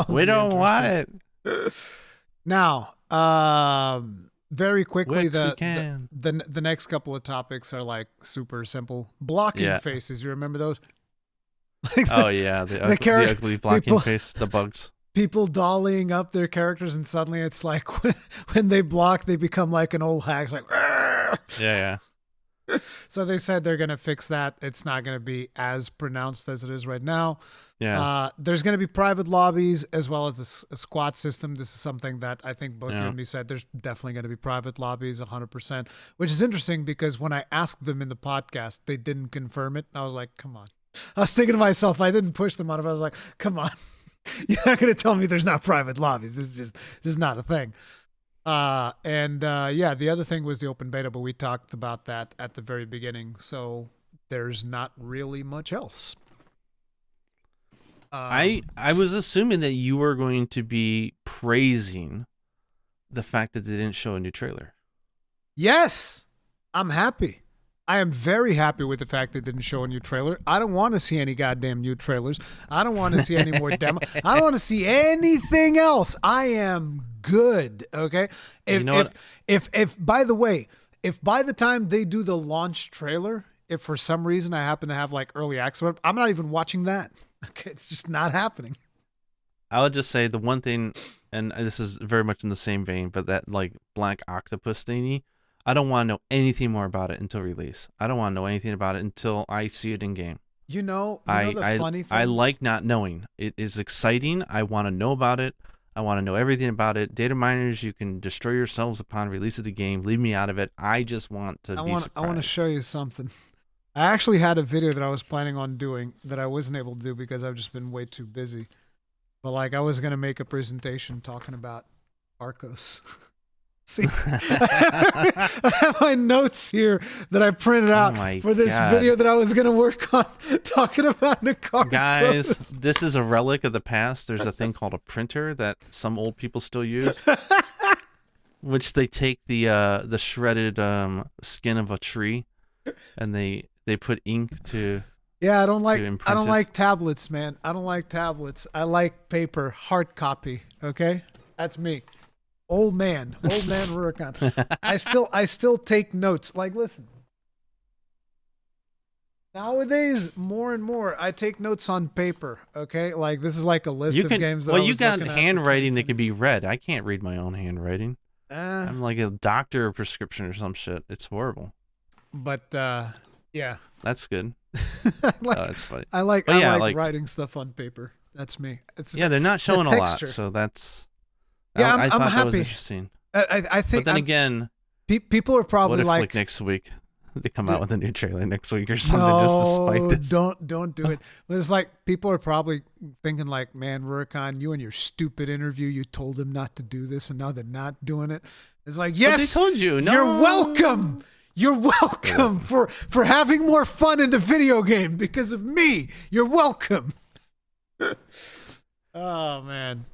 We don't want it. Now, very quickly, the next couple of topics are like super simple. Blocking faces. You remember those? The ugly blocking face, the bugs. People dollying up their characters, and suddenly it's like when they block, they become like an old hag, like yeah. So they said they're gonna fix that. It's not gonna be as pronounced as it is right now. Yeah. There's gonna be private lobbies as well as a squad system. This is something that I think both you and me said. There's definitely gonna be private lobbies, 100%. Which is interesting because when I asked them in the podcast, they didn't confirm it. I was like, come on. I was thinking to myself, I didn't push them on it. I was like, come on. You're not going to tell me there's not private lobbies. This is not a thing. The other thing was the open beta, but we talked about that at the very beginning. So there's not really much else. I was assuming that you were going to be praising the fact that they didn't show a new trailer. Yes, I'm happy. I am very happy with the fact they didn't show a new trailer. I don't want to see any goddamn new trailers. I don't want to see any more demo. I don't want to see anything else. I am good. Okay. If by the way, if by the time they do the launch trailer, if for some reason I happen to have like early access, I'm not even watching that. Okay. It's just not happening. I would just say the one thing, and this is very much in the same vein, but that like black octopus thingy, I don't want to know anything more about it until release. I don't want to know anything about it until I see it in game. You know the funny thing? I like not knowing. It is exciting. I want to know about it. I want to know everything about it. Data miners, you can destroy yourselves upon release of the game. Leave me out of it. I just want to be surprised. I want to show you something. I actually had a video that I was planning on doing that I wasn't able to do because I've just been way too busy. But like I was going to make a presentation talking about Arcos. See, I have my notes here that I printed out for this video that I was going to work on talking about Nicaragua. Guys, this is a relic of the past. There's a thing called a printer that some old people still use, which they take the shredded skin of a tree and they put ink to. Yeah, I don't like tablets, man. I don't like tablets. I like paper, hard copy. Okay, that's me. Old man Rurikhan. I still take notes. Like, listen. Nowadays, more and more, I take notes on paper. Okay, like this is like a list of games that. Well, you got handwriting that can be read. I can't read my own handwriting. I'm like a doctor prescription or some shit. It's horrible. But yeah, that's good. that's funny. I like writing stuff on paper. That's me. They're not showing a lot, so that's. Yeah, I thought I'm happy. That was interesting. I think. But then again, people are probably what if, like next week they come out with a new trailer next week or something just to spite this. Don't do it. But it's like people are probably thinking like, man, Rurikhan, you and your stupid interview, you told them not to do this, and now they're not doing it. It's like, yes, but they told you. No. You're welcome. You're welcome for having more fun in the video game because of me. You're welcome. Oh man.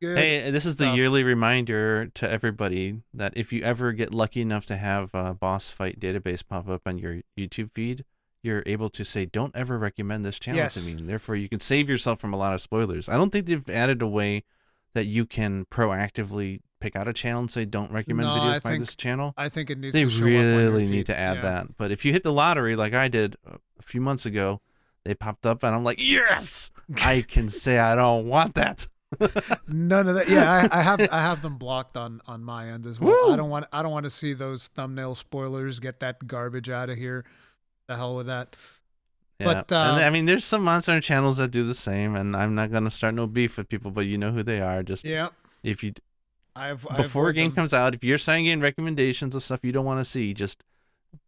Good hey, this is stuff. The yearly reminder to everybody that if you ever get lucky enough to have a boss fight database pop up on your YouTube feed, you're able to say, don't ever recommend this channel to me. And therefore, you can save yourself from a lot of spoilers. I don't think they've added a way that you can proactively pick out a channel and say, don't recommend videos by this channel. I think it needs to show really up on your feed. Need to add that. But if you hit the lottery like I did a few months ago, they popped up and I'm like, yes, I can say I don't want that. None of that. Yeah, I have them blocked on my end as well. Woo! I don't want to see those thumbnail spoilers. Get that garbage out of here. The hell with that. Yeah, but, and I mean, there's some Monster Hunter channels that do the same, and I'm not gonna start no beef with people, but you know who they are. Just if you, before a game comes out, if you're starting getting recommendations of stuff you don't want to see, just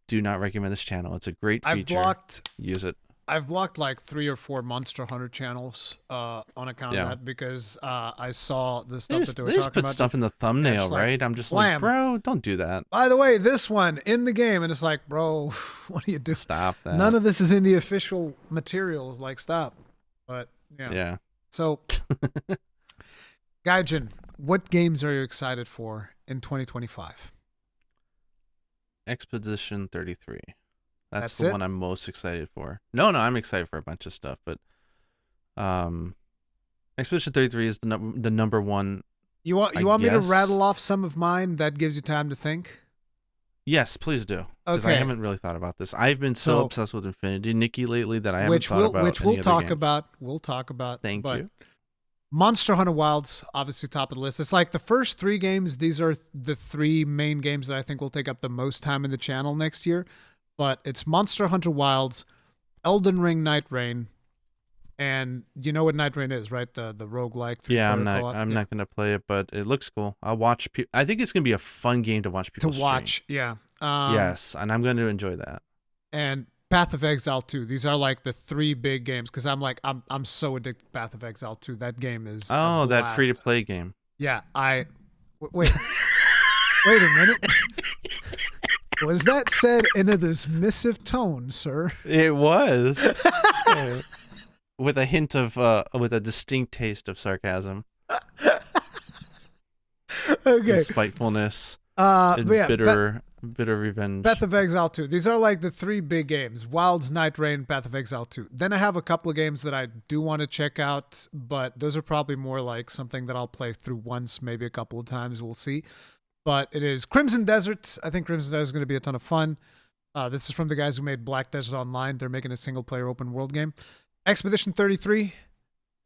do not recommend this channel. It's a great feature. Use it. I've blocked like 3 or 4 Monster Hunter channels on account of that because I saw the stuff that they were talking about. They just put stuff in the thumbnail, right? I'm just like, bro, don't do that. By the way, this one in the game, and it's like, bro, what are you doing? Stop that. None of this is in the official materials. Like, stop. But yeah. So, Gaijin, what games are you excited for in 2025? Expedition 33. That's the one I'm most excited for. No, I'm excited for a bunch of stuff, but Expedition 33 is the number one. You want me to rattle off some of mine? That gives you time to think. Yes, please do. Because I haven't really thought about this. I've been so obsessed with Infinity Nikki lately that I haven't thought about which we'll talk about. We'll talk about. Thank you. Monster Hunter Wilds, obviously top of the list. It's like the first 3 games. These are the 3 main games that I think will take up the most time in the channel next year. But it's Monster Hunter Wilds, Elden Ring Night Rain, and you know what Night Rain is, right? The roguelike. Yeah, I'm not going to play it, but it looks cool. I'll watch. I think it's going to be a fun game to watch people stream. Yeah. Yes, and I'm going to enjoy that. And Path of Exile 2. These are like the 3 big games because I'm so addicted to Path of Exile 2. That game is that free to play game. Yeah, wait. Wait a minute. Was that said in a dismissive tone, sir? It was. With a hint of, with a distinct taste of sarcasm. Okay. And spitefulness. And bitter revenge. Path of Exile 2. These are like the 3 big games. Wilds, Night Rain, Path of Exile 2. Then I have a couple of games that I do want to check out, but those are probably more like something that I'll play through once, maybe a couple of times. We'll see. But it is Crimson Desert. I think Crimson Desert is going to be a ton of fun. This is from the guys who made Black Desert Online. They're making a single-player open-world game. Expedition 33.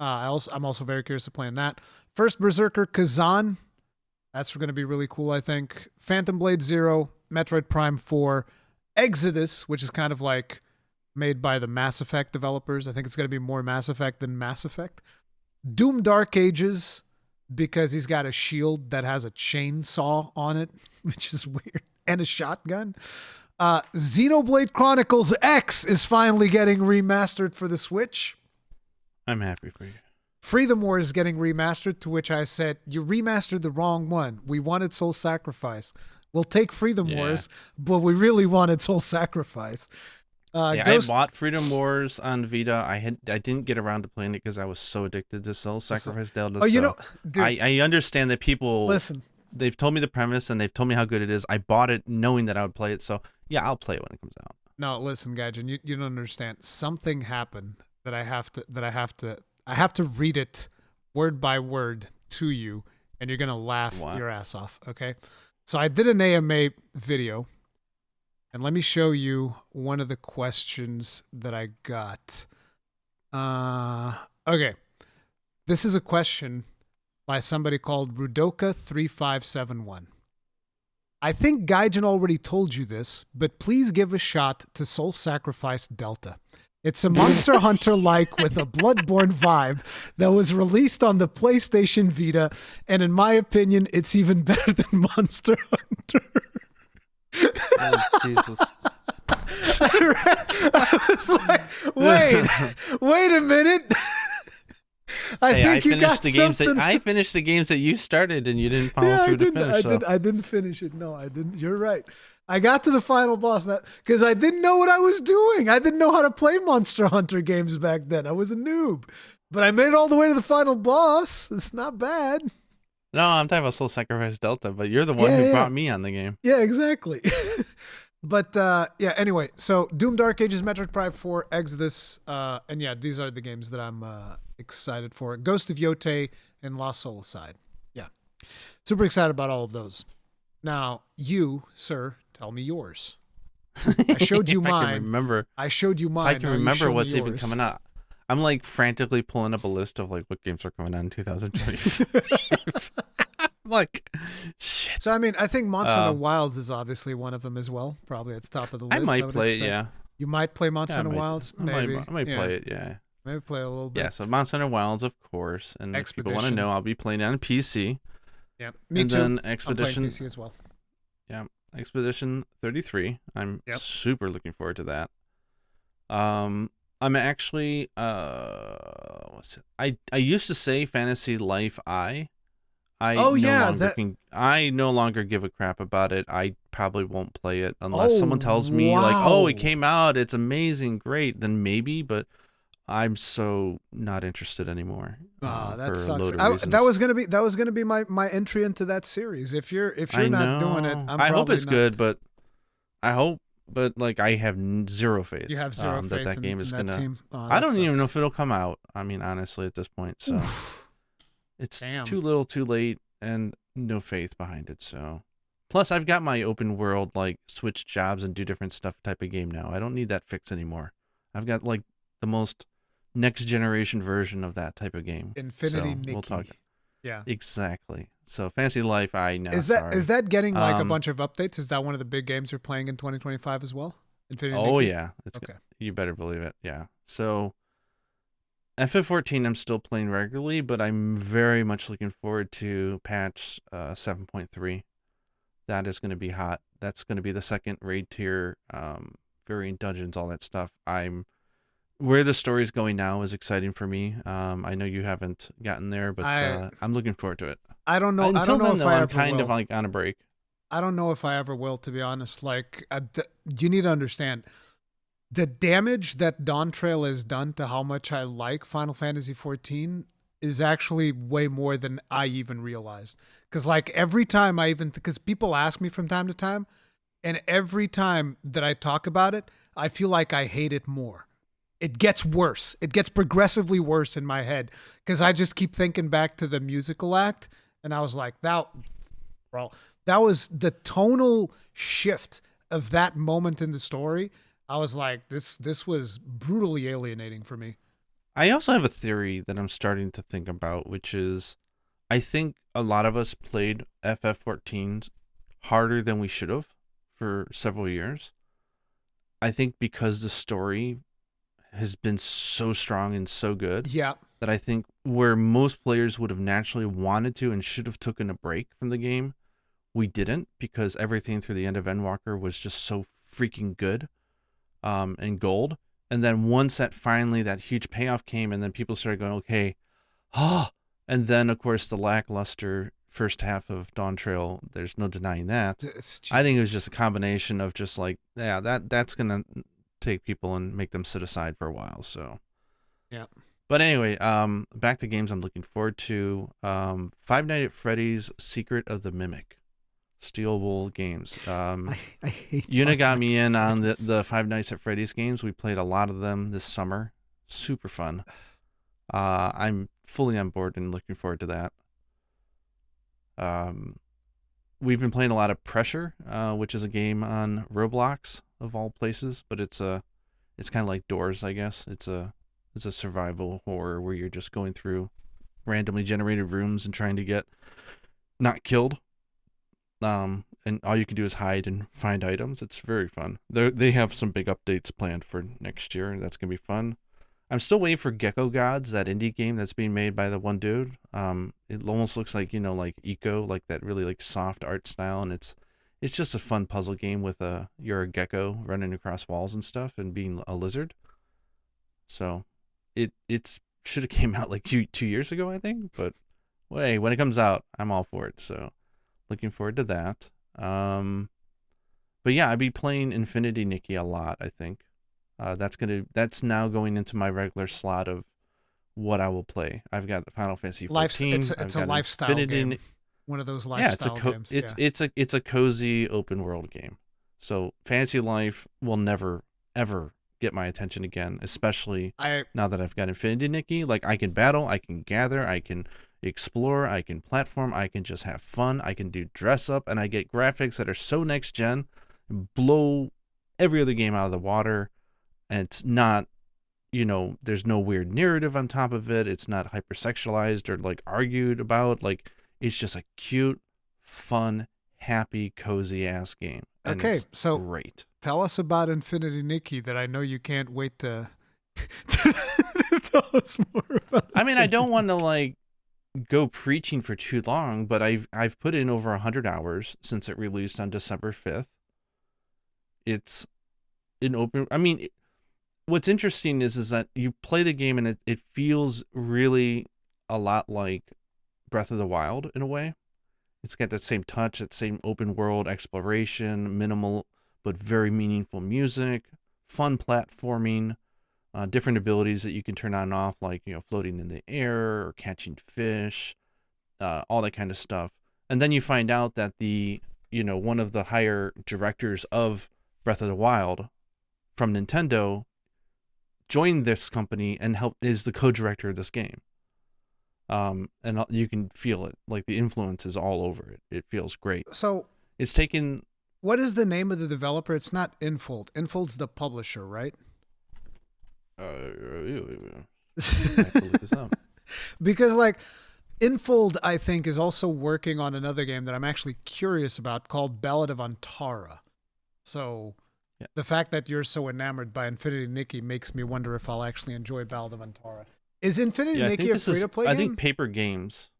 I'm also very curious to playing that. First Berserker Kazan. That's going to be really cool, I think. Phantom Blade Zero. Metroid Prime 4. Exodus, which is kind of like made by the Mass Effect developers. I think it's going to be more Mass Effect than Mass Effect. Doom Dark Ages, because he's got a shield that has a chainsaw on it, which is weird, and a shotgun. Xenoblade Chronicles X is finally getting remastered for the Switch. I'm happy for you. Freedom Wars is getting remastered, to which I said, you remastered the wrong one. We wanted Soul Sacrifice. We'll take Freedom Wars, but we really wanted Soul Sacrifice. I bought Freedom Wars on Vita. I didn't get around to playing it because I was so addicted to Soul Sacrifice Delta. Oh, you know, dude, I understand that people listen. They've told me the premise and they've told me how good it is. I bought it knowing that I would play it, so yeah, I'll play it when it comes out. No, listen, Gaijin, you don't understand. Something happened that I have to read it word by word to you, and you're gonna laugh your ass off. Okay, so I did an AMA video. And let me show you one of the questions that I got. Okay. This is a question by somebody called Rudoka3571. I think Gaijin already told you this, but please give a shot to Soul Sacrifice Delta. It's a Monster Hunter-like with a Bloodborne vibe that was released on the PlayStation Vita, and in my opinion, it's even better than Monster Hunter. Oh, Jesus. I was like, wait a minute. I finished the games that you started and you didn't follow through to finish. I didn't finish it. No, I didn't. You're right. I got to the final boss because I didn't know what I was doing. I didn't know how to play Monster Hunter games back then. I was a noob. But I made it all the way to the final boss. It's not bad. No, I'm talking about Soul Sacrifice Delta, but you're the one who brought me on the game. Yeah, exactly. But anyway, so Doom Dark Ages, Metroid Prime 4, Exodus, and yeah, these are the games that I'm excited for. Ghost of Yotei and Lost Soulside. Yeah. Super excited about all of those. Now, you, sir, tell me yours. I showed you mine. I can remember I showed you mine. I can remember what's even coming up. I'm like frantically pulling up a list of like what games are coming out in 2025. Like, shit. So I mean, I think Monster Hunter Wilds is obviously one of them as well. Probably at the top of the list. I might play expect. it. Yeah. You might play Monster Hunter Wilds. Maybe. I might play it. Yeah. Maybe play a little bit. Yeah. So Monster Hunter Wilds, of course. And if people want to know, I'll be playing it on PC. Yeah. Me too. Then Expedition. I'm playing PC as well. Yeah. Expedition 33. I'm super looking forward to that. I'm actually what's it? I used to say Fantasy Life I no longer give a crap about it. I probably won't play it unless someone tells me like, "Oh, it came out, it's amazing, great." Then maybe, but I'm so not interested anymore. That sucks. That was gonna be my entry into that series. If you're not doing it, I hope it's good, but like I have zero faith. You have zero faith that game is gonna. Team? I don't even know if it'll come out. I mean, honestly, at this point, so it's too little, too late, and no faith behind it. So, plus, I've got my open world like switch jobs and do different stuff type of game now. I don't need that fix anymore. I've got like the most next generation version of that type of game. Infinity Nikki. We'll talk. Yeah, exactly. So Fantasy Life, is that getting like a bunch of updates? Is that one of the big games you're playing in 2025 as well? Infinity Nikki? Yeah, okay. You better believe it. Yeah. So FF14, I'm still playing regularly, but I'm very much looking forward to patch 7.3. That is going to be hot. That's going to be the second raid tier, variant dungeons, all that stuff. Where the story's going now is exciting for me. I know you haven't gotten there, but I'm looking forward to it. I don't know. Until then, if I'm kind of like on a break. I don't know if I ever will, to be honest. Like, you need to understand the damage that Dawn Trail has done to how much I like Final Fantasy XIV is actually way more than I even realized. Because like every time because people ask me from time to time, and every time that I talk about it, I feel like I hate it more. It gets worse. It gets progressively worse in my head because I just keep thinking back to the musical act, and I was like, that was the tonal shift of that moment in the story. I was like, this was brutally alienating for me. I also have a theory that I'm starting to think about, which is I think a lot of us played FF14 harder than we should have for several years. I think because the story has been so strong and so good that I think where most players would have naturally wanted to and should have taken a break from the game, we didn't, because everything through the end of Endwalker was just so freaking good and gold. And then once that huge payoff came, and then people started going, okay, and then of course the lackluster first half of Dawn Trail, there's no denying that. I think it was just a combination of just like, that's gonna take people and make them sit aside for a while. So yeah. But anyway, back to games I'm looking forward to. Five Nights at Freddy's Secret of the Mimic. Steel Wool Games. I hate Una got me in on the Five Nights at Freddy's games. We played a lot of them this summer. Super fun. I'm fully on board and looking forward to that. We've been playing a lot of Pressure, which is a game on Roblox of all places, but it's kind of like Doors, I guess. It's a survival horror where you're just going through randomly generated rooms and trying to get not killed. And all you can do is hide and find items. It's very fun. They have some big updates planned for next year, and that's gonna be fun. I'm still waiting for Gecko Gods, that indie game that's being made by the one dude. It almost looks like, like Eco, like that really like soft art style, and it's just a fun puzzle game with you're a gecko running across walls and stuff and being a lizard. So it's should have came out like 2 years ago, I think. But hey, when it comes out, I'm all for it. So looking forward to that. But yeah, I'd be playing Infinity Nikki a lot, I think. That's now going into my regular slot of what I will play. I've got the Final Fantasy 14. It's a lifestyle game. One of those lifestyle games. It's a cozy open world game. So Fantasy Life will never ever get my attention again, especially now that I've got Infinity Nikki. Like, I can battle, I can gather, I can explore, I can platform, I can just have fun, I can do dress up, and I get graphics that are so next gen, blow every other game out of the water. And it's not there's no weird narrative on top of it. It's not hypersexualized or like argued about. Like, it's just a cute, fun, happy, cozy ass game. And Okay, it's so great. tell us about Infinity Nikki that I know you can't wait to, to tell us more about. I mean, I don't want to like go preaching for too long, but I've put in over 100 hours since it released on December 5th. It's an open. I mean, what's interesting is that you play the game and it feels really a lot like Breath of the Wild in a way. It's got that same touch, that same open world exploration, minimal but very meaningful music, fun platforming, different abilities that you can turn on and off, like floating in the air or catching fish, all that kind of stuff. And then you find out that one of the higher directors of Breath of the Wild from Nintendo joined this company and is the co-director of this game. And you can feel it, like the influence is all over it. It feels great. So it's taken. What is the name of the developer? It's not Infold. Infold's the publisher, right? I have to look this up. Because like Infold, I think, is also working on another game that I'm actually curious about called Ballad of Antara. So the fact that you're so enamored by Infinity Nikki makes me wonder if I'll actually enjoy Ballad of Antara. Is Infinity Nikki a free-to-play game? I think Paper Games.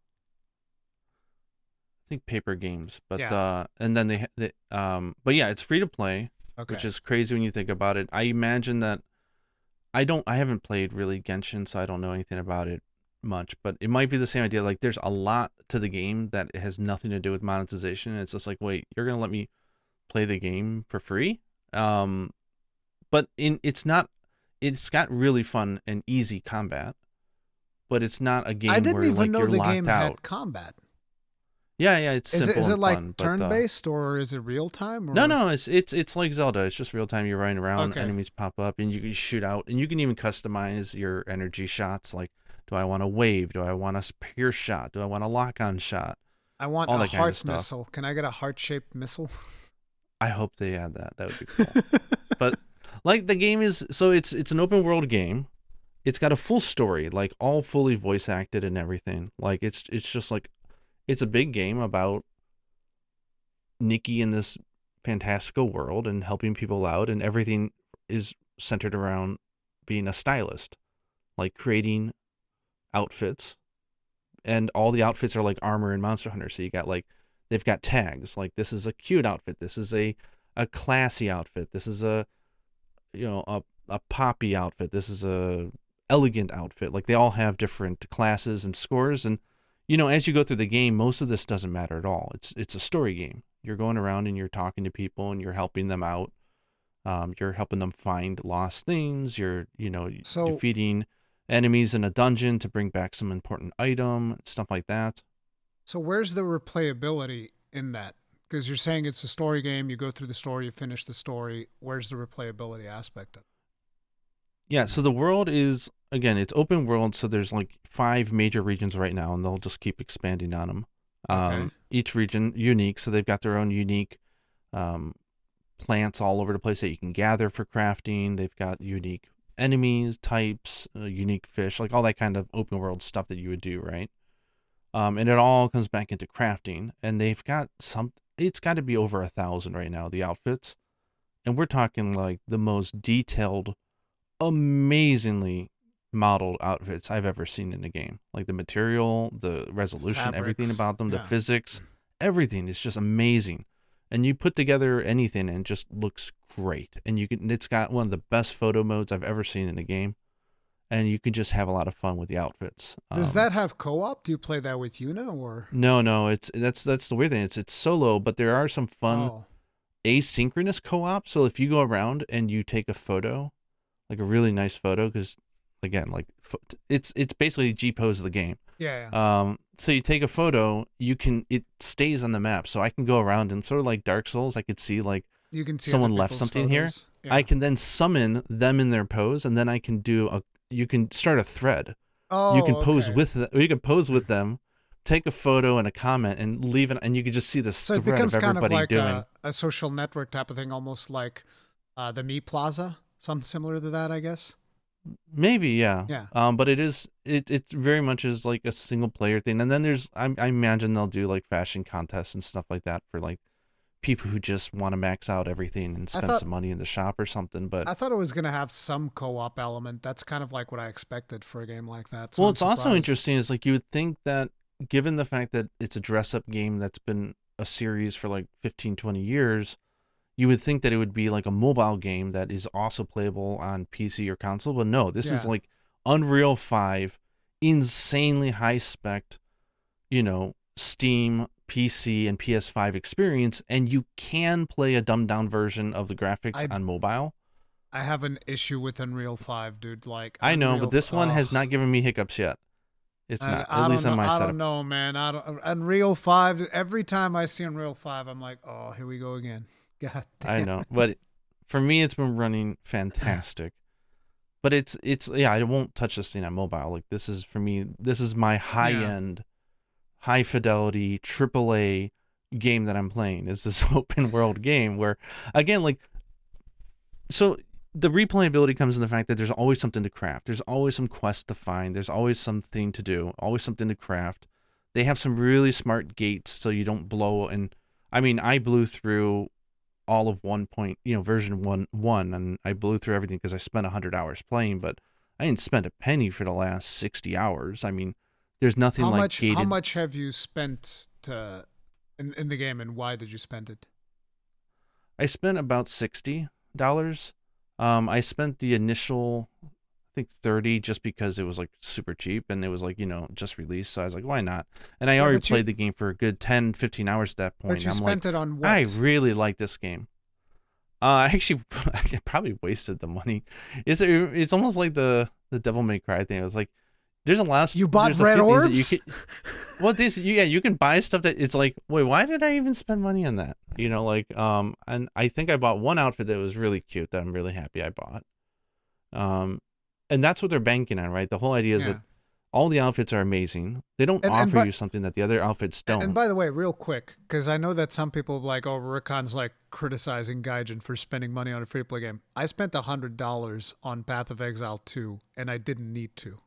But and then but yeah, it's free to play, which is crazy when you think about it. I imagine that I haven't played really Genshin, so I don't know anything about it much, but it might be the same idea. Like, there's a lot to the game that it has nothing to do with monetization. It's just like, wait, you're gonna let me play the game for free? But it's got really fun and easy combat, but it's not a game where like you're locked out. I didn't even know the game had combat. Yeah, it's simple. Is it like fun, turn-based or is it real time? Or? No, it's like Zelda. It's just real time. You're running around, enemies pop up, and you can shoot out, and you can even customize your energy shots. Like, do I want a wave? Do I want a spear shot? Do I want a lock-on shot? I want a heart missile. Can I get a heart-shaped missile? I hope they add that. That would be cool. But like, the game is it's an open world game. It's got a full story, like all fully voice acted and everything. Like, it's just like. It's a big game about Nikki in this fantastical world and helping people out, and everything is centered around being a stylist, like creating outfits, and all the outfits are like armor in Monster Hunter. So you got like, they've got tags, like this is a cute outfit, this is a classy outfit, this is a poppy outfit, this is a elegant outfit. Like, they all have different classes and scores, and as you go through the game, most of this doesn't matter at all. It's a story game. You're going around and you're talking to people and you're helping them out. You're helping them find lost things. You're, defeating enemies in a dungeon to bring back some important item, stuff like that. So where's the replayability in that? Because you're saying it's a story game. You go through the story, you finish the story. Where's the replayability aspect of it? Yeah, so the world is, again, it's open world, so there's like 5 major regions right now, and they'll just keep expanding on them. Each region unique, so they've got their own unique plants all over the place that you can gather for crafting. They've got unique enemies, types, unique fish, like all that kind of open world stuff that you would do, right? And it all comes back into crafting, and they've got it's got to be over 1,000 right now, the outfits. And we're talking like the most detailed, amazingly modeled outfits I've ever seen in a game. Like, the material, the resolution, everything about them, the physics, everything is just amazing. And you put together anything and it just looks great. And it's got one of the best photo modes I've ever seen in a game. And you can just have a lot of fun with the outfits. Does that have co-op? Do you play that with Yuna or? No, that's the weird thing. It's solo, but there are some fun asynchronous co-op. So if you go around and you take a photo, like a really nice photo, because again, like, it's basically G-pose of the game. Yeah. So you take a photo, it stays on the map. So I can go around and sort of like Dark Souls, I could see like you can see someone left something photos. Here. Yeah. I can then summon them in their pose, and then I can you can start a thread. Oh, you can pose with them, take a photo and a comment, and leave it, and you can just see the thread of everybody doing. So it becomes kind of like a social network type of thing, almost like the Me Plaza, something similar to that, I guess. Maybe, yeah. Yeah. But it very much is like a single player thing, and then there's I imagine they'll do like fashion contests and stuff like that for like people who just want to max out everything and I spend thought some money in the shop or something. But I thought it was gonna have some co-op element. That's kind of like what I expected for a game like that. So well, I'm it's also surprised. interesting is like you would think that given the fact that it's a dress up game that's been a series for like 15, 20 years, you would think that it would be like a mobile game that is also playable on PC or console, but no, this is Yeah. like Unreal 5, insanely high spec, Steam, PC, and PS5 experience, and you can play a dumbed down version of the graphics I on mobile. I have an issue with Unreal 5, dude. Like I know, but this one has not given me hiccups yet. It's not, at I don't least on know. my I setup. don't know, man. I don't Unreal 5. Every time I see Unreal 5, I'm like, oh, here we go again. God I damn. know, but for me, it's been running fantastic. But it's yeah, I won't touch this thing on mobile. Like this is for me, this is my high Yeah. end, high fidelity AAA game that I'm playing. Is this open world game where, again, like so the replayability comes in the fact that there's always something to craft. There's always some quest to find. There's always something to do. Always something to craft. They have some really smart gates so you don't blow. And I mean, I blew through all of version 1.1, and I blew through everything because I spent 100 hours playing, but I didn't spend a penny for the last 60 hours. I mean, there's nothing like How gated. much have you spent in the game, and why did you spend it? I spent about $60. I spent the initial, I think 30 just because it was like super cheap and it was like, just released. So I was like, why not? And I Yeah, already played the game for a good 10, 15 hours at that but point. you I'm like, spent it on I what? really like this game. I actually I probably wasted the money. It's almost like the Devil May Cry thing. It was like You bought there's a red few things that you orbs? can you can buy stuff that it's like, wait, why did I even spend money on that? And I think I bought one outfit that was really cute that I'm really happy I bought. Um and that's what they're banking on, right? The whole idea is that Yeah. all the outfits are amazing. They don't And offer but you something that the other outfits and don't. by the way, real quick, because I know that some people are like, oh, Rurikhan's like criticizing Gaijin for spending money on a free to play game. I spent $100 on Path of Exile 2, and I didn't need to.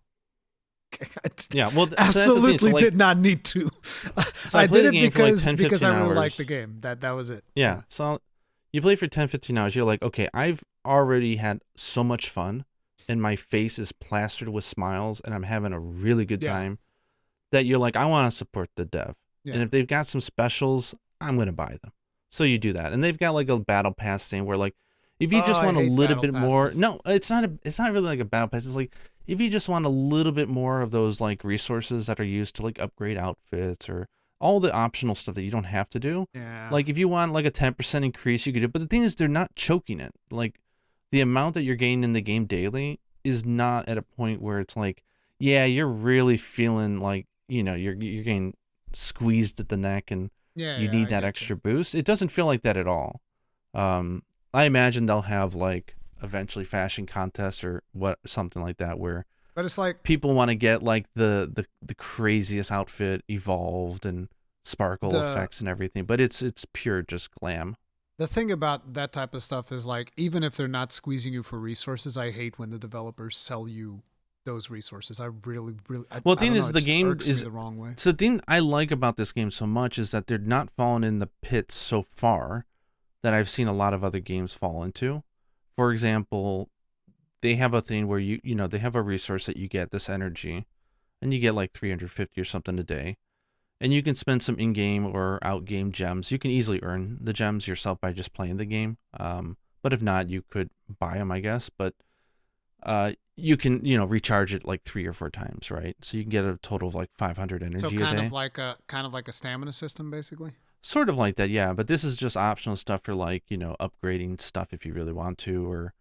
Yeah, well, so that's the thing. So Absolutely like, did not need to. so I I played did the it game for like 10, because 15 I really liked the hours. game. That was it. Yeah. So you play for 10, 15 hours. You're like, okay, I've already had so much fun and my face is plastered with smiles and I'm having a really good Yeah. time that you're like, I want to support the dev. Yeah. And if they've got some specials, I'm going to buy them. So you do that. And they've got like a battle pass thing where like, if you Oh, just I want a hate little battle bit more, passes. no, it's not really like a battle pass. It's like, if you just want a little bit more of those like resources that are used to like upgrade outfits or all the optional stuff that you don't have to do. Yeah. Like if you want like a 10% increase, you could do it. But the thing is, they're not choking it. Like the amount that you're gaining in the game daily is not at a point where it's like, yeah, you're really feeling like, you're getting squeezed at the neck and Yeah, you yeah, need I that get you. extra boost. It doesn't feel like that at all. I imagine they'll have like eventually fashion contests or something like that where But it's like people want to get like the craziest outfit evolved and sparkle the effects and everything, but it's pure just glam. the thing about that type of stuff is like even if they're not squeezing you for resources, I hate when the developers sell you those resources. I really, really, Well, the I thing don't know. is, It the just game irks me is the wrong way. so the thing I like about this game so much is that they're not falling in the pit so far that I've seen a lot of other games fall into. For example, they have a thing where they have a resource that you get this energy and you get like 350 or something a day. And you can spend some in-game or out-game gems. You can easily earn the gems yourself by just playing the game. But if not, you could buy them, I guess. But you can, recharge it like 3 or 4 times, right? So you can get a total of like 500 So energy a day. kind of like a stamina system, basically. Sort of like that, yeah. But this is just optional stuff for like, upgrading stuff if you really want to, or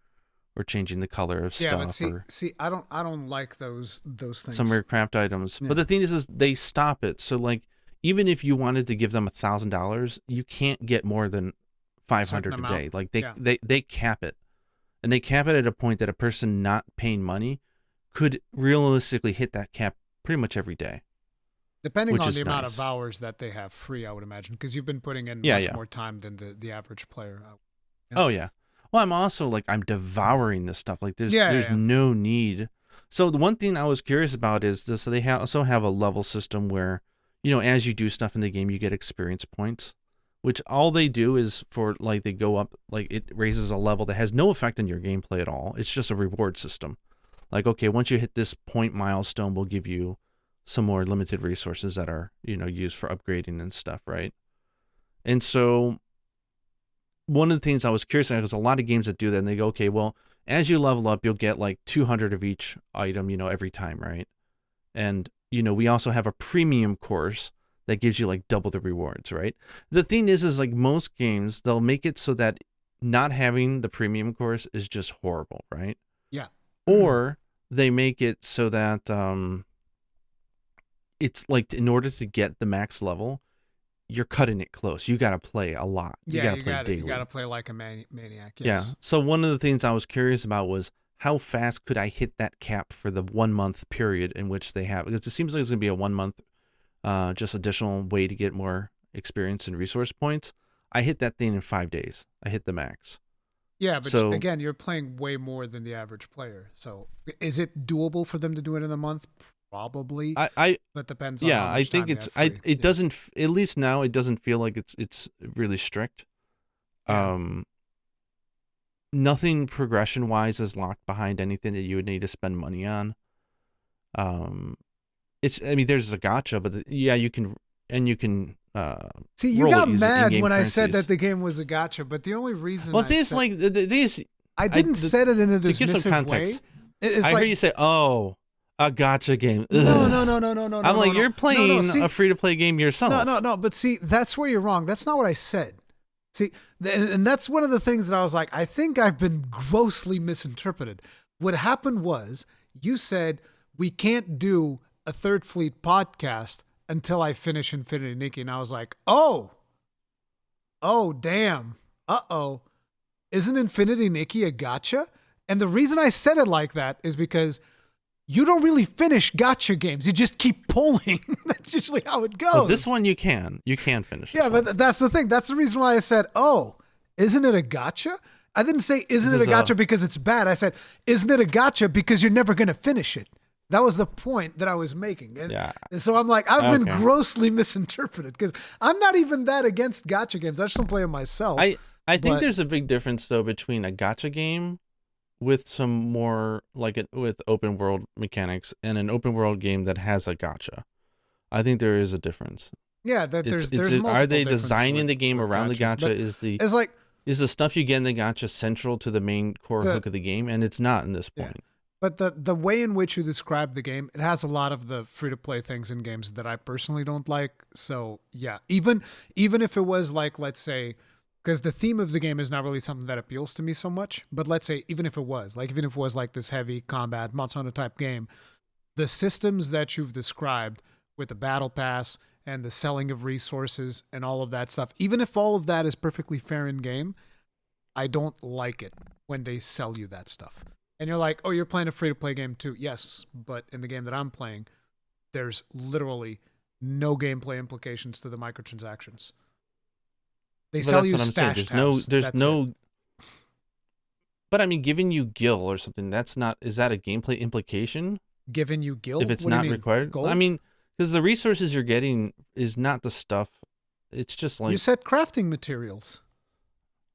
changing the color of Yeah, but stuff, or I don't like those some things. rare craft items. But Yeah, the thing is they stop it. So like, even if you wanted to give them $1,000, you can't get more than a certain 500 a amount. day. Like Yeah, they cap it, and they cap it at a point that a person not paying money could realistically hit that cap pretty much every day, depending which on the is amount of nice. hours that they have free, I would imagine, because you've been putting in Yeah, much yeah. more time than the average player. Yeah. Oh yeah. Well, I'm also like, I'm devouring this stuff. Like, there's Yeah. no need. So the one thing I was curious about is this: so they also have a level system where, as you do stuff in the game, you get experience points, which all they do is for like they go up, like it raises a level that has no effect on your gameplay at all. It's just a reward system. Like, okay, once you hit this point milestone, we'll give you some more limited resources that are, used for upgrading and stuff, right? And so one of the things I was curious about, because a lot of games that do that, and they go, okay, well, as you level up, you'll get like 200 of each item, every time, right? And, we also have a premium course that gives you like double the rewards, right? The thing is like most games, they'll make it so that not having the premium course is just horrible, right? Yeah. Or they make it so that it's like, in order to get the max level, you're cutting it close. You got to play a lot. You got to play daily. You got to play like a maniac. Yes. Yeah. So one of the things I was curious about was how fast could I hit that cap for the 1 month period in which they have, because it seems like it's going to be a 1 month just additional way to get more experience and resource points. I hit that thing in 5 days. I hit the max. Yeah, but so, again, you're playing way more than the average player. So is it doable for them to do it in a month? Probably. But depends on how much I think time it doesn't, at least now it doesn't feel like it's really strict. Yeah. Nothing progression wise is locked behind anything that you would need to spend money on. There's a gacha, but you can see, you got mad when I said that the game was a gacha, but the only reason I didn't set it in a dismissive way. I heard you say, "Oh, a gacha game." Ugh. No. I'm like, you're playing a free-to-play game yourself. No. But see, that's where you're wrong. That's not what I said. See, and that's one of the things that I was like, I think I've been grossly misinterpreted. What happened was you said we can't do a Third Fleet podcast until I finish Infinity Nikki. And I was like, oh, damn. Isn't Infinity Nikki a gacha? And the reason I said it like that is because you don't really finish gacha games. You just keep pulling. That's usually how it goes. Well, this one you can finish. Yeah, but that's the thing. That's the reason why I said, oh, isn't it a gacha? I didn't say, isn't it a gacha because it's bad. I said, isn't it a gacha because you're never going to finish it? That was the point that I was making. And so I'm like, I've been grossly misinterpreted because I'm not even that against gacha games. I just don't play them myself. I think there's a big difference, though, between a gacha game with some more with open world mechanics and an open world game that has a gacha. I think there is a difference. Yeah, there's multiple. Are they designing the game around the gacha? Is the stuff you get in the gacha central to the main core hook of the game? And it's not in this point. But the way in which you describe the game, it has a lot of the free-to-play things in games that I personally don't like. So yeah, even if it was like, let's say, because the theme of the game is not really something that appeals to me so much, but let's say even if it was like this heavy combat Monster Hunter type game, the systems that you've described with the battle pass and the selling of resources and all of that stuff, even if all of that is perfectly fair in game, I don't like it when they sell you that stuff. And you're like, oh, you're playing a free-to-play game too. Yes, but in the game that I'm playing, there's literally no gameplay implications to the microtransactions. They sell you stash tabs. There's no. But I mean, giving you gil or something, is that a gameplay implication? Giving you gil? If it's not required? Gold? I mean, because the resources you're getting is not the stuff. It's just like. You said crafting materials.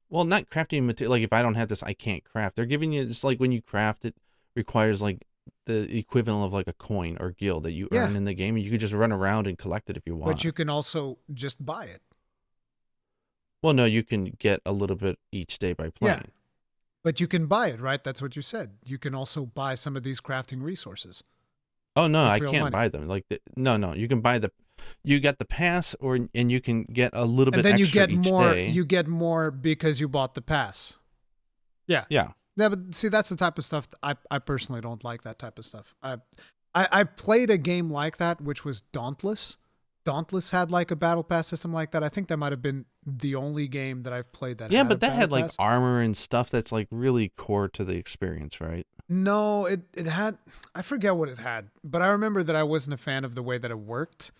Well, not crafting material. Like, if I don't have this, I can't craft. They're giving you, it's like when you craft, it requires like the equivalent of like a coin or gil that you earn in the game. And you can just run around and collect it if you want. But you can also just buy it. Well, no, you can get a little bit each day by playing. Yeah. But you can buy it, right? That's what you said. You can also buy some of these crafting resources. Oh, no, I can't buy them. No, you can buy you get the pass, and you can get a little bit extra each day. You get more because you bought the pass. Yeah. Yeah. Yeah, but see, that's the type of stuff I personally don't like. That type of stuff. I played a game like that, which was Dauntless. Dauntless had like a battle pass system like that. I think that might have been the only game that I've played that. Yeah, but that had like armor and stuff that's like really core to the experience, right? No, it had. I forget what it had, but I remember that I wasn't a fan of the way that it worked.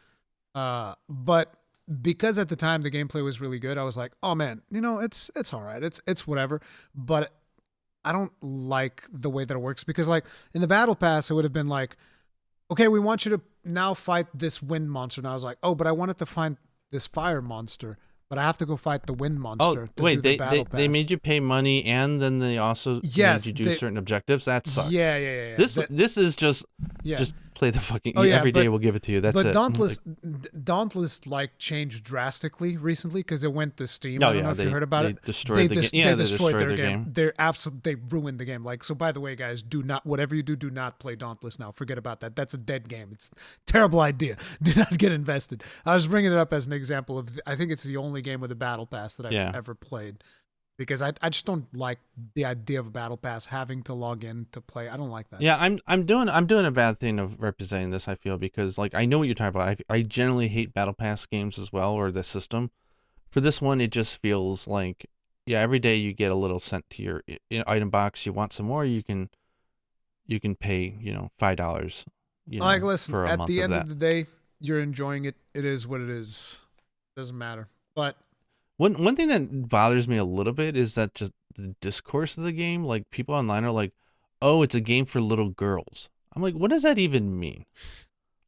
But because at the time the gameplay was really good, I was like, oh man, it's all right. It's whatever. But I don't like the way that it works because like in the battle pass, it would have been like, okay, we want you to now fight this wind monster. And I was like, oh, but I wanted to find this fire monster, but I have to go fight the wind monster to do the battle pass. They made you pay money, and then they also made you do certain objectives. That sucks. Yeah. This is just play the fucking every day we'll give it to you. That's it. But Dauntless like changed drastically recently because it went to Steam. I don't know if you heard about it. They destroyed the game. They destroyed their game. They ruined the game. Like, so by the way, guys, whatever you do not play Dauntless now. Forget about that. That's a dead game. It's a terrible idea. Do not get invested. I was bringing it up as an example of, I think it's the only game with a battle pass that I've ever played. Because I just don't like the idea of a battle pass having to log in to play. I don't like that. Yeah, I'm doing a bad thing of representing this, I feel, because like I know what you're talking about. I generally hate battle pass games as well, or the system. For this one, it just feels like every day you get a little sent to your item box. You want some more, you can pay $5. Like, listen, for a month at the end of the day, you're enjoying it. It is what it is. Doesn't matter. But One thing that bothers me a little bit is that just the discourse of the game, like people online are like, oh, it's a game for little girls. I'm like, what does that even mean?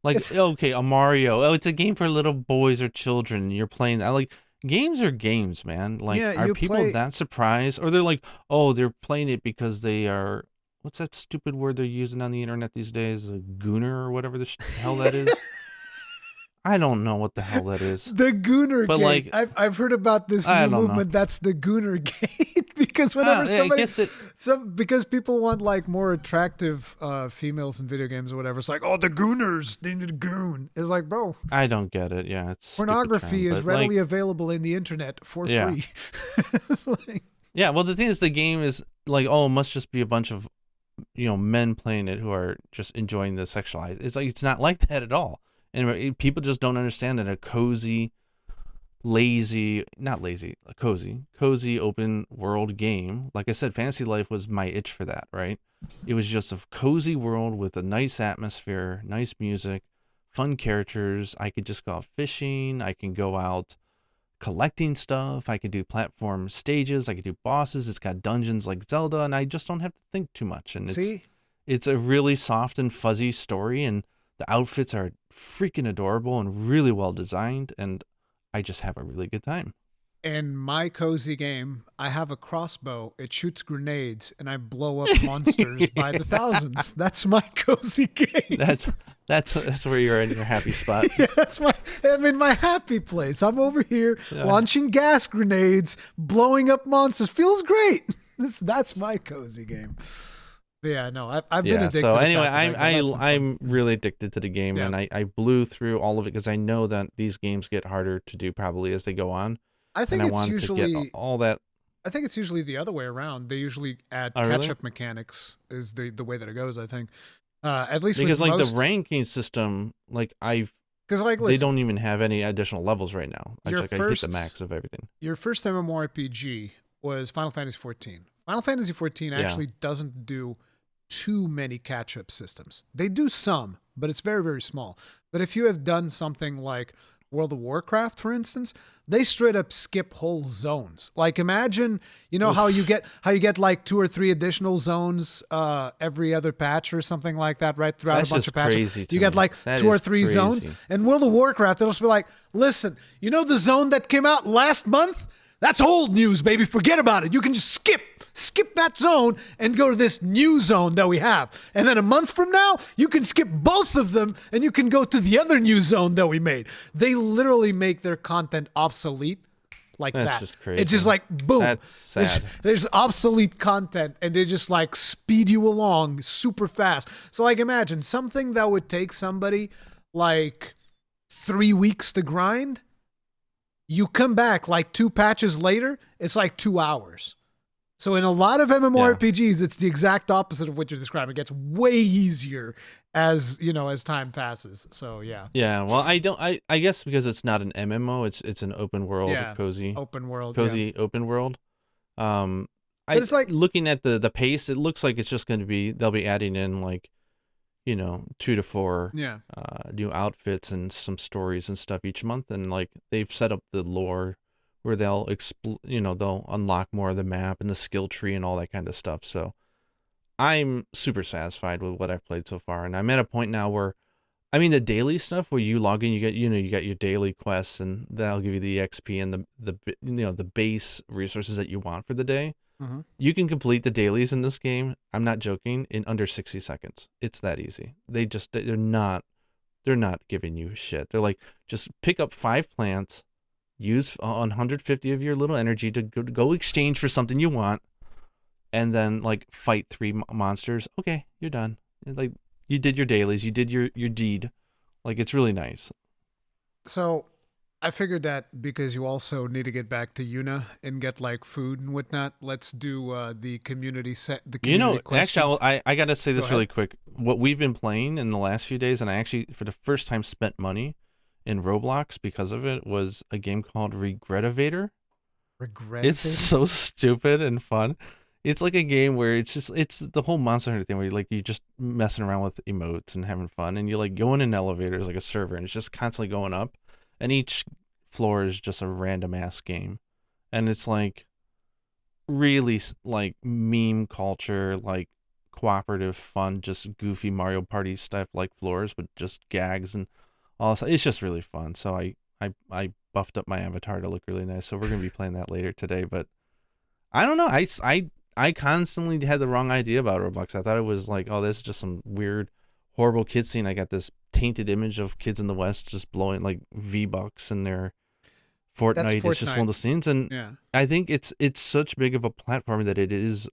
Like, okay, a Mario, oh, it's a game for little boys or children. You're playing that. Like, games are games, man. Like, are people that surprised? Or they're like, oh, they're playing it because they are, what's that stupid word they're using on the internet these days? A gooner or whatever the hell that is. I don't know what the hell that is. The Gooner Gate. Like, I've heard about this new movement. That's the Gooner Gate because whenever because people want like more attractive females in video games or whatever, it's like, oh, the Gooners, they need a goon. It's like, bro, I don't get it. Yeah, it's pornography is readily available in the internet for free. It's like, yeah, well, the thing is, the game is like, oh, it must just be a bunch of men playing it who are just enjoying the sexualized. It's like, it's not like that at all. And people just don't understand that a cozy open world game. Like I said, Fantasy Life was my itch for that, right? It was just a cozy world with a nice atmosphere, nice music, fun characters. I could just go out fishing. I can go out collecting stuff. I could do platform stages. I could do bosses. It's got dungeons like Zelda, and I just don't have to think too much. And it's a really soft and fuzzy story, and the outfits are freaking adorable and really well designed, and I just have a really good time. In my cozy game, I have a crossbow. It shoots grenades, and I blow up monsters by the thousands. That's my cozy game. That's where you're in your happy spot. Yeah, I'm in my happy place. I'm over here launching gas grenades, blowing up monsters. Feels great. That's my cozy game. Yeah, no, I've been addicted. So anyway, I'm really addicted to the game, and I blew through all of it because I know that these games get harder to do probably as they go on. I think it's usually all that. I think it's usually the other way around. They usually add catch-up mechanics is the way that it goes. I think, at least because like the ranking system, like they don't even have any additional levels right now. I hit the max of everything. Your first MMORPG was Final Fantasy XIV. Final Fantasy XIV actually doesn't do too many catch-up systems. They do some, but it's very, very small. But if you have done something like World of Warcraft, for instance, they straight up skip whole zones. Like, imagine, how you get like 2 or 3 additional zones every other patch or something like that, right? Throughout a bunch of patches. You get like 2 or 3 zones. And World of Warcraft, it'll just be like, listen, the zone that came out last month? That's old news, baby. Forget about it. You can just skip that zone and go to this new zone that we have. And then a month from now, you can skip both of them and you can go to the other new zone that we made. They literally make their content obsolete like that. That's just crazy. It's just like, boom. That's sad. There's obsolete content and they just like speed you along super fast. So like imagine something that would take somebody like 3 weeks to grind. You come back like 2 patches later, it's like 2 hours. So in a lot of MMORPGs, it's the exact opposite of what you're describing. It gets way easier as time passes. So yeah. Yeah. Well, I guess because it's not an MMO, it's an open world, cozy open world. But it's like looking at the pace, it looks like it's just going to be, they'll be adding in like, 2 to 4 Yeah. new outfits and some stories and stuff each month, and like they've set up the lore where they'll they'll unlock more of the map and the skill tree and all that kind of stuff. So I'm super satisfied with what I've played so far, and I'm at a point now where, I mean, the daily stuff where you log in, you get you got your daily quests, and that'll give you the XP and the base resources that you want for the day. Mm-hmm. You can complete the dailies in this game, I'm not joking, in under 60 seconds. It's that easy. They're not giving you shit. They're like, just pick up 5 plants, use 150 of your little energy to go exchange for something you want, and then like fight 3 monsters. Okay, you're done. Like, you did your dailies, you did your deed. Like, it's really nice. So I figured that because you also need to get back to Yuna and get like food and whatnot, let's do the community set. The community questions. Actually, I gotta say this Go really ahead. quick. What we've been playing in the last few days, and I actually for the first time spent money in Roblox because of it, was a game called Regretivator. It's Regret. so stupid and fun. It's like a game where it's the whole Monster Hunter thing where you're just messing around with emotes and having fun, and you like go in an elevator as like a server, and it's just constantly going up, and each floor is just a random ass game, and it's like really like meme culture, like cooperative fun, just goofy Mario Party stuff like floors, but just gags and all. It's just really fun. So I buffed up my avatar to look really nice. So we're gonna be playing that later today. But I don't know. I constantly had the wrong idea about Roblox. I thought it was like, oh, this is just some weird, horrible kid scene. I got this tainted image of kids in the West just blowing like V-Bucks in their That's Fortnite. It's just one of Fortnite. those scenes, and Yeah. I think it's such big of a platform that it is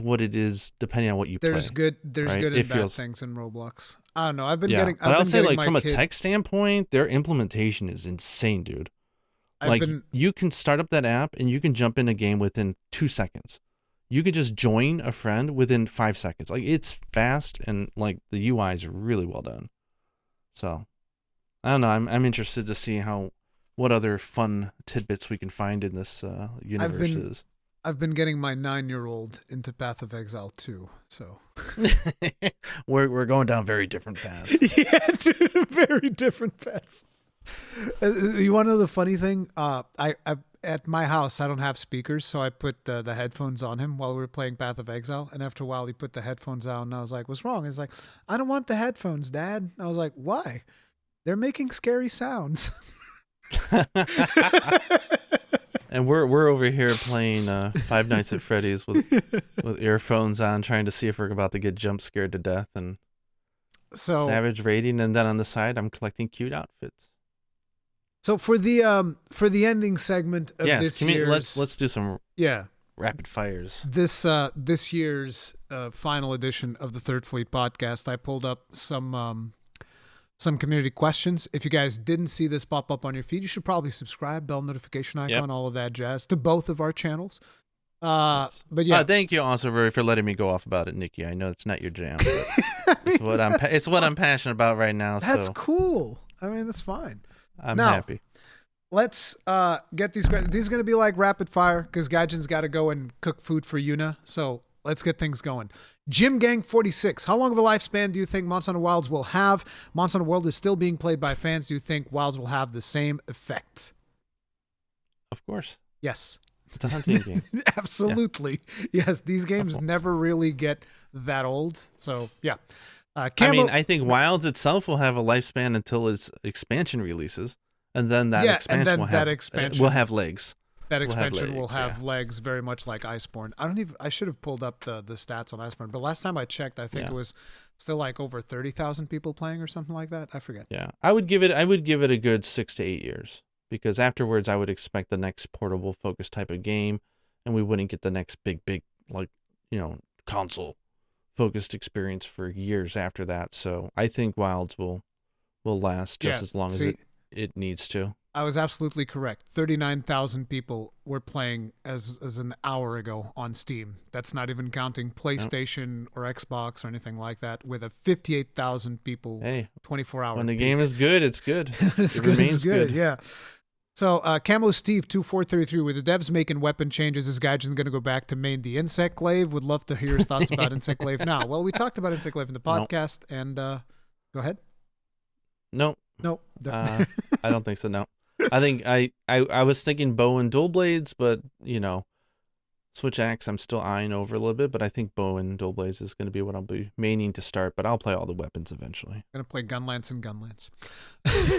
what it is depending on what you There's play. Right? good It and bad feels things in Roblox. I don't know. yeah, but I've I'll been say getting like my from a kid. tech standpoint, their implementation is insane, dude. I've Like been you can start up that app and you can jump in a game within 2 seconds. You could just join a friend within 5 seconds. Like it's fast and like the UI is really well done. So I don't know. I'm interested to see what other fun tidbits we can find in this I've universe been is. I've been getting my 9-year-old into Path of Exile too. So we're going down very different paths. yeah, dude, very different paths. You want to know the funny thing? I at my house I don't have speakers, so I put the headphones on him while we were playing Path of Exile. And after a while, he put the headphones out, and I was like, "What's wrong?" He's like, "I don't want the headphones, Dad." I was like, "Why? They're making scary sounds." And we're over here playing Five Nights at Freddy's with earphones on, trying to see if we're about to get jump scared to death, and So savage raiding, and then on the side I'm collecting cute outfits. So for the ending segment of this year's let's do some yeah rapid fires. this year's final edition of the Third Fleet podcast, I pulled up some community questions. If you guys didn't see this pop up on your feed, you should probably subscribe, bell notification icon, all of that jazz to both of our channels. Yes. But yeah, thank you also for letting me go off about it, Nikki. I know it's not your jam, but it's what I'm passionate about right now. That's so cool. I mean, that's fine. I'm happy. Let's get these. These are going to be like rapid fire because Gaijin's got to go and cook food for Yuna. So let's get things going. Jim Gang 46. How long of a lifespan do you think Monster Hunter Wilds will have? Monster Hunter World is still being played by fans. Do you think Wilds will have the same effect? Of course. Yes. It's a hunting game. Absolutely. Yeah. Yes. These games never really get that old. So yeah. I mean, I think Wilds itself will have a lifespan until its expansion releases, and then that expansion will have legs. That expansion will have legs, very much like Iceborne. I should have pulled up the stats on Iceborne, but last time I checked, I think it was still like over 30,000 people playing or something like that. I forget. Yeah, I would give it a good 6 to 8 years, because afterwards I would expect the next portable focus type of game, and we wouldn't get the next big like console focused experience for years after that. So I think Wilds will last just as long as it needs to. I was absolutely correct. 39,000 people were playing as an hour ago on Steam. That's not even counting PlayStation or Xbox or anything like that, with a 58,000 people 24 hours. When the game is good, it's good. It's good. Yeah. So, Camo Steve 2433, with the devs making weapon changes, is Gaijin going to go back to main the Insect Glaive? Would love to hear his thoughts about Insect Glaive now. Well, we talked about Insect Glaive in the podcast, and go ahead. No. No. I don't think so, no. I think I was thinking bow and dual blades, but, Switch axe I'm still eyeing over a little bit, but I think bow and dual blades is going to be what I'll be maining to start, but I'll play all the weapons eventually. Going to play Gunlance and Gunlance.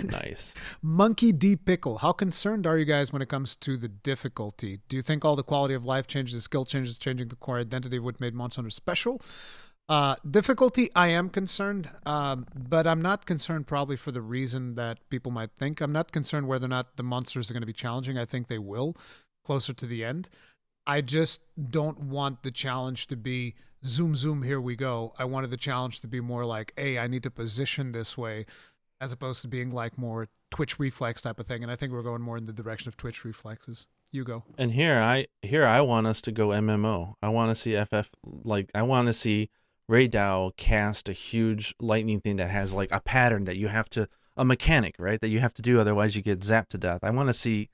Nice. Monkey D. Pickle, how concerned are you guys when it comes to the difficulty? Do you think all the quality of life changes, the skill changes, changing the core identity of what made Monster Hunter special? Difficulty, I am concerned, but I'm not concerned probably for the reason that people might think. I'm not concerned whether or not the monsters are going to be challenging. I think they will, closer to the end. I just don't want the challenge to be zoom, zoom, here we go. I wanted the challenge to be more like, hey, I need to position this way, as opposed to being like more twitch reflex type of thing. And I think we're going more in the direction of twitch reflexes. You go. And here I want us to go MMO. I want to see FF, I want to see Ray Dow cast a huge lightning thing that has like a pattern that you have to, a mechanic, right? That you have to do, otherwise you get zapped to death. I want to see,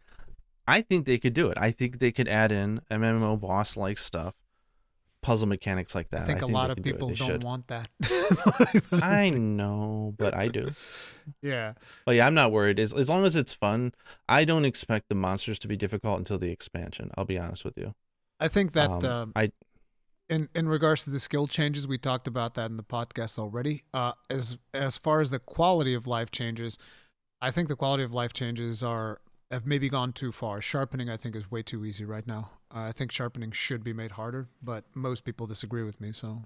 I think they could do it. I think they could add in MMO boss-like stuff, puzzle mechanics like that. I think a lot of people don't want that. I know, but I do. Yeah. But yeah, I'm not worried. As long as it's fun, I don't expect the monsters to be difficult until the expansion. I'll be honest with you. I think that in regards to the skill changes, we talked about that in the podcast already. As far as the quality of life changes, I think the quality of life changes have maybe gone too far. Sharpening, I think, is way too easy right now. I think sharpening should be made harder, but most people disagree with me, so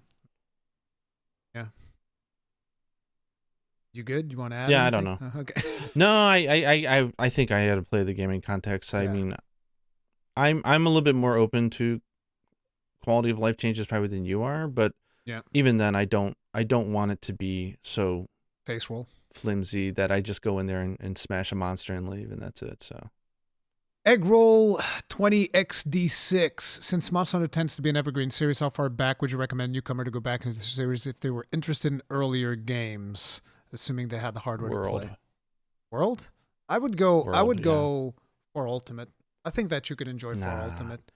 yeah. You good? You want to add anything? I don't know. Okay. No, I think I had to play the game in context. I mean, I'm a little bit more open to quality of life changes probably than you are, but even then I don't want it to be so face roll flimsy that I just go in there and smash a monster and leave, and that's it. So Egg Roll 20XD6. Since Monster Hunter tends to be an evergreen series, how far back would you recommend a newcomer to go back into the series if they were interested in earlier games, assuming they had the hardware to play? World? I would go for Ultimate. I think that you could enjoy for Ultimate.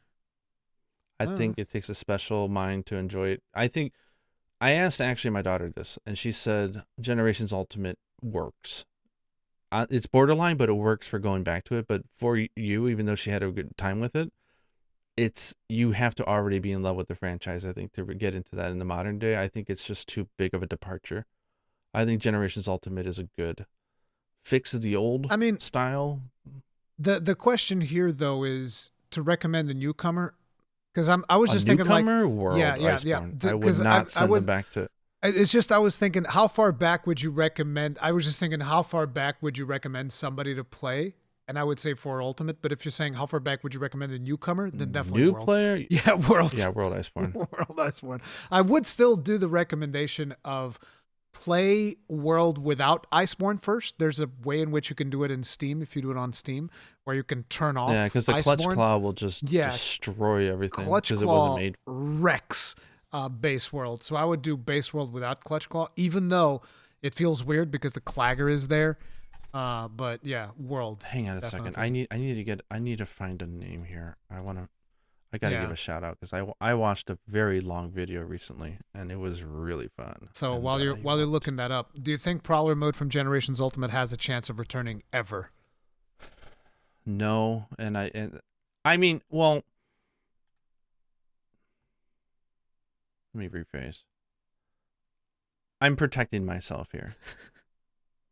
I think it takes a special mind to enjoy it. I asked actually my daughter this, and she said Generations Ultimate works. It's borderline, but it works for going back to it. But for you, even though she had a good time with it, you have to already be in love with the franchise, I think, to get into that in the modern day. I think it's just too big of a departure. I think Generations Ultimate is a good fix of the old style. The question here, though, is to recommend a newcomer. Because I was just thinking like world, yeah. I would not send them back to. It's just I was thinking, how far back would you recommend? I was just thinking, how far back would you recommend somebody to play? And I would say for Ultimate. But if you're saying how far back would you recommend a newcomer, then definitely new World. Player. Yeah, World. Yeah, World Iceborne. World Iceborne. I would still do the recommendation of play World without Iceborne first. There's a way in which you can do it in Steam if you do it on Steam, where you can turn off. Yeah, because the Iceborne. Clutch Claw will just destroy everything. Clutch Claw it wasn't made. wrecks base World. So I would do base World without Clutch Claw, even though it feels weird because the Clagger is there. But yeah, World. Hang on a second. I need to find a name here. I gotta give a shout out because I watched a very long video recently and it was really fun. So while you're looking that up, do you think Prowler mode from Generations Ultimate has a chance of returning ever? No, I mean, well, let me rephrase. I'm protecting myself here.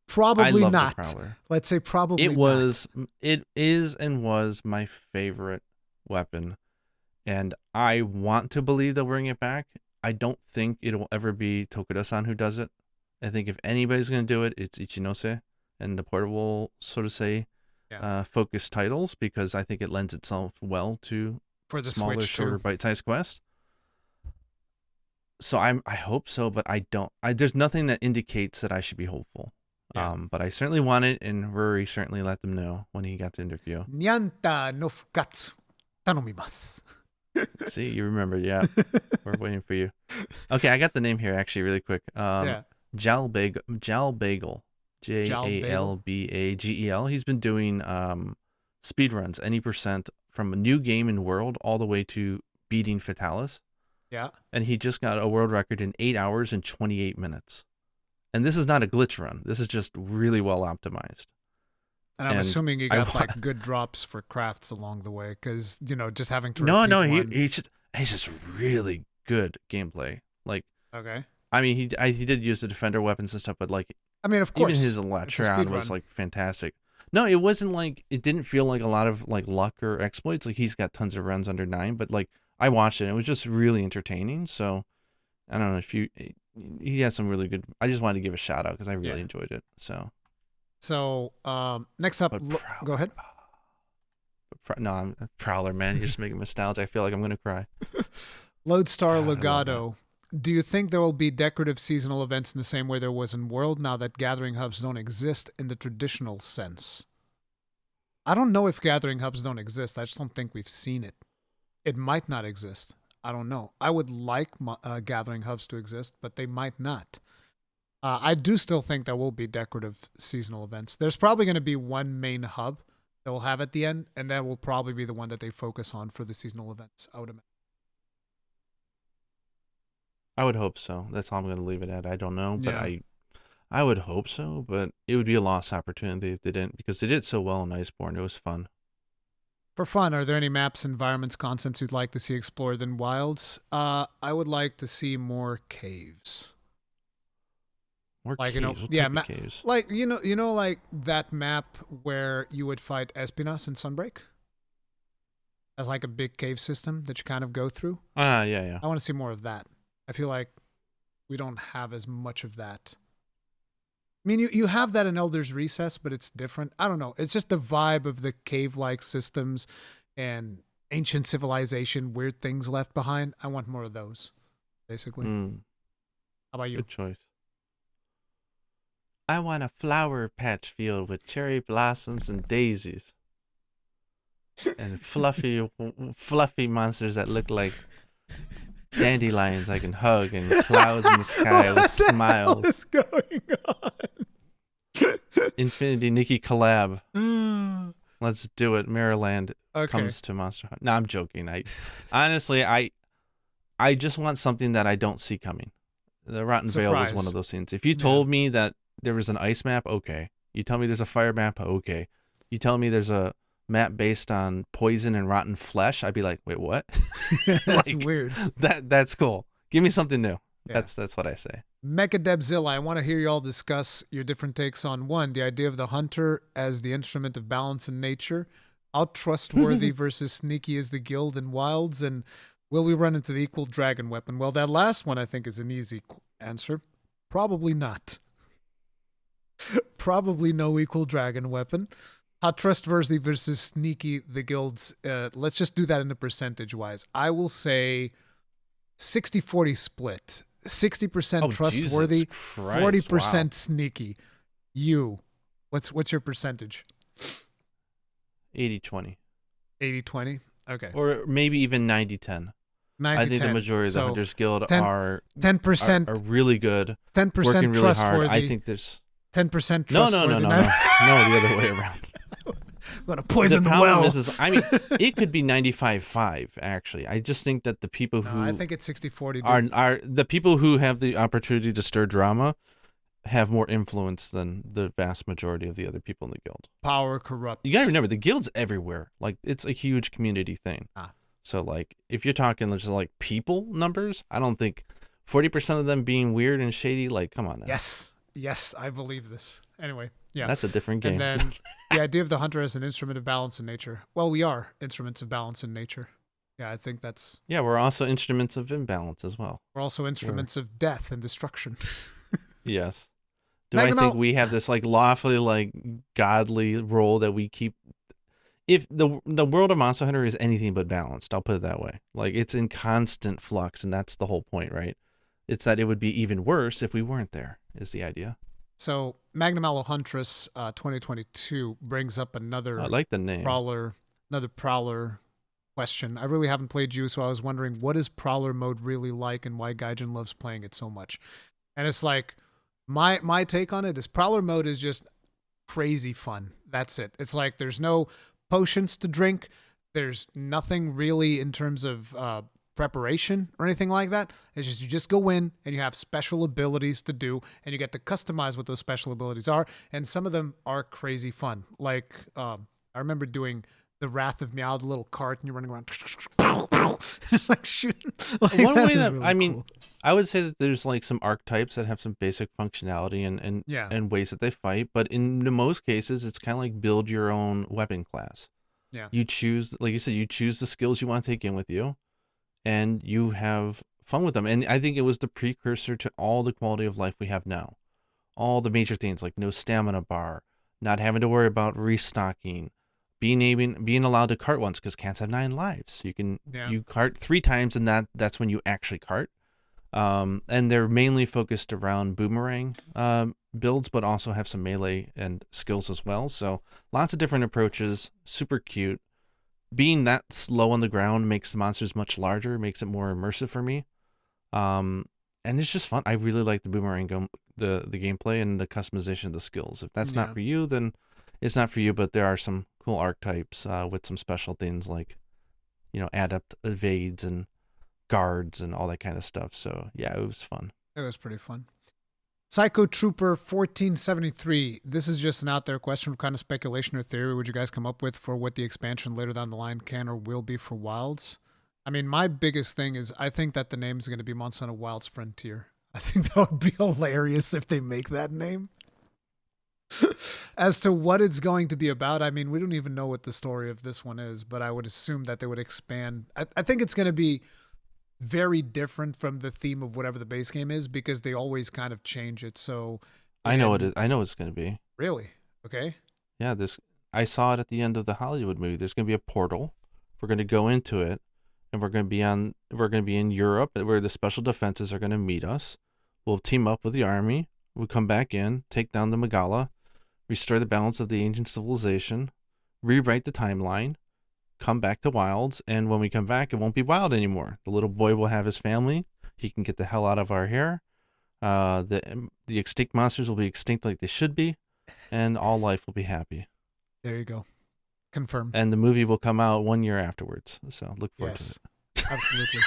Probably not. Let's say probably not. It is and was my favorite weapon. And I want to believe they'll bring it back. I don't think it'll ever be Tokuda-san who does it. I think if anybody's going to do it, it's Ichinose and the portable, so to say, focused titles, because I think it lends itself well to for the smaller, Switch shorter, bite-sized quests. So I hope so, but I don't. There's nothing that indicates that I should be hopeful. Yeah. But I certainly want it, and Ruri certainly let them know when he got the interview. Nyanta no fukatsu tanomimasu. See, you remember, yeah. We're waiting for you. Okay, I got the name here actually really quick. Jal Bagel. Jalbagel. Jalbagel. He's been doing speedruns any percent from a new game in world all the way to beating Fatalis. Yeah. And he just got a world record in 8 hours and 28 minutes. And this is not a glitch run. This is just really well optimized. And I'm assuming he got like good drops for crafts along the way, because just having to he's just really good gameplay. Like, okay, I mean, he did use the defender weapons and stuff, but like, I mean, of course, even his Electron was like fantastic. No, it wasn't like, it didn't feel like a lot of like luck or exploits. Like, he's got tons of runs under 9, but like, I watched it and it was just really entertaining. So I don't know if he had some really good. I just wanted to give a shout out because I really enjoyed it. So next up, go ahead. No, I'm a Prowler, man. You're just making nostalgia. I feel like I'm gonna cry. Lodestar Legato. Do you think there will be decorative seasonal events in the same way there was in World now that gathering hubs don't exist in the traditional sense? I don't know if gathering hubs don't exist. I just don't think we've seen it. It might not exist. I don't know. I would like gathering hubs to exist, but they might not. I do still think there will be decorative seasonal events. There's probably going to be one main hub that we'll have at the end, and that will probably be the one that they focus on for the seasonal events, I would imagine. I would hope so. That's all I'm going to leave it at. I don't know, but I would hope so, but it would be a lost opportunity if they didn't, because they did so well in Iceborne. It was fun. For fun, are there any maps, environments, concepts you'd like to see explored in Wilds? I would like to see more caves. More like caves? Caves? Like like that map where you would fight Espinas in Sunbreak, as like a big cave system that you kind of go through. Yeah. I want to see more of that. I feel like we don't have as much of that. I mean, you have that in Elder's Recess, but it's different. I don't know. It's just the vibe of the cave-like systems and ancient civilization, weird things left behind. I want more of those, basically. How about you? Good choice. I want a flower patch field with cherry blossoms and daisies. And fluffy monsters that look like dandelions I can hug, and clouds in the sky with smiles. What is going on? Infinity Nikki collab. Let's do it. Maryland comes to Monster Hunter. No, I'm joking. Honestly, I just want something that I don't see coming. The Rotten Vale was one of those things. If you told me that there was an ice map, okay. You tell me there's a fire map, okay. You tell me there's a map based on poison and rotten flesh, I'd be like, wait, what? That's weird. That's cool. Give me something new. Yeah. That's what I say. Mechadebzilla, I want to hear you all discuss your different takes on the idea of the hunter as the instrument of balance in nature, how trustworthy versus sneaky is the guild in Wilds, and will we run into the equal dragon weapon? Well, that last one I think is an easy answer. Probably not. Probably no equal dragon weapon. How trustworthy versus sneaky the guilds. Let's just do that in a percentage wise. I will say 60-40 split. 60% trustworthy, 40% sneaky. What's your percentage? 80-20. 80-20? Okay. Or maybe even 90-10. I think the majority of the Hunters Guild are 10% are really good. 10% working really trustworthy. hard. I think there's 10% trustworthy. No, the other way around. I'm gonna poison the well. I mean, it could be 95-5 actually. I just think that the people who I think it's 60-40 are the people who have the opportunity to stir drama have more influence than the vast majority of the other people in the guild. Power corrupts. You gotta remember, the guild's everywhere. Like, it's a huge community thing. So like, if you're talking just like people numbers, I don't think 40% of them being weird and shady. Like, come on now. Yes, I believe this. Anyway, yeah. That's a different game. And then the idea of the hunter as an instrument of balance in nature. Well, we are instruments of balance in nature. Yeah, I think that's... Yeah, we're also instruments of imbalance as well. We're also instruments of death and destruction. Yes. I think we have this like lawfully like godly role that we keep? If the world of Monster Hunter is anything but balanced, I'll put it that way. Like, it's in constant flux, and that's the whole point, right? It's that it would be even worse if we weren't there, is the idea. So, Magnum Aloe Huntress 2022 brings up another I like the name. Prowler question. I really haven't played you, so I was wondering, what is Prowler mode really like and why Gaijin loves playing it so much? And it's like, my take on it is Prowler mode is just crazy fun. That's it. It's like there's no potions to drink. There's nothing really in terms of preparation or anything like that. It's just you just go in and you have special abilities to do, and you get to customize what those special abilities are. And some of them are crazy fun. Like I remember doing the Wrath of Meow, the little cart, and you're running around, just like shooting. Like, one way that really I mean, cool. I would say that there's like some archetypes that have some basic functionality and ways that they fight, but in the most cases, it's kind of like build your own weapon class. Yeah. You choose, like you said, you choose the skills you want to take in with you, and you have fun with them. And I think it was the precursor to all the quality of life we have now. All the major things like no stamina bar, not having to worry about restocking, being allowed to cart once because cats have 9 lives. You cart 3 times, and that's when you actually cart. And they're mainly focused around boomerang builds, but also have some melee and skills as well. So lots of different approaches, super cute. Being that slow on the ground makes the monsters much larger, makes it more immersive for me. And it's just fun. I really like the boomerang the gameplay and the customization of the skills. If that's not for you, then it's not for you, but there are some cool archetypes with some special things like, adept evades and guards and all that kind of stuff. So yeah, it was fun. It was pretty fun. Psycho Trooper 1473. This is just an out there question. What kind of speculation or theory would you guys come up with for what the expansion later down the line can or will be for Wilds? I mean, my biggest thing is I think that the name is going to be Monsanto Wilds Frontier. I think that would be hilarious if they make that name. As to what it's going to be about, I mean, we don't even know what the story of this one is, but I would assume that they would expand. I think it's going to be very different from the theme of whatever the base game is because they always kind of change it. So I know it is. I know it's going to be. Really? Okay. Yeah, I saw it at the end of the Hollywood movie. There's going to be a portal. We're going to go into it, and we're going to be in Europe where the special defenses are going to meet us. We'll team up with the army. We'll come back in, take down the Megala, restore the balance of the ancient civilization, rewrite the timeline, come back to Wilds, and when we come back, it won't be wild anymore. The little boy will have his family. He can get the hell out of our hair. The extinct monsters will be extinct like they should be, and all life will be happy. There you go. Confirmed. And the movie will come out 1 year afterwards, so look forward to it. Absolutely.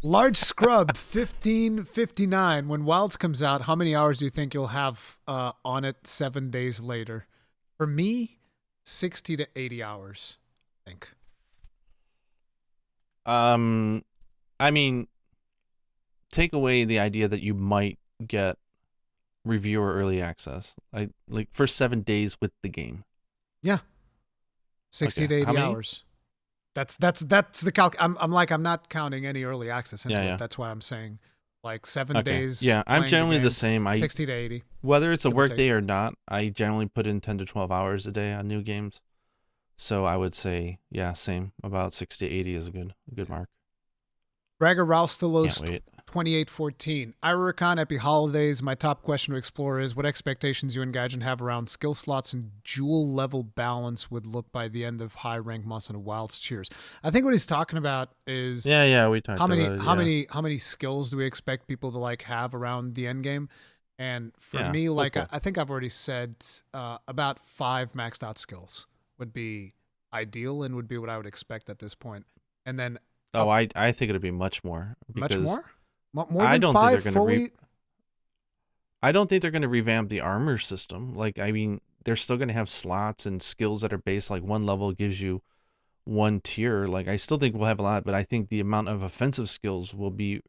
Large Scrub 1559. When Wilds comes out, how many hours do you think you'll have on it 7 days later? For me, 60 to 80 hours. Think. I mean, take away the idea that you might get reviewer early access. Like for 7 days with the game. Yeah. 60 to 80 hours. That's the calc. I'm not counting any early access into it. That's why I'm saying like 7 days. Yeah, I'm generally the same. 60 to 80. Whether it's a work day or not, I generally put in 10 to 12 hours a day on new games. So I would say, yeah, same. About 60 to 80 is a good mark. Bragger Raustelos 2814. Rurikhan, happy holidays. My top question to explore is what expectations you and Gaijin have around skill slots and jewel level balance would look by the end of high rank Monsanto Wilds. Cheers. I think what he's talking about is we talked about it, how many skills do we expect people to like have around the end game? And for me, like I think I've already said about 5 maxed out skills would be ideal and would be what I would expect at this point. And then I think it'd be much more. Much more? More than 5 fully? I don't think they're going to revamp the armor system. Like, I mean, they're still going to have slots and skills that are based, like one level gives you 1 tier. Like, I still think we'll have a lot, but I think the amount of offensive skills will be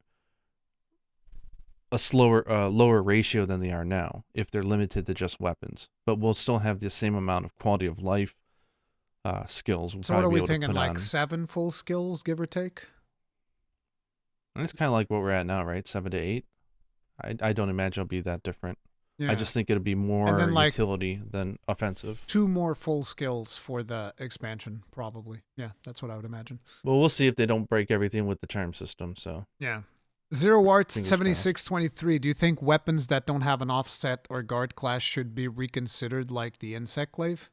a lower ratio than they are now if they're limited to just weapons. But we'll still have the same amount of quality of life skills. So what are we thinking, like 7 full skills, give or take? And it's kind of like what we're at now, right? 7 to 8. I don't imagine it'll be that different. Yeah. I just think it'll be more utility than offensive. 2 more full skills for the expansion, probably. Yeah, that's what I would imagine. Well, we'll see if they don't break everything with the charm system. So yeah. Zero Arts 7623. Do you think weapons that don't have an offset or guard class should be reconsidered, like the insect glaive?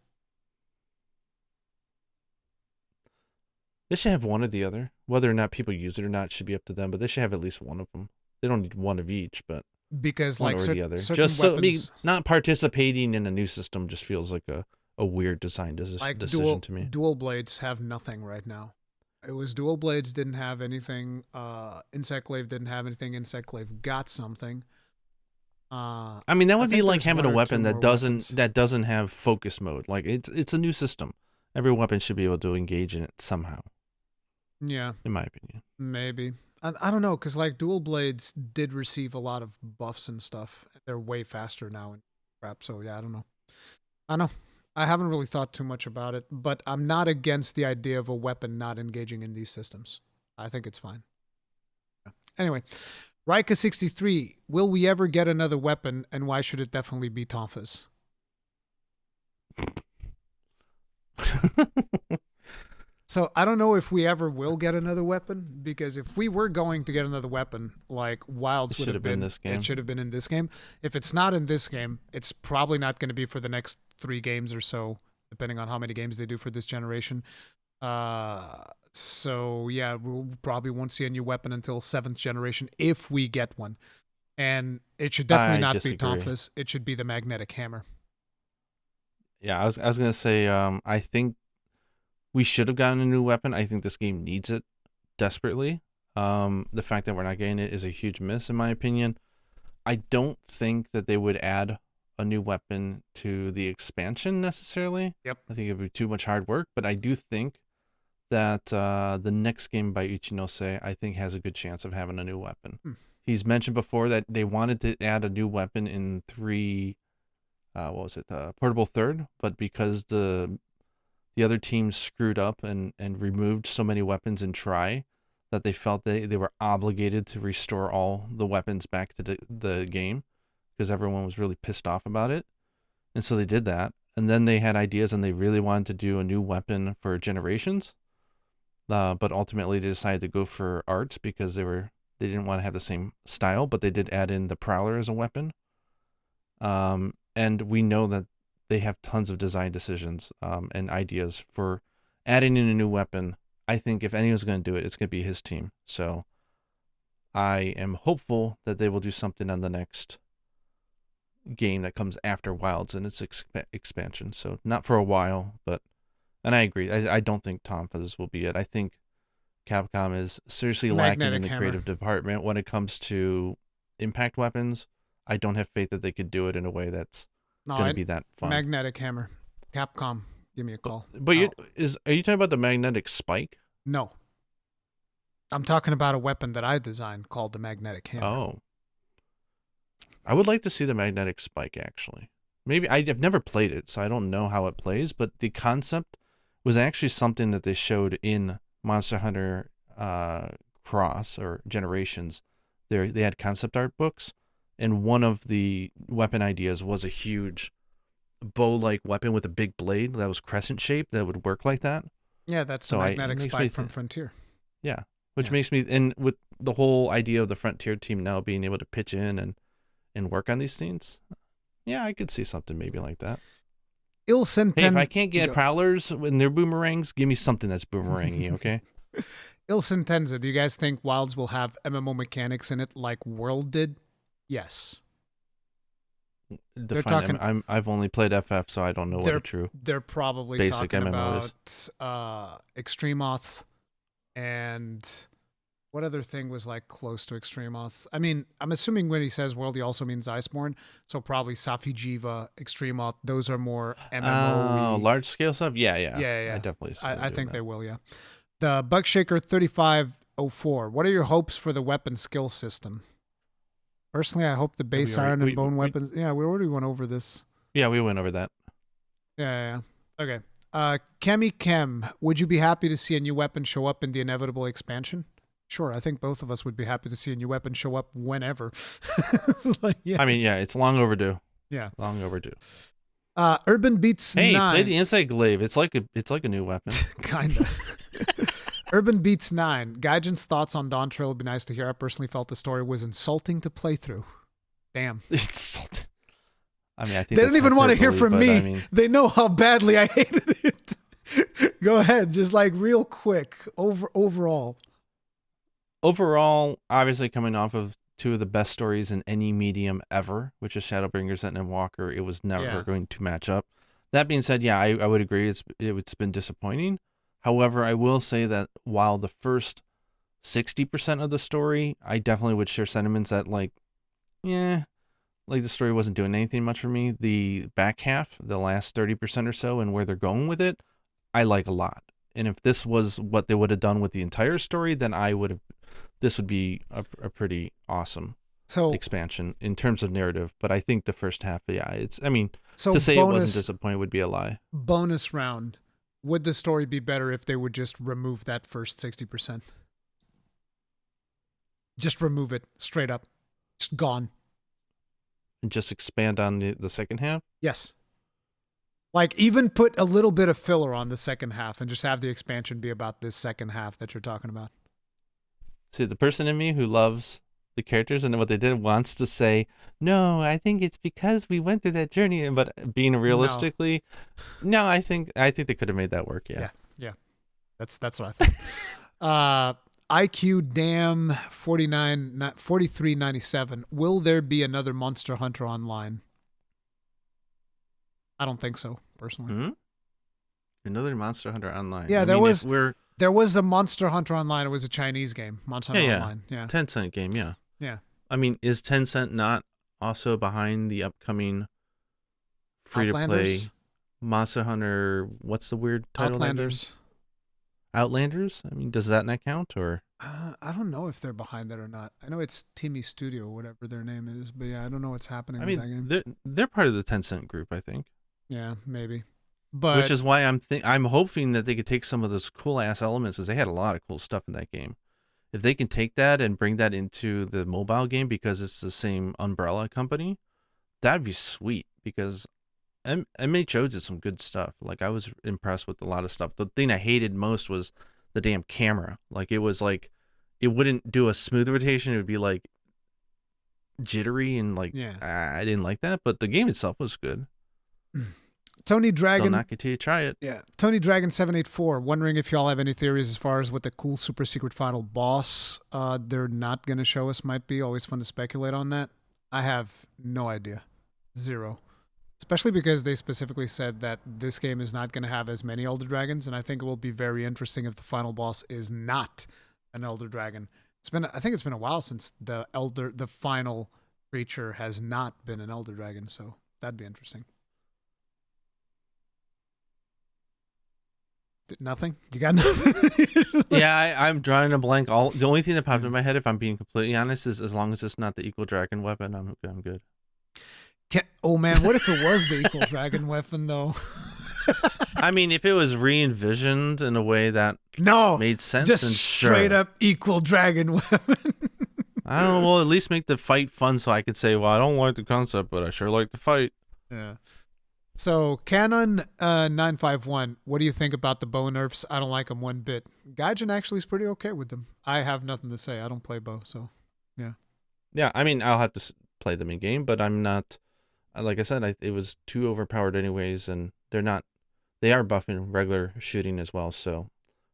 They should have one or the other. Whether or not people use it or not should be up to them, but they should have at least one of them. They don't need one of each, but because one like or the other. Just weapons... not participating in a new system just feels like a a weird design decision to me. Dual blades have nothing right now. It was dual blades didn't have anything. Insect Glaive didn't have anything. Insect Glaive got something. I mean, that would be like having a weapon that weapons. doesn't have focus mode. Like it's a new system. Every weapon should be able to engage in it somehow. Yeah, in my opinion. Maybe. I don't know, because like dual blades did receive a lot of buffs and stuff. They're way faster now and crap. So yeah, I don't know. I haven't really thought too much about it, but I'm not against the idea of a weapon not engaging in these systems. I think it's fine. Anyway, Rika63, will we ever get another weapon, and why should it definitely be Tonfa's? So I don't know if we ever will get another weapon, because if we were going to get another weapon, like Wilds would have been this game. It should have been in this game. If it's not in this game, it's probably not going to be for the next 3 games or so, depending on how many games they do for this generation. So yeah, we'll probably won't see a new weapon until 7th generation if we get one. And it should definitely not be Tonfa's. It should be the magnetic hammer. Yeah, I was gonna say, I think we should have gotten a new weapon. I think this game needs it desperately. The fact that we're not getting it is a huge miss, in my opinion. I don't think that they would add a new weapon to the expansion necessarily. Yep. I think it would be too much hard work, but I do think that the next game by Ichinose, I think, has a good chance of having a new weapon. He's mentioned before that they wanted to add a new weapon in 3, Portable Third, but because the other team screwed up and removed so many weapons in Tri, that they felt they were obligated to restore all the weapons back to the game, because everyone was really pissed off about it. And so they did that. And then they had ideas and they really wanted to do a new weapon for Generations. But ultimately they decided to go for Art because they didn't want to have the same style, but they did add in the Prowler as a weapon. And we know that they have tons of design decisions and ideas for adding in a new weapon. I think if anyone's going to do it, it's going to be his team. So I am hopeful that they will do something on the next game that comes after Wilds and its expansion. So not for a while, and I agree. I don't think Tonfa's will be it. I think Capcom is seriously lacking in the creative department when it comes to impact weapons. I don't have faith that they could do it in a way that's going to be that fun. Magnetic hammer. Capcom, give me a call. But are you talking about the magnetic spike? No. I'm talking about a weapon that I designed called the magnetic hammer. Oh. I would like to see the magnetic spike, actually. Maybe I've never played it, so I don't know how it plays, but the concept was actually something that they showed in Monster Hunter Cross or Generations. They had concept art books, and one of the weapon ideas was a huge bow-like weapon with a big blade that was crescent shaped that would work like that. Yeah, that's the magnetic spike from Frontier. Yeah, which makes me, and with the whole idea of the Frontier team now being able to pitch in and work on these things, yeah, I could see something maybe like that. Hey, if I can't get Prowlers and their boomerangs, give me something that's boomerangy, okay? Il Sentenza, do you guys think Wilds will have MMO mechanics in it like World did? Yes. I've only played FF, so I don't know what a true. They're probably basic talking MMO about Extremoth, and what other thing was like close to Extremoth? I mean, I'm assuming when he says World, he also means Iceborne, so probably Safi'jiiva, Extremoth. Those are more MMO. Oh, large scale stuff. Yeah. I definitely. I think they will. Yeah. The Bugshaker 3504. What are your hopes for the weapon skill system? Personally, I hope the base iron and bone weapons. Yeah, we already went over this. Yeah, we went over that. Yeah. Okay. Kemi Kem, would you be happy to see a new weapon show up in the inevitable expansion? Sure, I think both of us would be happy to see a new weapon show up whenever. Yes. I mean, yeah, it's long overdue. Yeah, long overdue. Urban Beats 9. Hey, play the Insect Glaive. It's like a new weapon. Kinda. Urban Beats 9. Gaijin's thoughts on Dawn Trail would be nice to hear. I personally felt the story was insulting to play through. Damn. Insulting. I mean, I think they didn't even want to hear from me. I mean, they know how badly I hated it. Go ahead, just like real quick. Overall, obviously coming off of 2 of the best stories in any medium ever, which is Shadowbringers and Endwalker, it was never going to match up. That being said, yeah, I would agree. It's been disappointing. However, I will say that while the first 60% of the story, I definitely would share sentiments that like, yeah, like the story wasn't doing anything much for me. The back half, the last 30% or so, and where they're going with it, I like a lot. And if this was what they would have done with the entire story, then this would be a pretty awesome expansion in terms of narrative. But I think the first half, yeah, to say it wasn't disappointing would be a lie. Bonus round. Would the story be better if they would just remove that first 60%? Just remove it straight up. Just gone. And just expand on the second half? Yes. Like, even put a little bit of filler on the second half and just have the expansion be about this second half that you're talking about. See, the person in me who loves the characters and what they did wants to say, no, I think it's because we went through that journey. But being realistically, no, I think they could have made that work. Yeah. That's what I think. IQ Dam 4397. Will there be another Monster Hunter Online? I don't think so, personally. Mm-hmm. Another Monster Hunter Online. Yeah, there was a Monster Hunter Online. It was a Chinese game, Monster Hunter Online. Yeah, Tencent game. Yeah. Yeah. I mean, is Tencent not also behind the upcoming free-to-play Monster Hunter? What's the weird title? Outlanders. Outlanders? I mean, does that not count, or? I don't know if they're behind that or not. I know it's Timmy Studio, whatever their name is, but yeah, I don't know what's happening with that game. They're part of the Tencent group, I think. Yeah, maybe. But which is why I'm hoping that they could take some of those cool ass elements, because they had a lot of cool stuff in that game. If they can take that and bring that into the mobile game because it's the same umbrella company, that'd be sweet, because MHO did some good stuff. Like, I was impressed with a lot of stuff. The thing I hated most was the damn camera. Like, it was like, it wouldn't do a smooth rotation. It would be like jittery, and like, I didn't like that, but the game itself was good. Tony Dragon. Still not get to try it. Yeah. Tony Dragon 784, wondering if y'all have any theories as far as what the cool super secret final boss they're not going to show us might be. Always fun to speculate on that. I have no idea. Zero. Especially because they specifically said that this game is not going to have as many Elder Dragons, and I think it will be very interesting if the final boss is not an Elder Dragon. I think it's been a while since the final creature has not been an Elder Dragon, so that'd be interesting. Nothing? You got nothing? Yeah, I'm drawing a blank. The only thing that popped in my head, if I'm being completely honest, is as long as it's not the Equal Dragon weapon, I'm good. Oh man, what if it was the Equal Dragon weapon though? I mean, if it was re-envisioned in a way that made sense, just straight up Equal Dragon weapon. I don't know. Well, at least make the fight fun, so I could say, well, I don't like the concept, but I sure like the fight. Yeah. So, Canon 951, what do you think about the bow nerfs? I don't like them one bit. Gaijin actually is pretty okay with them. I have nothing to say. I don't play bow, so yeah. Yeah, I mean, I'll have to play them in game, but I'm not. Like I said, it was too overpowered anyways, and they are buffing regular shooting as well. So,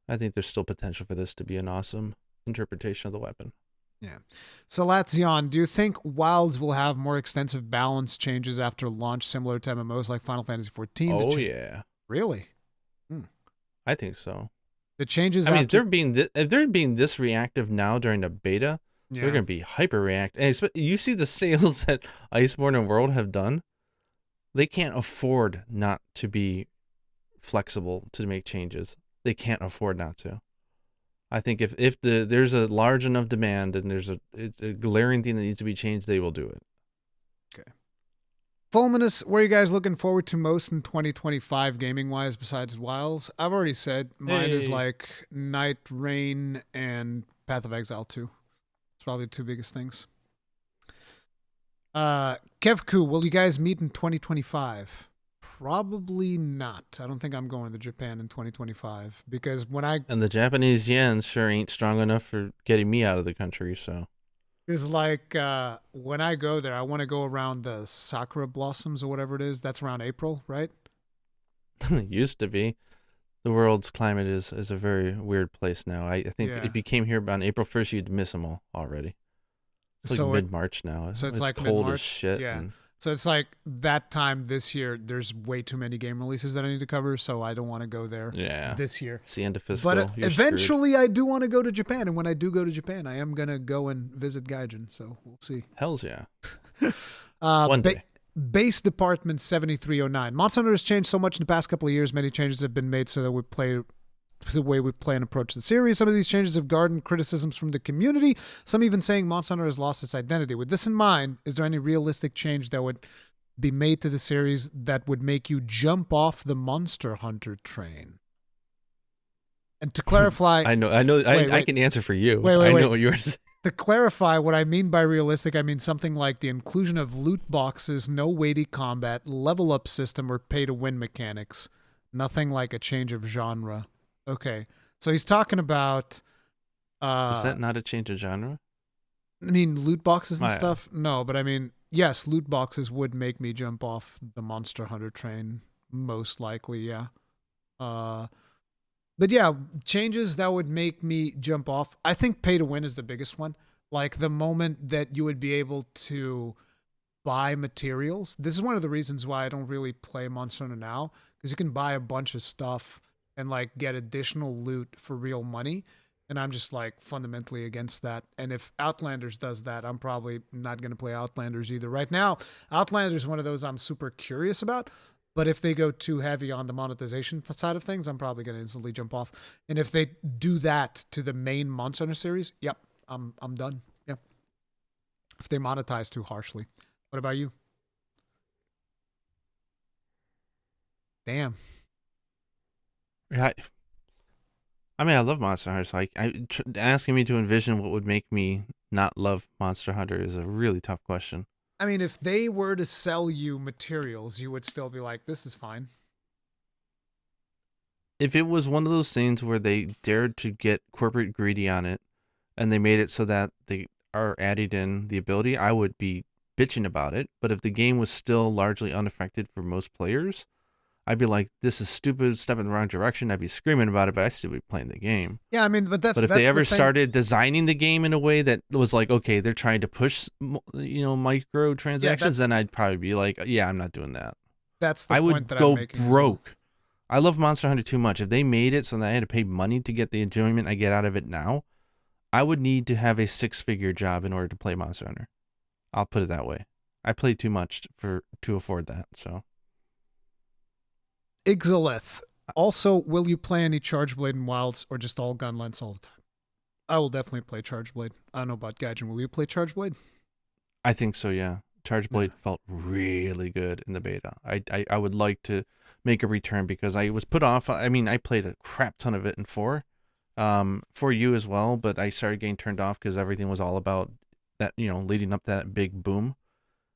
I think there's still potential for this to be an awesome interpretation of the weapon. Yeah. Salatzion, do you think Wilds will have more extensive balance changes after launch similar to MMOs like Final Fantasy XIV? Oh, yeah. Really? I think so. The changes if they're being this reactive now during the beta, they're going to be hyper reactive. And you see the sales that Iceborne and World have done? They can't afford not to be flexible to make changes. They can't afford not to. I think if there's a large enough demand and it's a glaring thing that needs to be changed, they will do it. Okay. Fulminous, where are you guys looking forward to most in 2025 gaming-wise besides Wilds? I've already said mine is like Night Rain and Path of Exile 2. It's probably the two biggest things. Kevku, will you guys meet in 2025? Probably not. I don't think I'm going to Japan in 2025 because and the Japanese yen sure ain't strong enough for getting me out of the country. So it's like when I go there, I want to go around the sakura blossoms or whatever it is. That's around April, right? It used to be. The world's climate is a very weird place now. I think if you came here on April 1st, you'd miss them all already. It's like mid-March now. So it's like cold mid-March? as shit. Yeah. So it's like that time this year, there's way too many game releases that I need to cover, so I don't want to go there this year. It's the end of fiscal. But eventually I do want to go to Japan, and when I do go to Japan, I am going to go and visit Gaijin, so we'll see. Hells yeah. One day. Base Department 7309. Monster Hunter has changed so much in the past couple of years. Many changes have been made so that we play the way we play and approach the series. Some of these changes have garnered criticisms from the community, some even saying Monster Hunter has lost its identity. With this in mind, is there any realistic change that would be made to the series that would make you jump off the Monster Hunter train? And to clarify... I can answer for you. I know what you're saying. To clarify what I mean by realistic, I mean something like the inclusion of loot boxes, no weighty combat, level up system, or pay-to-win mechanics. Nothing like a change of genre. Okay, so he's talking about... is that not a change of genre? I mean, loot boxes and stuff? No, but I mean, yes, loot boxes would make me jump off the Monster Hunter train, most likely, yeah. But yeah, changes that would make me jump off. I think pay to win is the biggest one. Like the moment that you would be able to buy materials. This is one of the reasons why I don't really play Monster Hunter now, because you can buy a bunch of stuff and like get additional loot for real money. And I'm just like fundamentally against that. And if Outlanders does that, I'm probably not going to play Outlanders either. Right now, Outlanders is one of those I'm super curious about. But if they go too heavy on the monetization side of things, I'm probably going to instantly jump off. And if they do that to the main Monster Hunter series, yep, I'm done. Yep. If they monetize too harshly. What about you? Damn. Yeah, I mean, I love Monster Hunter. So asking me to envision what would make me not love Monster Hunter is a really tough question. I mean, if they were to sell you materials, you would still be like, this is fine. If it was one of those things where they dared to get corporate greedy on it and they made it so that they are adding in the ability, I would be bitching about it. But if the game was still largely unaffected for most players, I'd be like, this is stupid, step in the wrong direction. I'd be screaming about it, but I'd still be playing the game. Yeah, I mean, but if they ever started designing the game in a way that was like, okay, they're trying to push, micro transactions, then I'd probably be like, yeah, I'm not doing that. That's the point that I'm making. I would go broke. I love Monster Hunter too much. If they made it so that I had to pay money to get the enjoyment I get out of it now, I would need to have a 6-figure job in order to play Monster Hunter. I'll put it that way. I play too much to afford that, so... Ixolith. Also, will you play any Chargeblade and Wilds or just all Gunlance all the time? I will definitely play Chargeblade. I don't know about Gaijin. Will you play Chargeblade? I think so, yeah. Chargeblade felt really good in the beta. I would like to make a return because I was put off. I mean, I played a crap ton of it in 4. For you as well, but I started getting turned off because everything was all about that, leading up to that big boom.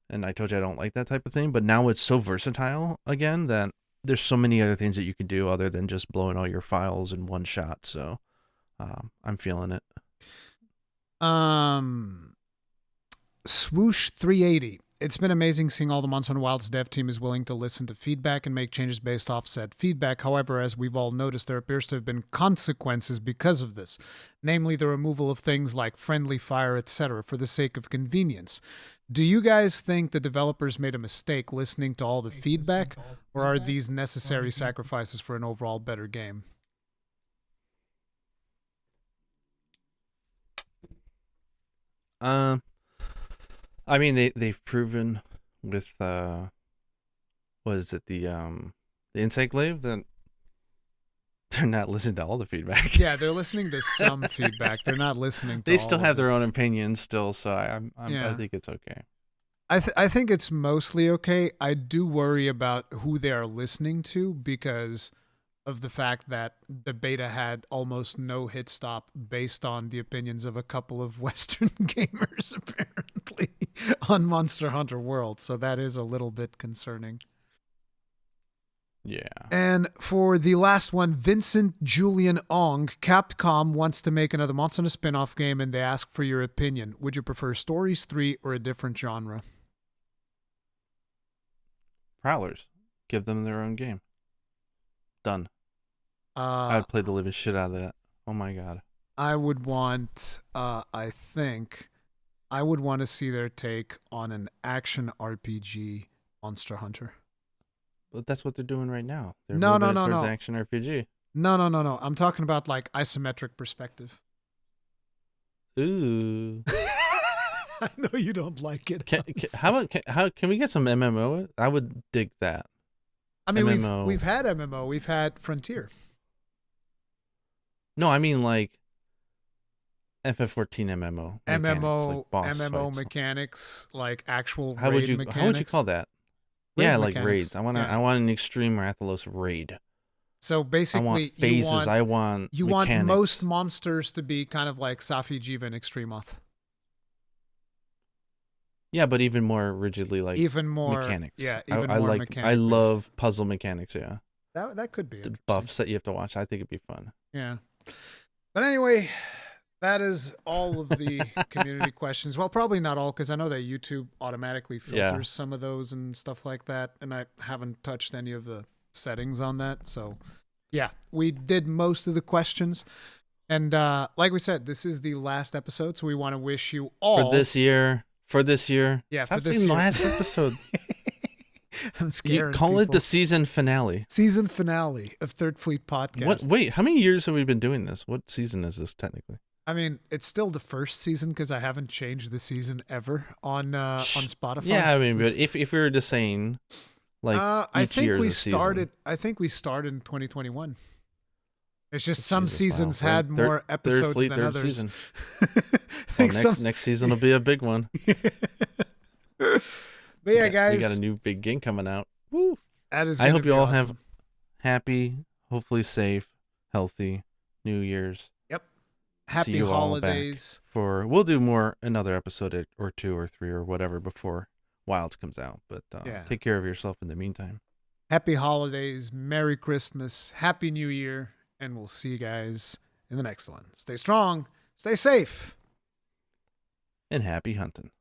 And I told you I don't like that type of thing, but now it's so versatile again that there's so many other things that you can do other than just blowing all your files in one shot. So I'm feeling it. Swoosh 380. It's been amazing seeing all the Monster Hunter Wilds dev team is willing to listen to feedback and make changes based off said feedback. However, as we've all noticed, there appears to have been consequences because of this, namely the removal of things like friendly fire, etc., for the sake of convenience. Do you guys think the developers made a mistake listening to all the feedback, or are these necessary sacrifices for an overall better game? I mean, they've proven with what is it, the Insight Glaive, that they're not listening to all the feedback. Yeah, they're listening to some feedback. They're not listening to They still have their own opinions still, so I think it's okay. I think it's mostly okay. I do worry about who they are listening to because of the fact that the beta had almost no hit stop based on the opinions of a couple of Western gamers, apparently, on Monster Hunter World. So that is a little bit concerning. Yeah. And for the last one, Vincent Julian Ong, Capcom wants to make another Monster Hunter spin-off game and they ask for your opinion. Would you prefer Stories 3 or a different genre? Prowlers. Give them their own game. Done. I'd play the living shit out of that. Oh my god. I would want, I think, I would want to see their take on an action RPG Monster Hunter. But that's what they're doing right now. They're No, no, moving no, towards no. action RPG. No. I'm talking about like isometric perspective. Ooh. I know you don't like it. How can we get some MMO? I would dig that. I mean, we've had MMO. We've had Frontier. No, I mean like FF14 MMO. MMO mechanics, like actual raid mechanics. How would you call that? Raid mechanics. Like raids. I want an Extreme Rathalos raid. So basically, I want phases. You mechanics. want most monsters to be kind of like Safi, Jiva, and Extremoth. Yeah, but even more rigidly, like even more mechanics. Yeah, even more like. mechanics. I love puzzle mechanics. Yeah, that could be the buffs that you have to watch. I think it'd be fun. Yeah, but anyway, that is all of the community questions. Well, probably not all, because I know that YouTube automatically filters some of those and stuff like that, and I haven't touched any of the settings on that. So, yeah, we did most of the questions. And like we said, this is the last episode, so we want to wish you all... For this year. Yeah, Stop for this year. last episode. I'm scared. You call it the season finale. Season finale of Third Fleet Podcast. Wait, how many years have we been doing this? What season is this technically? I mean, it's still the first season because I haven't changed the season ever on Spotify. Yeah, I mean, but if we were just saying, like, I think we started. I think we started in 2021. It's just some seasons had more episodes than others. Next season will be a big one. But yeah, guys, we got a new big game coming out. Woo! That is. I hope you all awesome. have happy, hopefully safe, healthy New Year's. Yep. Happy holidays. We'll do another episode or 2 or 3 or whatever before Wilds comes out. But take care of yourself in the meantime. Happy holidays, Merry Christmas, Happy New Year, and we'll see you guys in the next one. Stay strong, stay safe, and happy hunting.